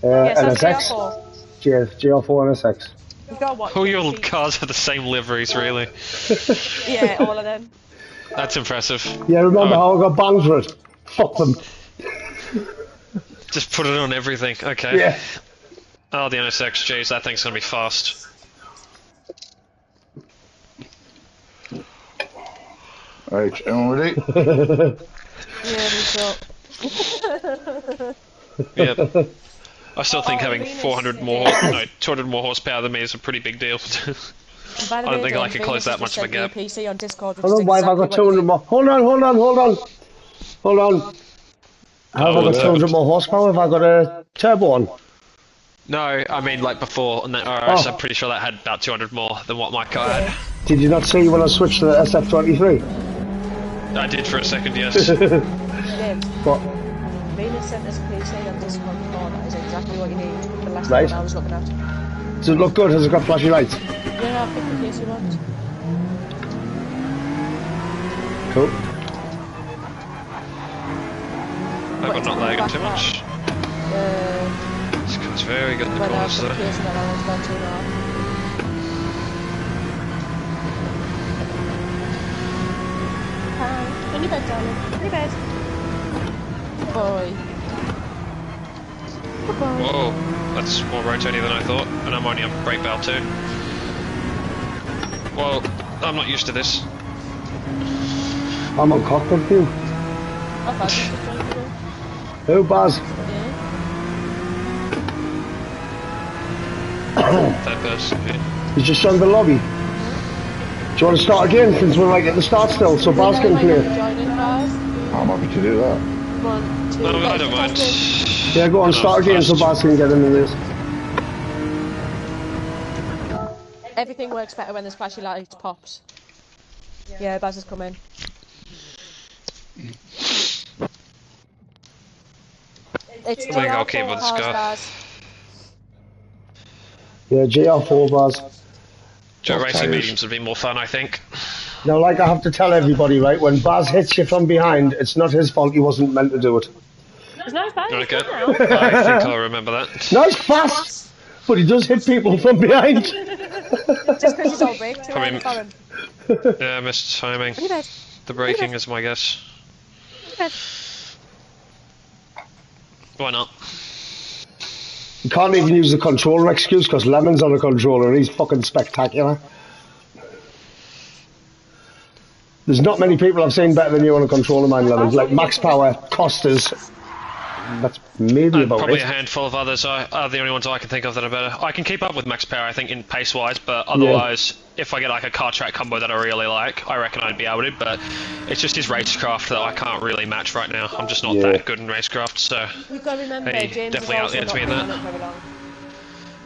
Yes, that's NSX? GR4. GR4 NSX. You've got to watch All it. your cars have the same liveries, really. Yeah, all of them. That's impressive. Yeah, remember Oh. how I got banned for it? Fuck them. Just put it on everything. Okay. Yeah. Oh, the NSX, jeez, that thing's gonna be fast. Right, everyone ready? Yeah, we've got. Yep. I still think Oh, having Venus 400 more, again. no, 200 more horsepower than me is a pretty big deal. And by the I don't way, think I Dave, can close that Venus much of a just sent me gap. PC on Discord, which Hold is on, why have I got exactly what 200 more? Hold on. Hold on. How have I got 200 more horsepower? Have I got a turbo on? No, I mean like before on that RS, Oh. I'm pretty sure that had about 200 more than what my car had. Did you not see when I switched to the SF23? I did for a second, yes. Dave, What? Venus sent us a PC on Discord before, that is exactly what you need. The last Right. one I was looking at. Does it look good? Has it got flashy lights? Yeah, I'll pick the case you want. Cool. Hope I'm not lagging too much. This car's very good in the When I corners put the though. case in, I was about 2.5. Hi. In your bed, darling. In your bed. Good boy. Good boy. Whoa, that's more rotating than I thought, and I'm only on brake valve too. Well, I'm not used to this. I'm on cockpit view. I thought you were just trying to do. Who, Baz? Yeah. Third person. Yeah. He's just joined the lobby. Do you want to start again since we're right at the start still, so Baz can Might have to play? join in, Baz. I'm happy to do that. 1, 2, No, I don't mind. Yeah, go on, start again so Baz can get into this. Everything works better when the splashy light pops. Yeah, Baz is coming. It's I think I'll keep with this guy. Baz. Yeah, GR4 Baz. Jet Both racing tires. mediums would be more fun, I think. Now, like I have to tell everybody, right, when Baz hits you from behind, it's not his fault, he wasn't meant to do it. There's no fire. Okay. I think I'll remember that. Nice fast! But he does hit people from behind. Just because he's all braked. Probably- For him. Yeah, missed timing. Look at The braking is my guess. that. Why not? You can't even use the controller excuse because Lemon's on the controller and he's fucking spectacular. There's not many people I've seen better than you on a controller, man, Lemon. Like Max Power, Costas. That's maybe about Probably it. a handful of others are the only ones I can think of that are better. I can keep up with Max Power, I think, in pace-wise, but otherwise, if I get like a car track combo that I really like, I reckon I'd be able to, but it's just his racecraft that I can't really match right now. I'm just not that good in racecraft, so... You've got to remember, He James definitely has also outlives not me in been that. on it very long.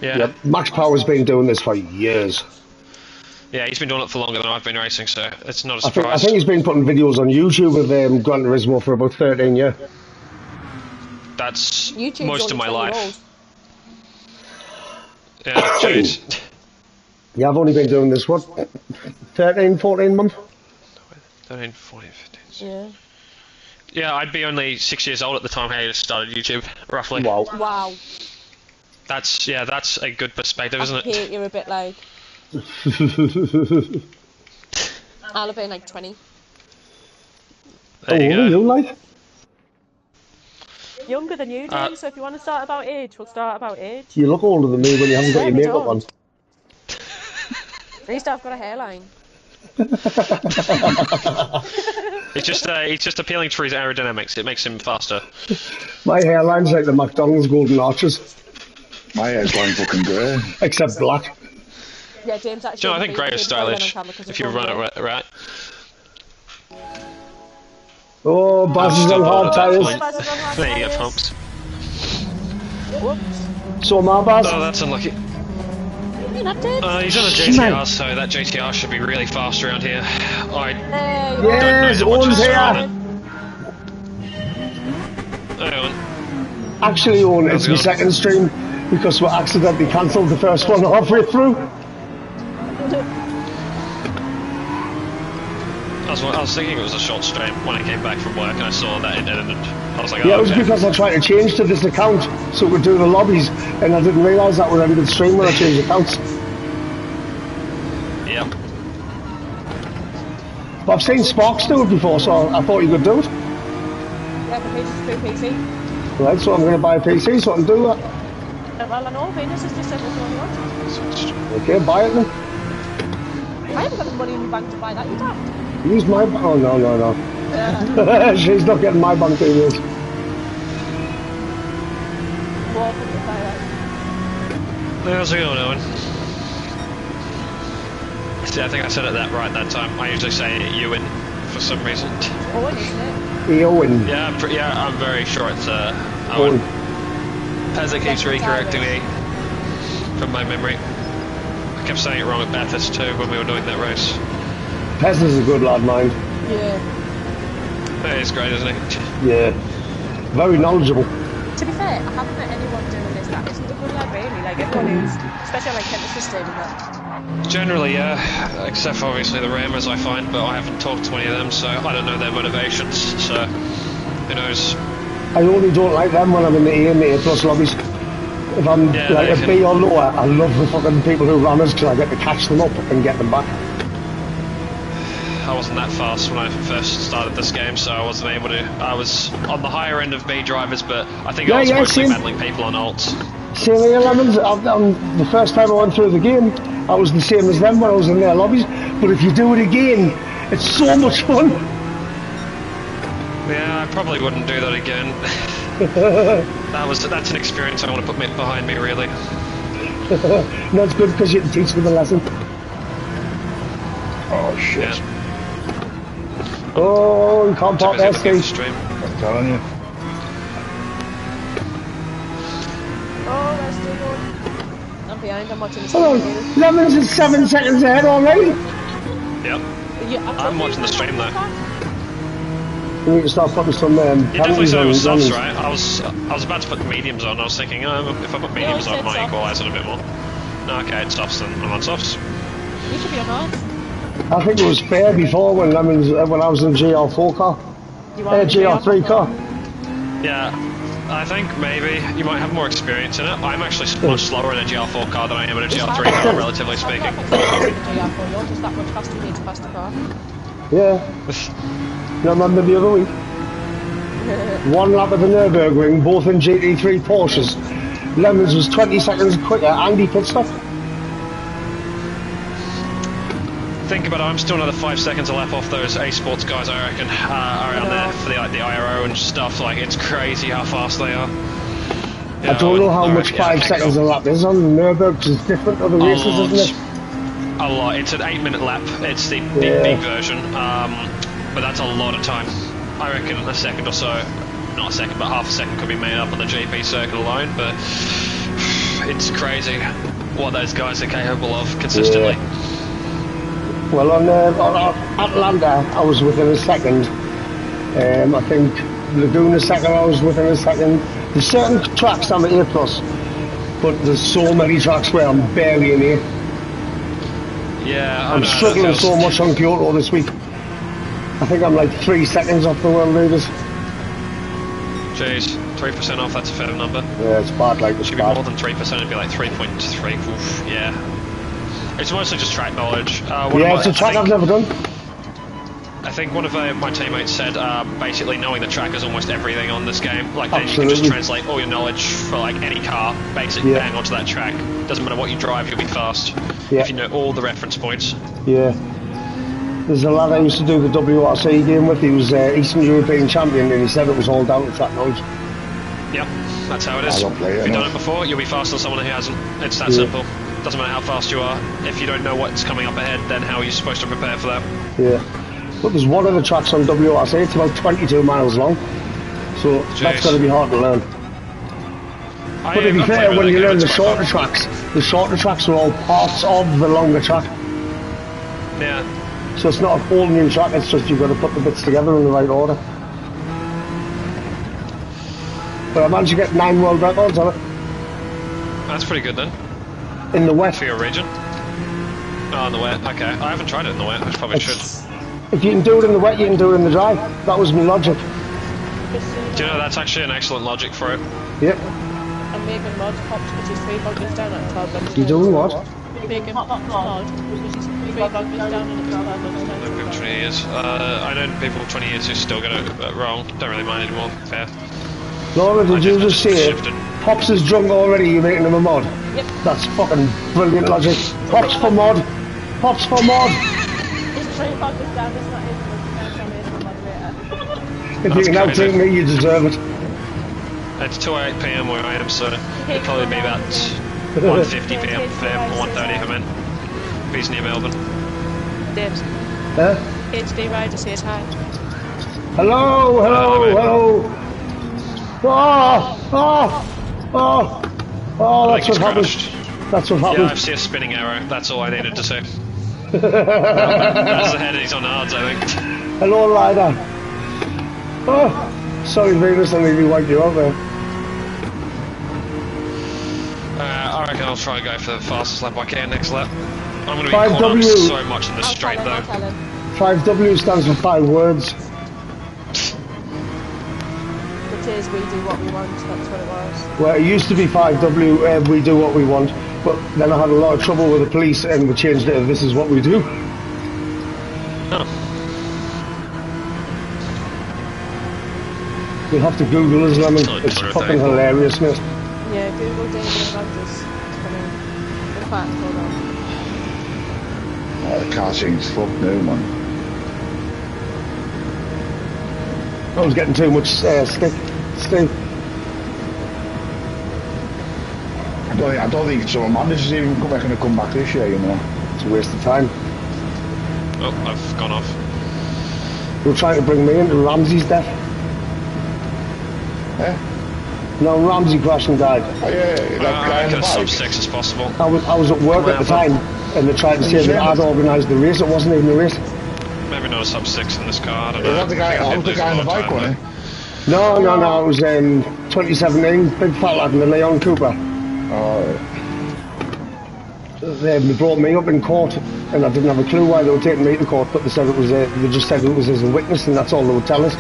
Yeah. Yep. Max Power's been doing this for years. Yeah, he's been doing it for longer than I've been racing, so it's not a I surprise. think he's been putting videos on YouTube of Gran Turismo for about 13 years. That's YouTube's most of only my 20 life. Yeah, jeez. Yeah, I've only been doing this, what, 13, 14 months? 13, 14, 15. Yeah. Yeah, I'd be only 6 years old at the time I started YouTube, roughly. Wow. Wow. That's a good perspective, isn't I it? hate you're a bit like. I'll have been like 20. There you How old are go. you, like? Younger than you, James, so if you want to start about age, we'll start about age. You look older than me when you haven't got Yeah, your we makeup on. don't. At least I've got a hairline. It's just appealing to his aerodynamics. It makes him faster. My hairline's like the McDonald's golden arches, My hair's going fucking grey. except black. Yeah, James actually. Do you know, I think grey is stylish if if you run it right. Oh, Baz is on hard tyres. There you go, pumps. Whoops. So my Baz. Oh, that's unlucky. You're not dead. He's on a GTR, so that GTR should be really fast around here. I Hey, Yes, don't know how much Owen's is here. on it. Hang on. Actually, Owen, it's How's it my going? second stream because we accidentally cancelled the first one halfway through. I was thinking it was a short stream when I came back from work and I saw that it ended. I was like, Yeah, oh, it was okay. because I tried to change to this account so we'd do the lobbies, and I didn't realise that would end the stream when I changed accounts. Yep. But I've seen Sparks do it before, so I thought you could do it. yeah, the page is through PC. Right, so I'm going to buy a PC so I can do that. Well, I know Venus has just said what you want. Okay, buy it then. I haven't got the money in the bank to buy that, you daft. Use my... Oh, no, no, no. Yeah. She's not getting my bank details. Welcome to fire. How's it going, Owen? See, I think I said it that right that time. I usually say Ewan for some reason. Owen, isn't it? Eowyn. Yeah, I'm very sure it's Owen. Owen. Pezza keeps recorrecting me from my memory. I kept saying it wrong at Bathurst too when we were doing that race. Pez is a good lad, mind. Yeah. That is great, isn't it? Yeah. Very knowledgeable. To be fair, I haven't met anyone doing this that isn't a good lad, really. Like, everyone is. Especially on, like, Kent System and that. Generally, yeah. Except for obviously the Rammers, I find, but I haven't talked to any of them, so I don't know their motivations, so who knows. I only don't like them when I'm in the A and the A plus lobbies. If I'm Yeah, like they a can- B or lower, I love the fucking people who run us because I get to catch them up and get them back. I wasn't that fast when I first started this game, so I wasn't able to. I was on the higher end of B drivers, but I think I was mostly same. battling people on ults. Same here, Lemons. The first time I went through the game, I was the same as them when I was in their lobbies. But if you do it again, it's so much fun. Yeah, I probably wouldn't do that again. That's an experience I want to put behind me, really. No, it's good because you can teach them a lesson. Oh shit! Yeah. Oh, you can't Too park busy there, looking at the Steve. stream. I'm telling you. behind. I'm watching the Hold stream. on, Lemons is 7 seconds ahead already. Yep. I'm watching the stream though. We need to start putting some You definitely penalties said it on was softs, Lemons. right? I was about to put mediums on. I was thinking, oh, if I put mediums on, it might equalise it a bit more. No, okay, it's softs then. I'm on softs. You should be on hard. I think it was fair before when Lemons, when I was in GR4 car. You are GR3 car. Yeah, I think maybe you might have more experience in it. I'm actually much slower in a GR4 car than I am in a GR3 car, relatively speaking. You're just that much faster, you need to pass the car. Yeah. You remember the other week? One lap of the Nürburgring, both in GT3 Porsches. Lemons was 20 seconds quicker and he pit stop. Think about it, I'm still another 5 seconds a lap off those A Sports guys, I reckon, around there for the IRO and stuff. Like, it's crazy how fast they are. I don't know how much 5 seconds a lap is on the Nürburgring, which is different to the races, isn't it? A lot. It's an 8-minute lap. It's the big version, but that's a lot of time. I reckon a second or so, not a second, but half a second could be made up on the GP circuit alone. But it's crazy what those guys are capable of consistently. Yeah. Well, on Atlanta, I was within a second. I think Laguna second, I was within a second. There's certain tracks I'm at A+, but there's so many tracks where I'm barely in A. Yeah, I'm struggling so much on Kyoto this week. I think I'm like 3 seconds off the world leaders. Jeez, 3% off, that's a fair number. Yeah, it's bad, like, it's Should bad. be more than 3%, it'd be like 3.3, oof, yeah. It's mostly just track knowledge. It's a track I've never done. I think one of my teammates said basically knowing the track is almost everything on this game. Like, then you Absolutely. can just translate all your knowledge for like any car, basically bang onto that track. Doesn't matter what you drive, you'll be fast. Yeah. If you know all the reference points. Yeah. There's a lad I used to do the WRC game with, he was Eastern European champion, and he said it was all down to track knowledge. Yep, that's how it is. I don't play it If you've done enough. it before, you'll be faster than someone who hasn't. It's that simple. Doesn't matter how fast you are. If you don't know what's coming up ahead, then how are you supposed to prepare for that? Yeah. But there's one of the tracks on WRC, it's about 22 miles long, so that's going to be hard to learn. But to be fair, when you learn the shorter tracks are all parts of the longer track. Yeah. So it's not a whole new track, it's just you've got to put the bits together in the right order. But I managed to get 9 world records on it. That's pretty good then. In the wet. For your region? Oh, in the wet. Okay. I haven't tried it in the wet. I probably should. If you can do it in the wet, you can do it in the dry. That was my logic. Do you know that's actually an excellent logic for it? Yep. And Megan Mod popped because he's 3 bunkers down at 12 bunkers. You doing what? Megan popped Mod because he's 3 bunkers down and it's 12 bunkers down. People 20 years. I know people with 20 years who still get it wrong. Don't really mind anymore. Fair. Laura, did you just say it? shifted. Pops is drunk already, you're making him a mod? Yep. That's fucking brilliant logic. Pops for mod. Pops for mod. He's 3 bunkers down, it's not his moderator. If you can outtake me, you deserve it. It's 2:08 PM where I am, so it'll probably be about 1:50 PM for him, or 1:30 for men. If he's near Melbourne. Dibs. Huh? HD Rider says hi. Hello, hello, mate. hello. Oh, that's what happened. That's what Yeah, happened. I see a spinning arrow. That's all I needed to see. That's the head, he's on hards, I think. Hello, Ryder. Oh, sorry, Venus, I nearly wiped you out there. I reckon I'll try and go for the fastest lap I can next lap. I'm going to be 5W. caught up so much in the I'll straight tell though. him. 5W stands for 5 words. Which is we do what we want, that's what it was. Well, it used to be 5W, we do what we want, but then I had a lot of trouble with the police and we changed it to this is what we do. Oh. You'll have to Google this, Lemon. It's fucking hilarious, mate. Yeah, Google David Advantage. The fact, hold on. The car scene's fucked now, man. I was getting too much stick. Steve. I don't think some managers even going to come back this year, you know. It's a waste of time. Oh, I've gone off. They were trying to bring me into Ramsey's death. Yeah. No, Ramsey crashed and died. Oh, yeah, that guy I on the could have bike. sub 6 as possible. I was at work at the time, and they tried to say that I'd organised the race. It wasn't even a race. Maybe not a sub 6 in this car, I don't Is know. that the guy? I think I was the did guy on the lose a lot bike, of time, wasn't he? No. It was 2017, big fat lad in the Leon Cooper. Oh, They brought me up in court, and I didn't have a clue why they were taking me to court, but they said it was they just said it was as a witness, and that's all they would tell us.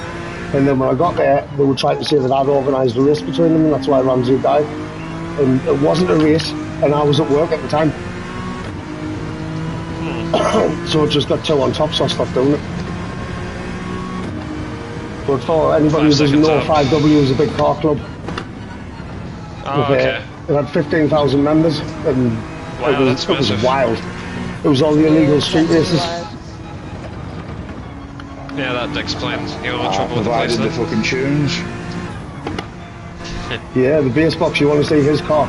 And then when I got there, they were trying to say that I'd organised a race between them, and that's why Ramsey died. And it wasn't a race, and I was at work at the time. So it just got two on top, so I stopped doing it. But for anybody who 5 doesn't know, seconds out. 5W is a big car club. Oh, With, okay. it had 15,000 members, and Wow, it that's was massive. wild. It was all the illegal street races. Yeah, that explains. You're in trouble with the provided police the then. fucking tunes. Yeah, the bass box, you want to see his car.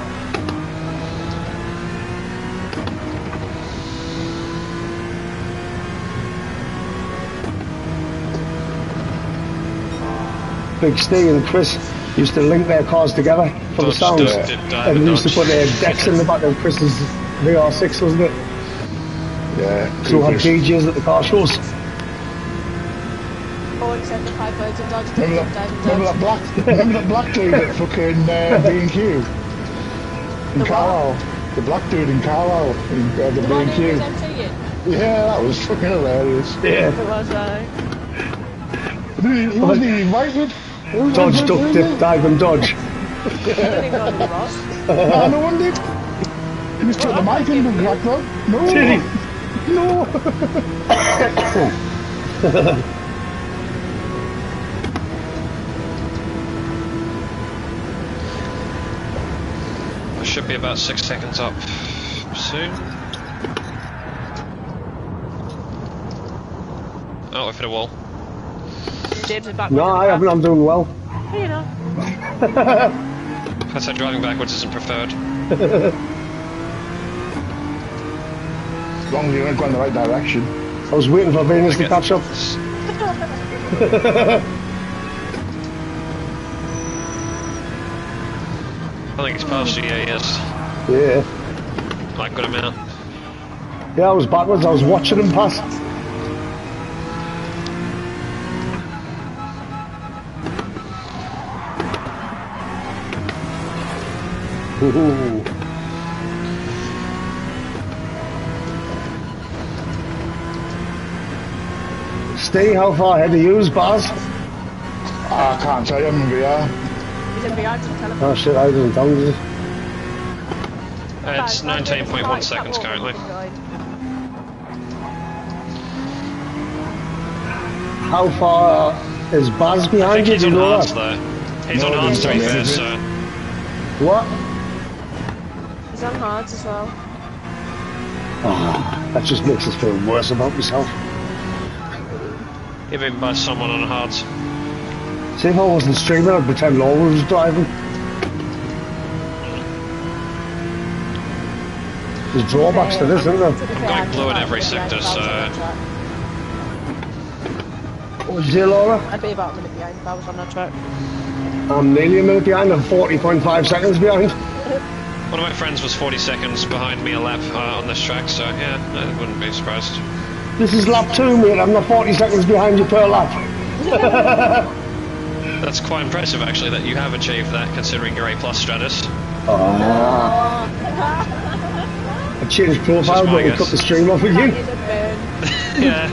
Big Steve and Chris used to link their cars together for the Dodge, sounds. Dodge, And they used to Dodge. put decks in the back of Chris's VR6, wasn't it? Yeah. So we had Coopers. DJs at the car shows. All except the 5 birds and Dodge. Remember that black dude at fucking B&Q? In The Carlisle. The black dude in Carlisle. In the The one who was B&Q. MCing? Yeah, that was fucking hilarious. Yeah. It was, He wasn't even invited. He was Dodge, invited, duck, wasn't dip, dive and dodge. I didn't even know who he was. he? No one did. He just took the mic and was like, no. Did he? No. I should be about 6 seconds up soon. Oh, I've hit a wall. James is back. No, I haven't. I'm doing well. You know. I said driving backwards isn't preferred. As long as you ain't going the right direction. I was waiting for Venus to catch up. I think it's past you, yeah, yes. Yeah. Like, good amount. Yeah, I was backwards. I was watching him pass. Ooh. Steve, how far ahead of you, Baz? I can't tell you, I'm in VR. He's in behind some telephone. Oh shit, I didn't tell you. It's 19.1 seconds currently. How far is Baz I behind think you? he's Do on you know hards that? though. He's No, on he hards to be didn't tell fair, me so... anything. What? He's on hards as well. Oh, that just makes us feel worse about myself. You've been by someone on hards. See, if I wasn't streaming, I'd pretend Laura was driving. There's drawbacks to this, isn't there? Going blue in every sector, so... What did you say, Laura? I'd be about a minute behind if I was on that track. I'm nearly a minute behind. I'm 40.5 seconds behind. One of my friends was 40 seconds behind me a lap on this track, so yeah, I wouldn't be surprised. This is lap 2, mate. I'm not 40 seconds behind you per lap. That's quite impressive actually that you have achieved that considering your A+ Stratus. I changed profile, Just my but we guess. cut the stream off again. He's a burn. Yeah.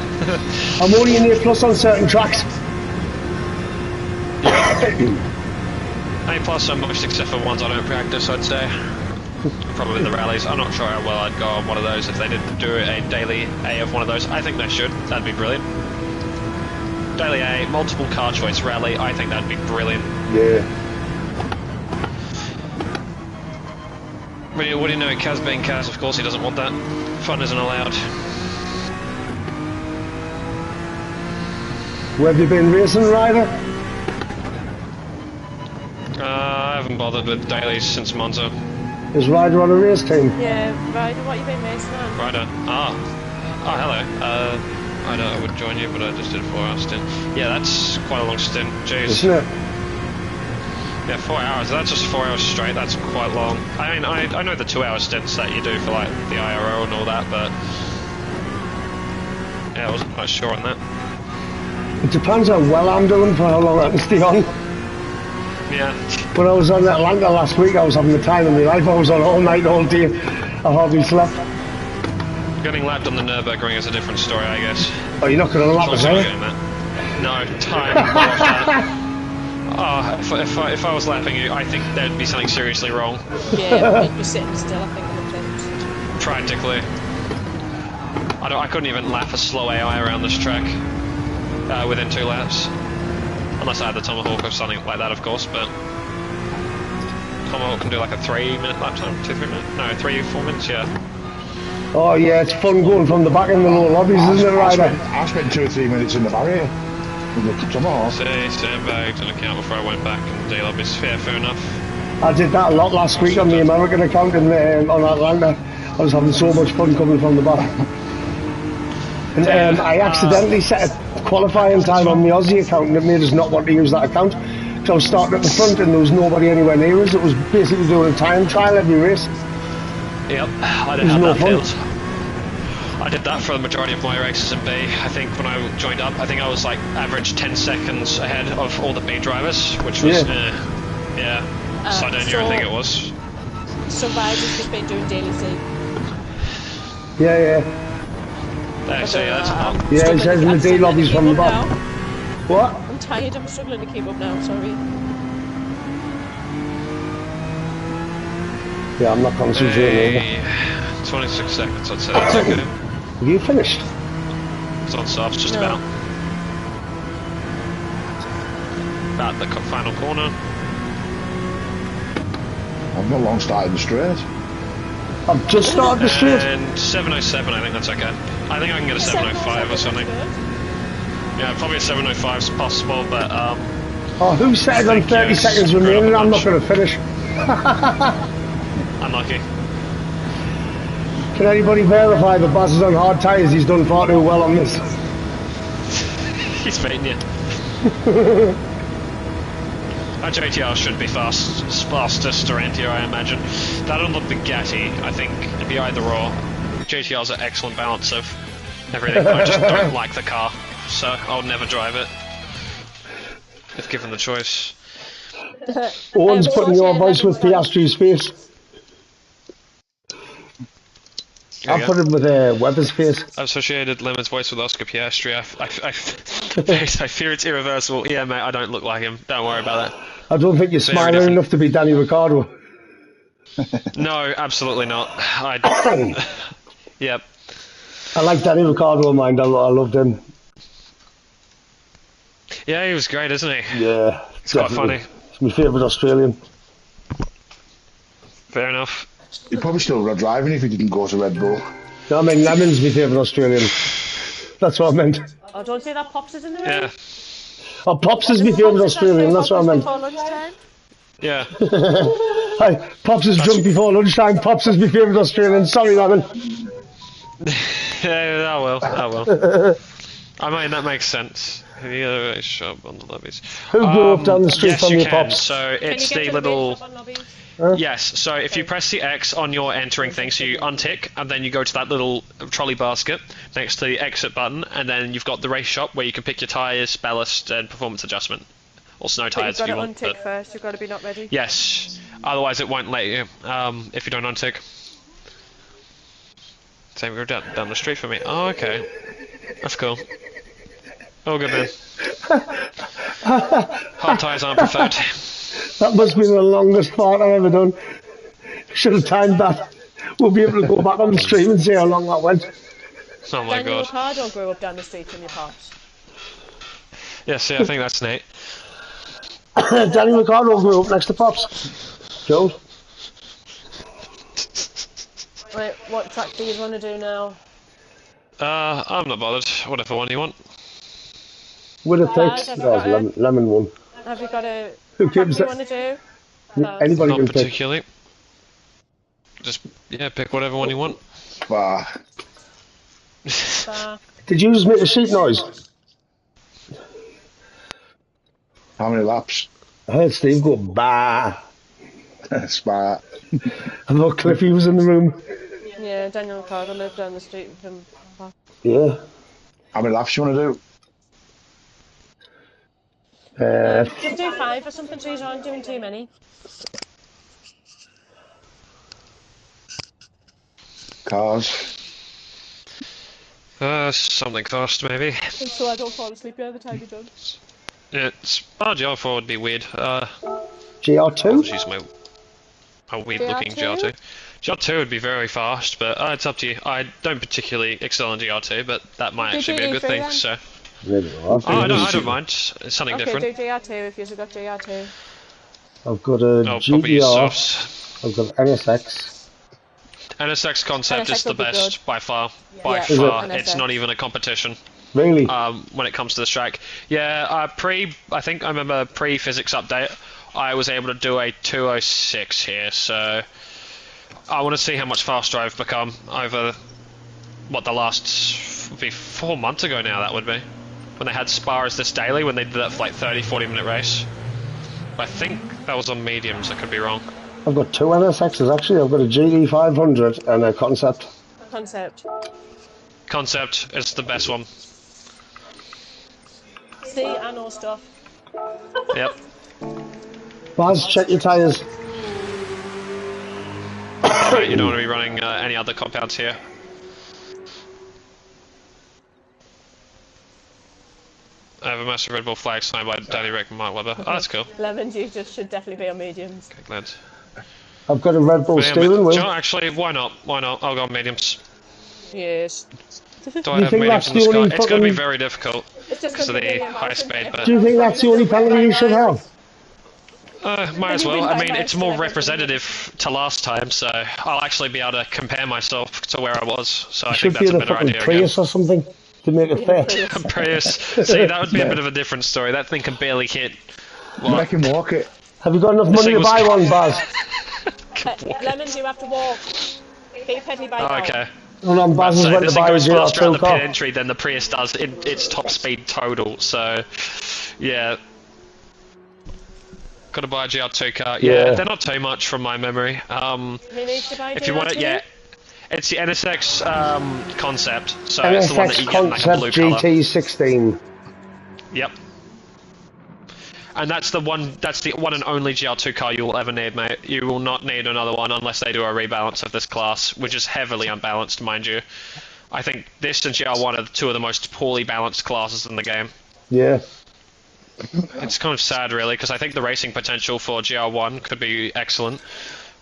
I'm only an A+ on certain tracks. A+ on most except for ones I don't practice, I'd say. Probably the rallies. I'm not sure how well I'd go on one of those if they didn't do a daily A of one of those. I think they should. That'd be brilliant. Daily A, multiple car choice rally. I think that'd be brilliant. Yeah. What do you know? Kaz being Kaz, of course he doesn't want that. Fun isn't allowed. Where have you been racing, Ryder? I haven't bothered with dailies since Monza. Is Ryder on a race team? Yeah, Ryder, what you been racing on? Rider. Oh, hello. I would join you, but I just did a 4-hour stint. Yeah, that's quite a long stint. Jeez. Isn't it? Yeah, 4 hours. That's just 4 hours straight. That's quite long. I mean, I know the 2 hour stints that you do for like the IRO and all that, but yeah, I wasn't quite sure on that. It depends how well I'm doing for how long I can stay on. Yeah. When I was on Atlanta last week, I was having the time of my life. I was on all night, all day. I hardly slept. Getting lapped on the Nürburgring is a different story, I guess. Oh, you're not going to lap us, Also are not you? getting that. No, time. Gosh, that. Oh, if I was lapping you, I think there'd be something seriously wrong. Yeah, you're sitting still, I think, on the fence. Practically. I couldn't even lap a slow AI around this track within 2 laps. Unless I had the Tomahawk or something like that, of course, but Tomahawk can do like a 3-minute lap time, 2-3 minutes? No, 3-4 minutes, yeah. Oh, yeah, it's fun going from the back in the lower lobbies, isn't it, Ryder? I spent 2 or 3 minutes in the barrier. With the Tomahawk. Sandbagged an account before I went back in the D-lobbies. Fair enough. I did that a lot last week on the American account on Atlanta. I was having so much fun coming from the back. And I accidentally set a qualifying time on the Aussie account and it made us not want to use that account. So I was starting at the front and there was nobody anywhere near us. It was basically doing a time trial every race. Yep, I didn't have that field. I did that for the majority of my races in B. I think when I joined up, I think I was like average 10 seconds ahead of all the B drivers, which was, yeah, Sardinia I think it was. So Ryder's just been doing daily C. Yeah. Actually, yeah, that's not. Yeah, it says in the D lobbies from the back. What? I'm tired, I'm struggling to keep up now, sorry. Yeah, I'm not concentrating. Hey, 26 seconds, I'd say that's okay. Have you finished? It's on softs, just No. about. About the final corner. I've not long started the straight. I've just started the straight. And 707, I think that's okay. I think I can get a 705 or something. Yeah, probably a 705 is possible, but Oh, who said on 30 seconds remaining? I'm not going to finish. unlucky. Can anybody verify the Baz is on hard tyres? He's done far too well on this. He's beating you. Our JTR should be fastest around here, I imagine. That on the Bugatti, I think it'd be either or. JTR's an excellent balance of everything. I just don't like the car, so I'll never drive it if given the choice. Owen's putting your voice with Piastri's face. I put it with Webber's face. I've associated Lemon's voice with Oscar Piastri. I fear it's irreversible. Yeah, mate, I don't look like him. Don't worry about that. I don't think you're smiling different. enough to be Danny Ricciardo. No, absolutely not. Yep. I like Danny Ricciardo, mind. I loved him. Yeah, he was great, isn't he? Yeah, It's quite definitely. funny. He's my favourite Australian. Fair enough. He'd probably still be driving if he didn't go to Red Bull. No, I mean, Lemon's my favourite Australian. That's what I meant. Oh, don't say that, Pops is in the room. Yeah. Oh, Pops is my favourite Australian. That's what I meant. Before lunchtime. Yeah. Hi, Pops is drunk before lunchtime. Pops is my favourite Australian. Sorry, Lemon. Yeah, I will. I mean, that makes sense. The other shop on the lobbies. Who grew up down the street yes, from you your can. Pops? So Can it's you get the to little. main shop on lobbies? Yes, so if you press the X on your entering thing, so you untick, and then you go to that little trolley basket next to the exit button, and then you've got the race shop where you can pick your tyres, ballast, and performance adjustment. Or snow But tyres you've if got you to want. untick But first, you've got to be not ready. yes, otherwise it won't let you if you don't untick. Same go down the street for me. Oh, okay. That's cool. Oh, good man. Hard tyres aren't preferred. That must be the longest fart I've ever done. Should have timed that. We'll be able to go back on the stream and see how long that went. Oh my Daniel god. Ricciardo grew up down the street from your Pops. Yeah, see, I think that's neat. Danny Ricciardo grew up next to Pops. Joe? Right, what track do you want to do now? I'm not bothered. Whatever one you want. With a fix. Have you No, got a- lemon one. Have you got a Who track gives you it? want to do? Anybody Not can pick. particularly. Just, yeah, pick whatever one you want. Bah. Did you just make a sheep noise? How many laps? I heard Steve go, bah. Smart. I thought Cliffy was in the room. Yeah, Daniel Carter lived down the street from him. Yeah. How many laps you want to do? Just do 5 or something, so you aren't doing too many. Cars. Something fast, maybe. And so I don't fall asleep by the time you're done. It's GR4 would be weird. GR2? I'll use my weird looking GR2? GR2. GR2 would be very fast, but it's up to you. I don't particularly excel in GR2, but that might actually be a good thing. then? So, Really well. I don't mind. It's something Okay, different. do GR2 if you've got GR2. I've got a I'll probably use GTR. softs. I've got NSX. NSX concept is NSX the would be best good. by far. By Yeah, far, NSX. it's not even a competition. Really? When it comes to this track. Yeah, I think I remember pre-physics update, I was able to do a 206 here, so I want to see how much faster I've become over, what, the last, would be 4 months ago now, that would be, when they had Spa as this daily, when they did that for like 30-40 minute race. I think that was on mediums, I could be wrong. I've got 2 NSXs actually. I've got a GT500 and a Concept. Concept. Concept is the best one. See, I know stuff. Yep. Baz, check your tyres. You don't want to be running any other compounds here. I have a massive Red Bull flag signed by Danny Rick and Mark Webber. Oh, that's cool. Lemons, you just should definitely be on mediums. Okay, glad. I've got a Red Bull But yeah, steering wheel. actually, why not? Why not? I'll go on mediums. Yes. Do I have think mediums that's in the the car? only It's going to be fucking- very difficult It's just because of gonna be the really high embarrassing. speed, but Do you think that's the only penalty you should have? might as well. I mean, it's more Maybe. representative to last time, so I'll actually be able to compare myself to where I was. So I You think should that's be a the better fucking idea. Again. Prius or something to make it fair. Prius. See, that would be a bit of a different story. That thing can barely hit. I can walk it. Have you got enough money thing to was- buy one, Baz? Lemons, you have to walk. Get your petty bike Oh, out. okay. And on Baz's So went this to thing buy a goes faster out GR2 the pit car. entry than the Prius does in its top speed total. So, yeah. Got to buy a GR2 car. Yeah, Yeah. they're not too much from my memory. Who needs to buy If you want it, GR2? yeah. It's the NSX concept, so it's the one that NSX you get in like a blue Concept colour. GT16. Yep. And that's the one and only GR2 car you will ever need, mate. You will not need another one unless they do a rebalance of this class, which is heavily unbalanced, mind you. I think this and GR1 are two of the most poorly balanced classes in the game. Yeah. It's kind of sad, really, because I think the racing potential for GR1 could be excellent,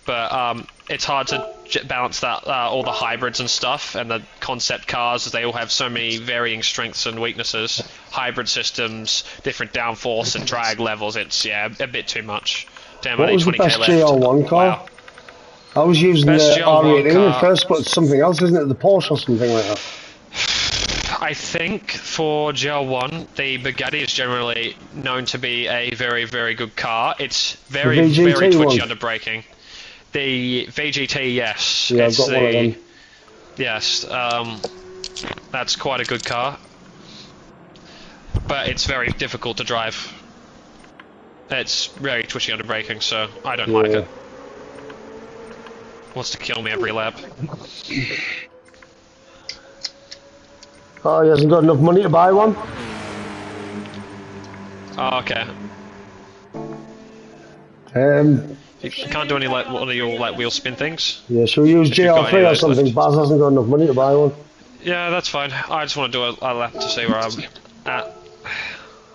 but it's hard to balance that all the hybrids and stuff, and the concept cars, as they all have so many varying strengths and weaknesses, hybrid systems, different downforce and drag levels. It's a bit too much. Damn, I What need was the 20k best left. GR1 car? Wow. I was using the Best GR1 R18 car. at first, but it's something else, isn't it? The Porsche or something like that. I think for GR1, the Bugatti is generally known to be a very, very good car. It's very, The VGT very twitchy one. under braking. The VGT, yes. Yeah, I've it's got one of them. Yes, that's quite a good car. But it's very difficult to drive. It's very twitchy under braking, so I don't like Yeah. it. Wants to kill me every lap. Oh, he hasn't got enough money to buy one? Oh, okay. You can't do any like one of your like wheel spin things. Yeah, shall we use If you've got any GR3 of or those something? left. Baz hasn't got enough money to buy one. Yeah, that's fine. I just want to do a lap to see where I'm at.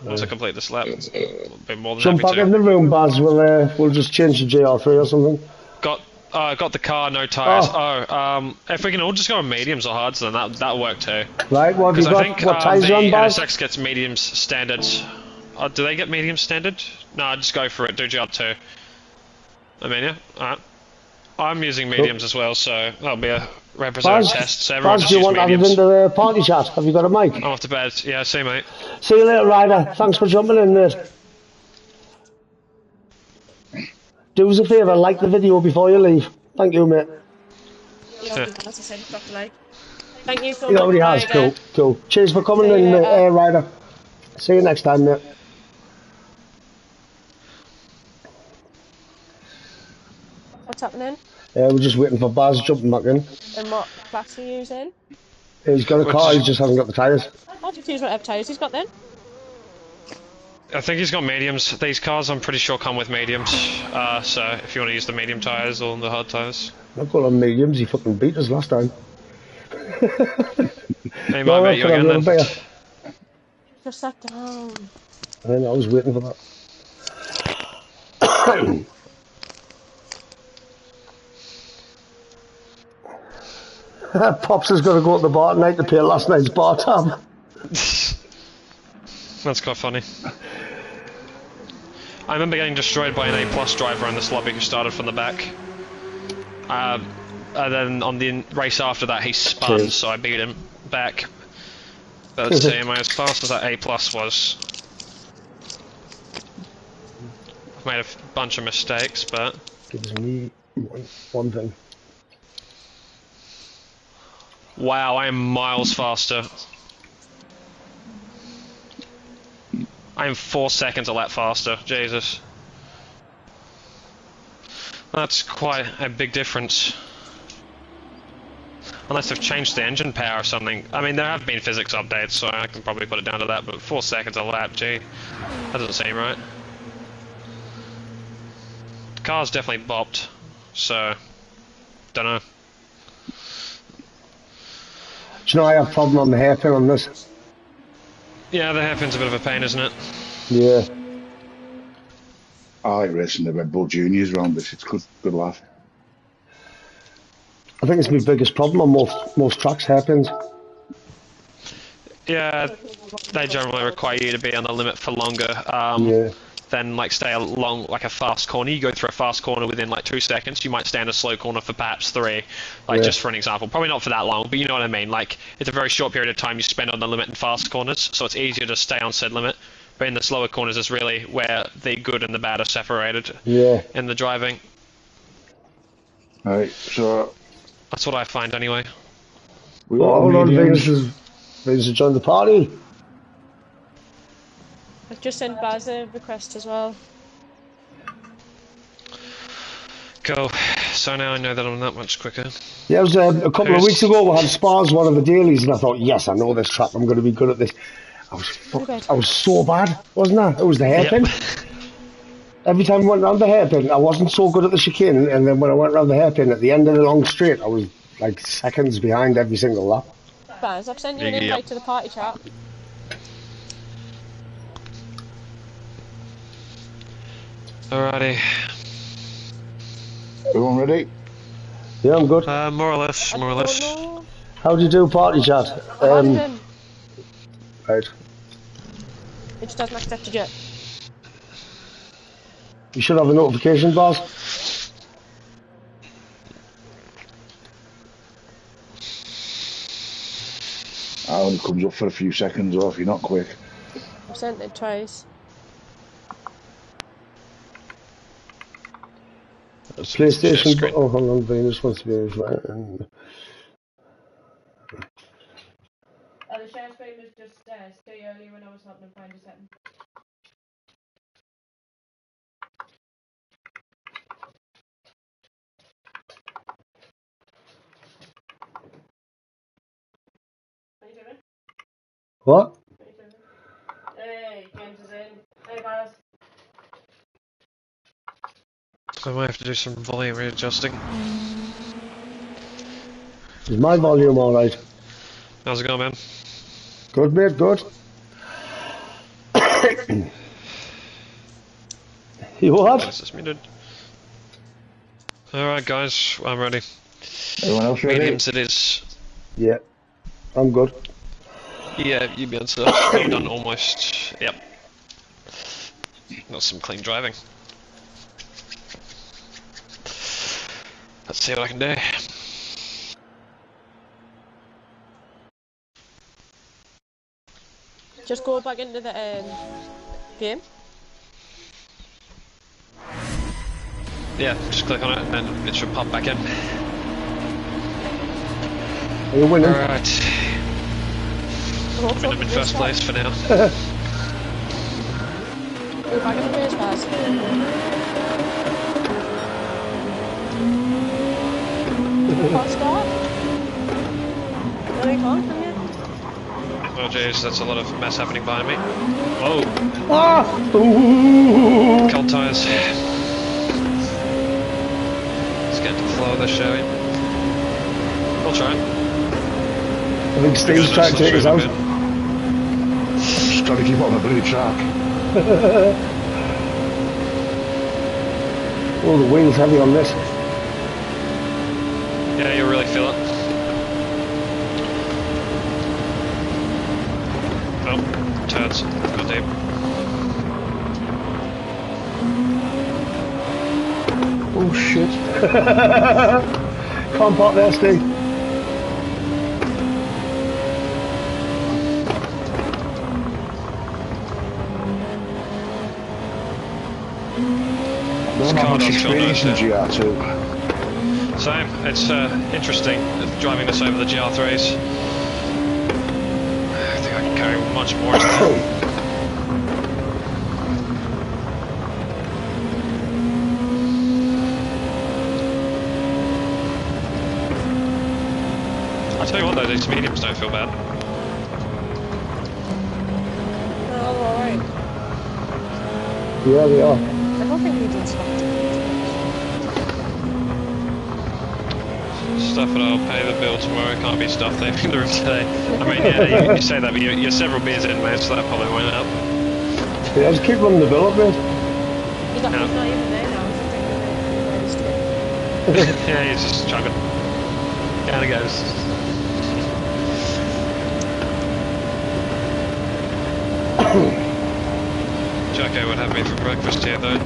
Once I complete this lap, I'll be more than Jump back happy in to. the room, Baz. We'll just change to GR3 or something. Got the car, no tyres. If we can all just go on mediums or hards, then that'll work too. Right, what have you Because I got? think What tyres the are on, Baz? NSX gets mediums standard. Do they get mediums standard? No, just go for it. Do GR2. I mean, yeah. Alright. I'm using mediums as well, so that'll be a representative test. So everyone Baz, just do you use want added mediums. into the party chat? Have you got a mic? I'm off to bed. Yeah, see you, mate. See you later, Ryder. Thanks for jumping in, mate. Do us a favour, like the video before you leave. Thank you, mate. As I said, drop a like. Thank you so He much. already has. Ryder. Cool. Cheers for coming See you in, later. Ryder. See you next time, mate. What's happening? We're just waiting for Baz jumping back in. And what class are you using? He's got a car, he just hasn't got the tyres. I'll just use whatever tyres he's got then. I think he's got mediums. These cars, I'm pretty sure, come with mediums. So if you want to use the medium tyres or the hard tyres. I've got on mediums, he fucking beat us last time. He might beat you again then. Just sat down. I was waiting for that. Pops has got to go to the bar tonight to pay last night's bar tab. That's quite funny. I remember getting destroyed by an A+ driver in this lobby who started from the back. And then on the race after that he spun, so I beat him back. But let's see, am I as fast as that A+ was? I've made a bunch of mistakes, but... Gives me one thing. Wow, I am miles faster. I am 4 seconds a lap faster, Jesus. That's quite a big difference. Unless they've changed the engine power or something. I mean, there have been physics updates, so I can probably put it down to that, but 4 seconds a lap, gee. That doesn't seem right. The car's definitely bopped, so... Dunno. Do you know I have a problem on the hairpin on this? Yeah, the hairpin's a bit of a pain, isn't it? Yeah. I like racing the Red Bull Juniors around this. It's good laugh. I think it's my biggest problem on most tracks, hairpins. Yeah, they generally require you to be on the limit for longer. Yeah. Then, like, stay along like a fast corner. You go through a fast corner within like 2 seconds. You might stay in a slow corner for perhaps 3, like just for an example. Probably not for that long, but you know what I mean. Like, it's a very short period of time you spend on the limit in fast corners, so it's easier to stay on said limit. But in the slower corners is really where the good and the bad are separated. Yeah. In the driving. Right, so that's what I find anyway. Hold on, Venus has joined the party. I've just sent Baz a request as well. Cool. So now I know that I'm that much quicker. Yeah, it was a couple of weeks ago we had Spas, one of the dailies, and I thought, yes, I know this track, I'm going to be good at this. I was so bad, wasn't I? It was the hairpin. Yep. Every time I went around the hairpin, I wasn't so good at the chicane, and then when I went around the hairpin at the end of the long straight, I was like seconds behind every single lap. Baz, I've sent you an invite to the party chat. Alrighty. Everyone ready? Yeah, I'm good. More or less, more or less. How do you do party chat? Right. It just doesn't accept it yet. You should have a notification, boss. It only comes up for a few seconds, or if you're not quick. I've sent it twice. PlayStation. Oh, hold on, Venus wants to be right. The share screen was just stay earlier when I was helping him find a setting. What? Hey, James is in. Hey, Baz. I might have to do some volume readjusting. Is my volume alright? How's it going, man? Good, mate, good. You what? This is muted. Alright, guys, I'm ready. Everyone else ready? Mediums it is. Yeah, I'm good. Yeah, you've been so I've done almost. Yep. Got some clean driving. Let's see what I can do. Just go back into the game. Yeah, just click on it and then it should pop back in. Are you winning? Alright. I'm in first place for now. Go back in the race, Baz. Fast start. No, you can't, can you? Oh jeez, that's a lot of mess happening behind me. Oh, Ah! Ooh. cold tyres. Let's get into the flow of this, shall we? We'll try. I think Steve's trying to take us out. Just trying to keep on the blue track. Oh, the wheel's heavy on this. Yeah, you really feel it. Oh, turds. Go deep. Oh shit. Can't park there, Steve. I don't have much experience in GR2. Same. It's interesting driving this over the GR3s. I think I can carry much more. I tell you what though, these mediums don't feel bad. Oh, alright. Yeah, they are. I don't think we did stuff. Stuff it, I'll pay the bill tomorrow. Can't be stuffed leaving the room today. I mean, yeah, you say that, but you're several beers in, mate, so that probably won't help. Yeah, just keep running the bill up, mate. He's not even there now, he's drinking it. Yeah, he's just chugging. Down it goes. Jacko would have me for breakfast here, though.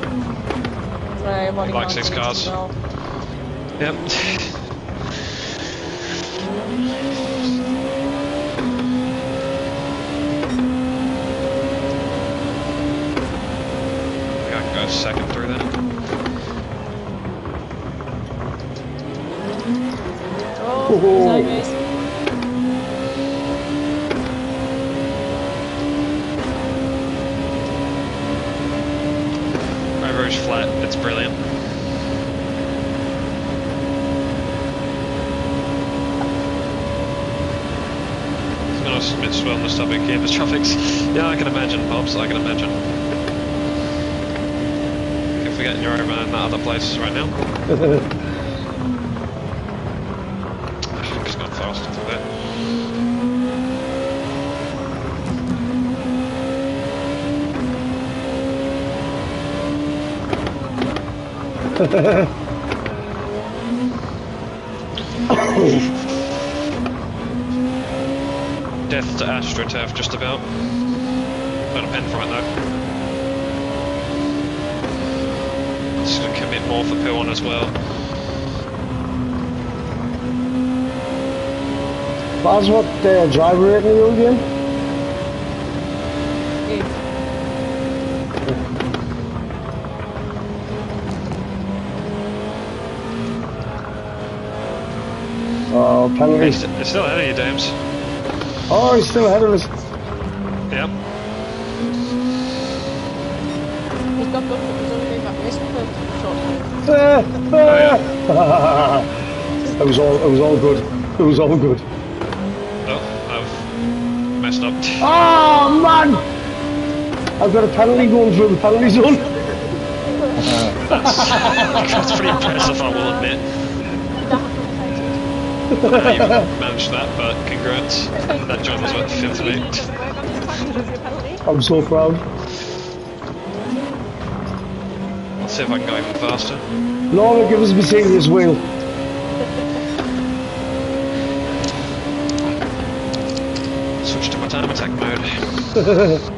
Right, Like 6 cars. Yep. I can go second through that. Oh, sideways. Red Rouge flat, it's brilliant. It's a bit swell on the topic here, the traffic's. Yeah, I can imagine, Pops, I can imagine. You're forgetting you're over in that other place right now. It's gone fast through there. Death to AstroTurf, just about. Got a pen from it though. Just gonna commit more for Pill 1 as well. Baz, what driver rating are you again? Oh, penalties. It's still ahead of you, Dames. Oh, he's still ahead of us. Yep. He's got good, but he's only going back this for short time. It was all good. It was all good. Oh, I've messed up. Oh man! I've got a penalty going through the penalty zone. That's pretty impressive, I will admit. You've managed that, but congrats. That job was about 5th and 8th. I'm so proud. Let's see if I can go even faster. Laura, give us a Mercedes wheel. Switch to my time attack mode.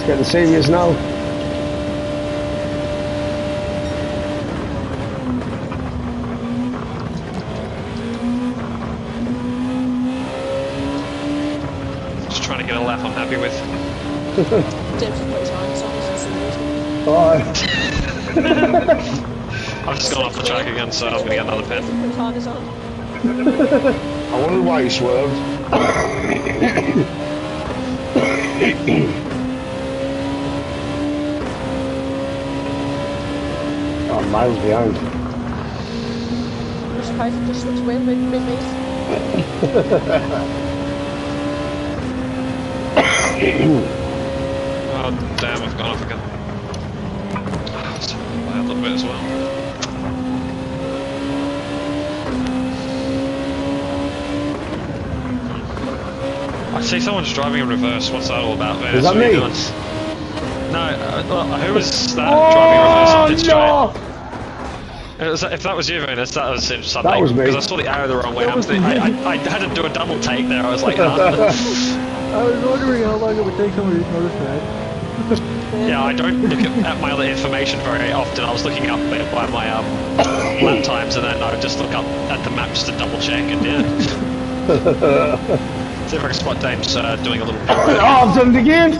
Getting serious now. just trying to get a lap I'm happy with. James has put his harness on, he's in Oh, I've just gone off the track again, so I'm going to get another pin. Put his harness on. I wondered why he swerved. oh, miles behind. I'm surprised he just switched wheel mid-race. Oh, damn, I've gone off again. Oh, it's a little bit as well. I see someone's driving in reverse. What's that all about, man? Is that What are you me? doing? No, who was that driving reverse on pit straight? If that was you, Venus, that was something. That was me. Because I saw the arrow the wrong way. I had to do a double take there. I was like, I was wondering how long it would take somebody to notice that. yeah, I don't look at my other information very often. I was looking up by my lap times, and then I would just look up at the map just to double check, and yeah. See if I can spot Dames doing a little. Oh, I've done it again!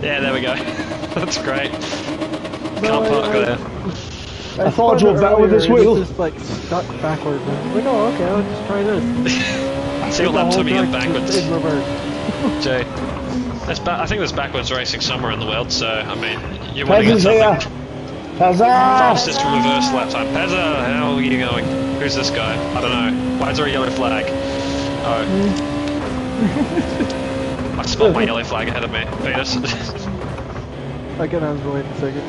Yeah, there we go. That's great. Can't park there. I thought you were better with this It was wheel. just like stuck backwards. I was like, oh, okay, I'll just try this. See what lap to me in Just backwards. in reverse. Jay. I think there's backwards racing somewhere in the world, so I mean, you want to get Pezza's here! something. Pezza! Fastest reverse lap time. Pezza, how are you going? Who's this guy? I don't know. Why is there a yellow flag? Oh. I spot my yellow flag ahead of me. Venus. Again, I was waiting a second.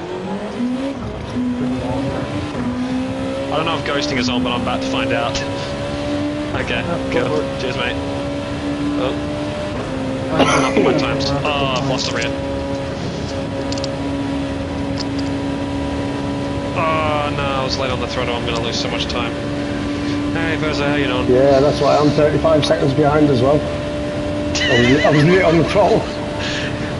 I don't know if ghosting is on, but I'm about to find out. Okay, cool. Cheers, mate. Oh. Enough of my times. Oh, I've lost the rear. Oh no, I was late on the throttle. I'm going to lose so much time. Hey, Verza, how you doing? Yeah, that's why I'm 35 seconds behind as well. I was late on the throttle.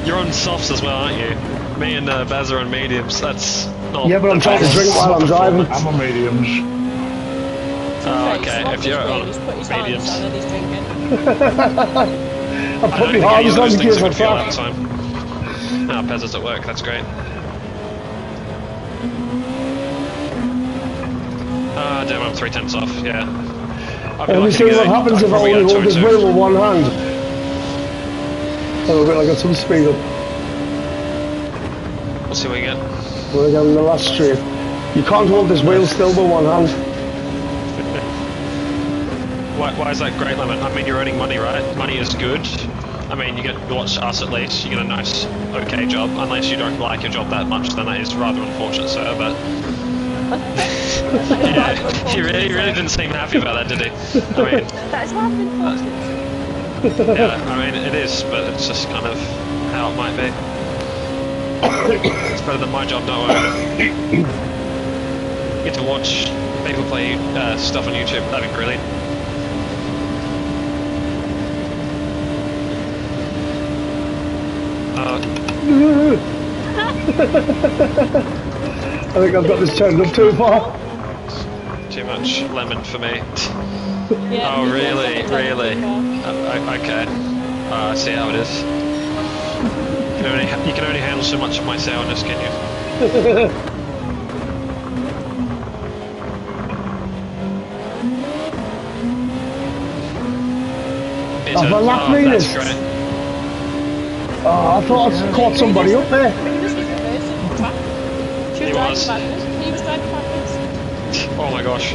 You're on softs as well, aren't you? Me and Baz are on mediums. That's not. Yeah, but I'm trying to drink while I'm driving. I'm on mediums. Oh, okay. If you're on He's put his harness mediums. on and he's drinking. I put my harness on to give it a crack. No, Pez is at work. That's great. Ah, damn, I'm 3/10 off. Yeah. Let me see what happens if I only hold this wheel with one hand. Oh, wait, I got some speed up. We'll see what we get. We're down the last straight. You can't hold this wheel still with one hand. Why is that great, Lemon? I mean, you're earning money, right? Money is good. I mean, you watch us at least. You get a nice, okay job. Unless you don't like your job that much, then that is rather unfortunate, sir. But yeah, he really didn't seem happy about that, did he? I mean, That's rather important. yeah, I mean, it is, but it's just kind of how it might be. It's better than my job, don't worry. Get to watch people play stuff on YouTube. That'd be brilliant. I think I've got this turned up too far. Too much lemon for me. Yeah, Oh, he's really? also Really? got Okay. I see how it is. You can only handle so much of my sourness, can you? Have I lapped me that's this? great. Oh, I thought I caught somebody up there. Venus was reversing the track. She He was was. driving backwards. He was driving backwards. Oh my gosh.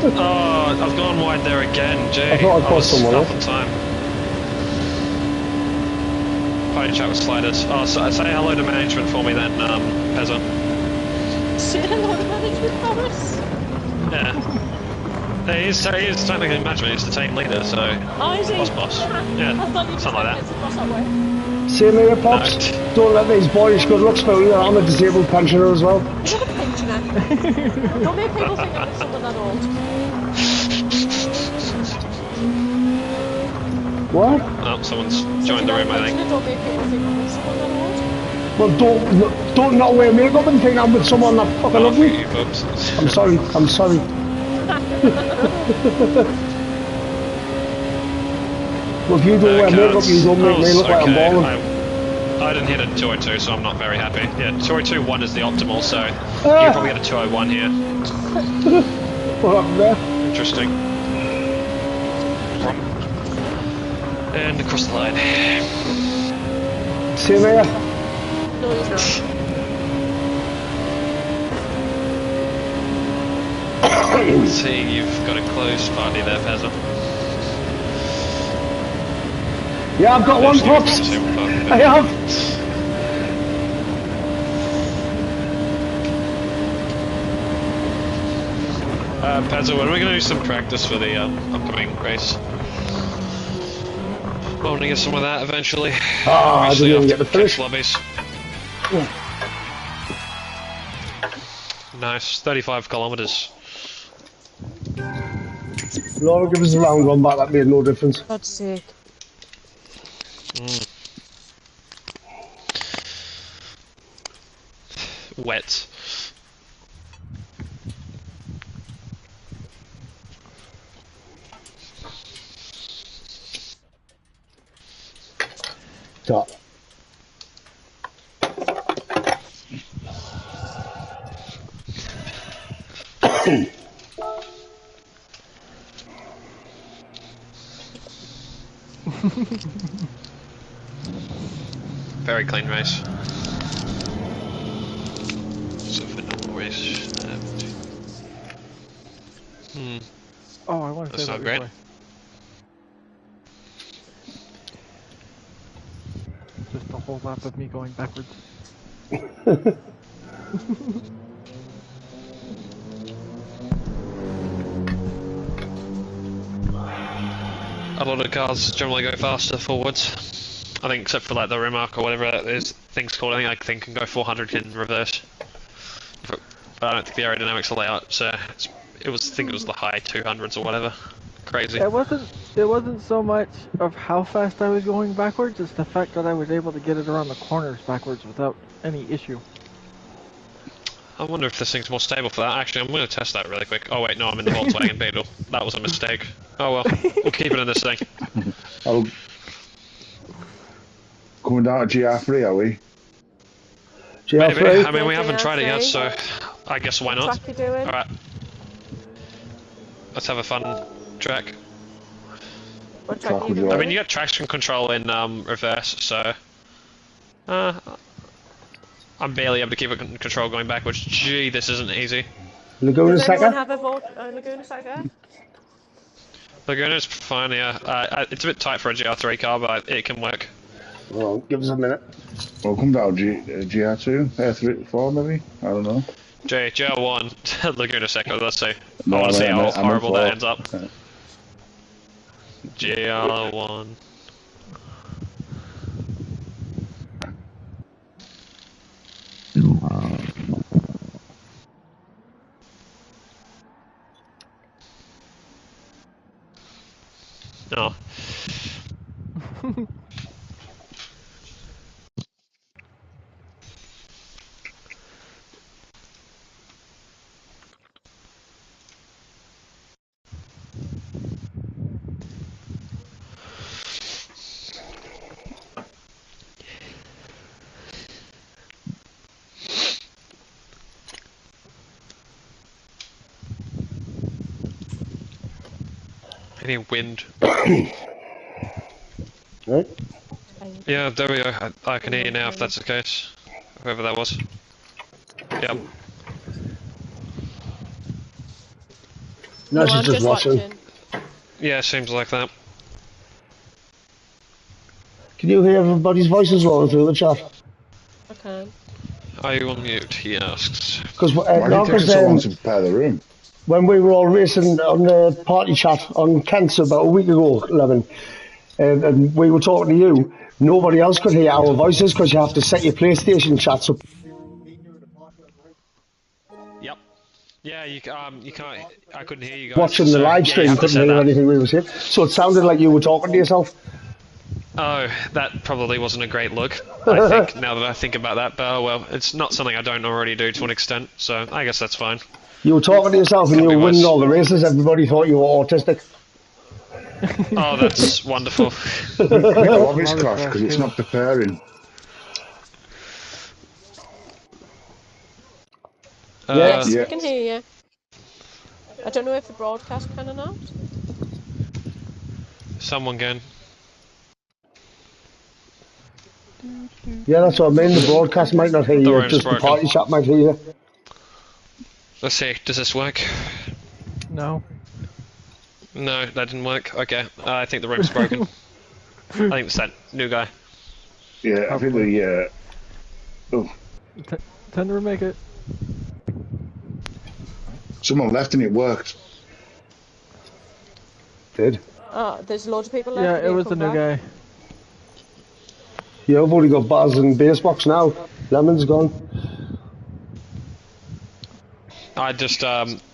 Oh, I've gone wide there again. Gee, I thought I caught was someone up up. on time. Party chat with sliders. Oh, so say hello to management for me then, Pezza. Say hello to management, Thomas. Yeah. He is technically management, he's the team leader, so. Oh, is he? Boss. I Yeah, thought you just something like went that. to boss that way. Same here, Pops. Don't let these boyish good looks fool you. I'm a disabled pensioner as well. You're a pensioner. Don't make people think I'm someone that old. What? Oh, someone's joined the room, I think. Don't make people think I'm someone that old. Well, don't not wear makeup and think I'm with someone that fucking Oh, ugly. you folks. I'm sorry. I'm sorry. Well, if you don't wear makeup, you don't make me look like I'm okay. balling. I didn't hit a 202, so I'm not very happy. Yeah, 202.1 is the optimal, so you probably get a 201 here. What happened there? Interesting. And across the line. Same here. No, he's not. See, you've got a close party there, Pezza. Yeah, I've got one, Pops. I have. Pezza, when are we going to do some practice for the upcoming race? I want to get some of that eventually. I didn't even get the finish. Lobbies. Nice, 35 kilometers. Laura, give us a round one back, that made no difference. For God's sake. Wet. Stop. Very clean race. So for normal race. Oh, I want to That's say not that great. before. Just a whole lap of me going backwards. A lot of cars generally go faster forwards. I think, except for like the Rimac or whatever it is, things called. I think can go 400 in reverse. But I don't think the aerodynamics allow it. So I think it was the high 200s or whatever. Crazy. It wasn't so much of how fast I was going backwards, it's the fact that I was able to get it around the corners backwards without any issue. I wonder if this thing's more stable for that. Actually, I'm going to test that really quick. Oh wait, no, I'm in the Volkswagen Beetle. That was a mistake. Oh well, we'll keep it in this thing. Coming down to GR3, are we? GR3? Maybe. I mean, we haven't tried it yet, so I guess why not? What track you doing? Alright. Let's have a fun track. What track are you doing? I mean, you got traction control in reverse, so... I'm barely able to keep it in control going backwards. Gee, this isn't easy. Laguna Does anyone Seca? have a Laguna Seca? Laguna's fine, yeah. It's a bit tight for a GR3 car, but it can work. Well, give us a minute. Well, come down GR2, 3, 4 maybe? I don't know. GR1, Laguna Seca, let's see. No, I want to see how I'm horrible that four. ends up. GR1. No. Any wind? Right? Yeah, there we go. I can hear you now if that's the case. Whoever that was. Yep. No, I'm she's just watching. Yeah, seems like that. Can you hear everybody's voices rolling through the chat? I can. Are you on mute? He asks. Because Why did it take so long to prepare the room? when we were all racing on the party chat on Kent's about a week ago, Levin, and we were talking to you, nobody else could hear our voices because you have to set your PlayStation chats up. Yep. Yeah, you can't. I couldn't hear you guys. Watching the so, live yeah, stream, you have to couldn't set hear that. anything we were saying. So it sounded like you were talking to yourself. Oh, that probably wasn't a great look. I think now that I think about that, but oh well, it's not something I don't already do to an extent, so I guess that's fine. You were talking to yourself and you were winning all the races. Everybody thought you were autistic. Oh, that's wonderful. I love his Love class it, because it's too. not preparing. Yes, Yeah. we can hear you. I don't know if the broadcast can or not. Someone can. Yeah, that's what I mean. The broadcast might not hear The you, room's just the broken. party chat might hear you. Let's see, does this work? No. No, that didn't work. Okay, I think the room's broken. I think it's that new guy. Yeah, I think the Tend to remake it. someone left and it worked. Did. Oh, there's loads of people left. Yeah, Have it you was the come new back? guy. Yeah, I've only got Baz and Basebox now. Lemon's gone. I just,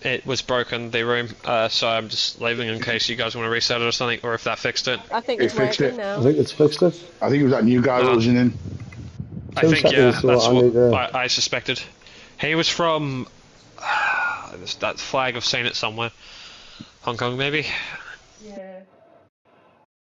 it was broken, the room, so I'm just leaving in case you guys want to reset it or something, or if that fixed it. I think It it's fixed working it. I now. think it's fixed it. I think it was that new guy that was in. I 2 think, yeah, seconds, so that's I what need to... I suspected. He was from, that flag, I've seen it somewhere. Hong Kong, maybe? Yeah.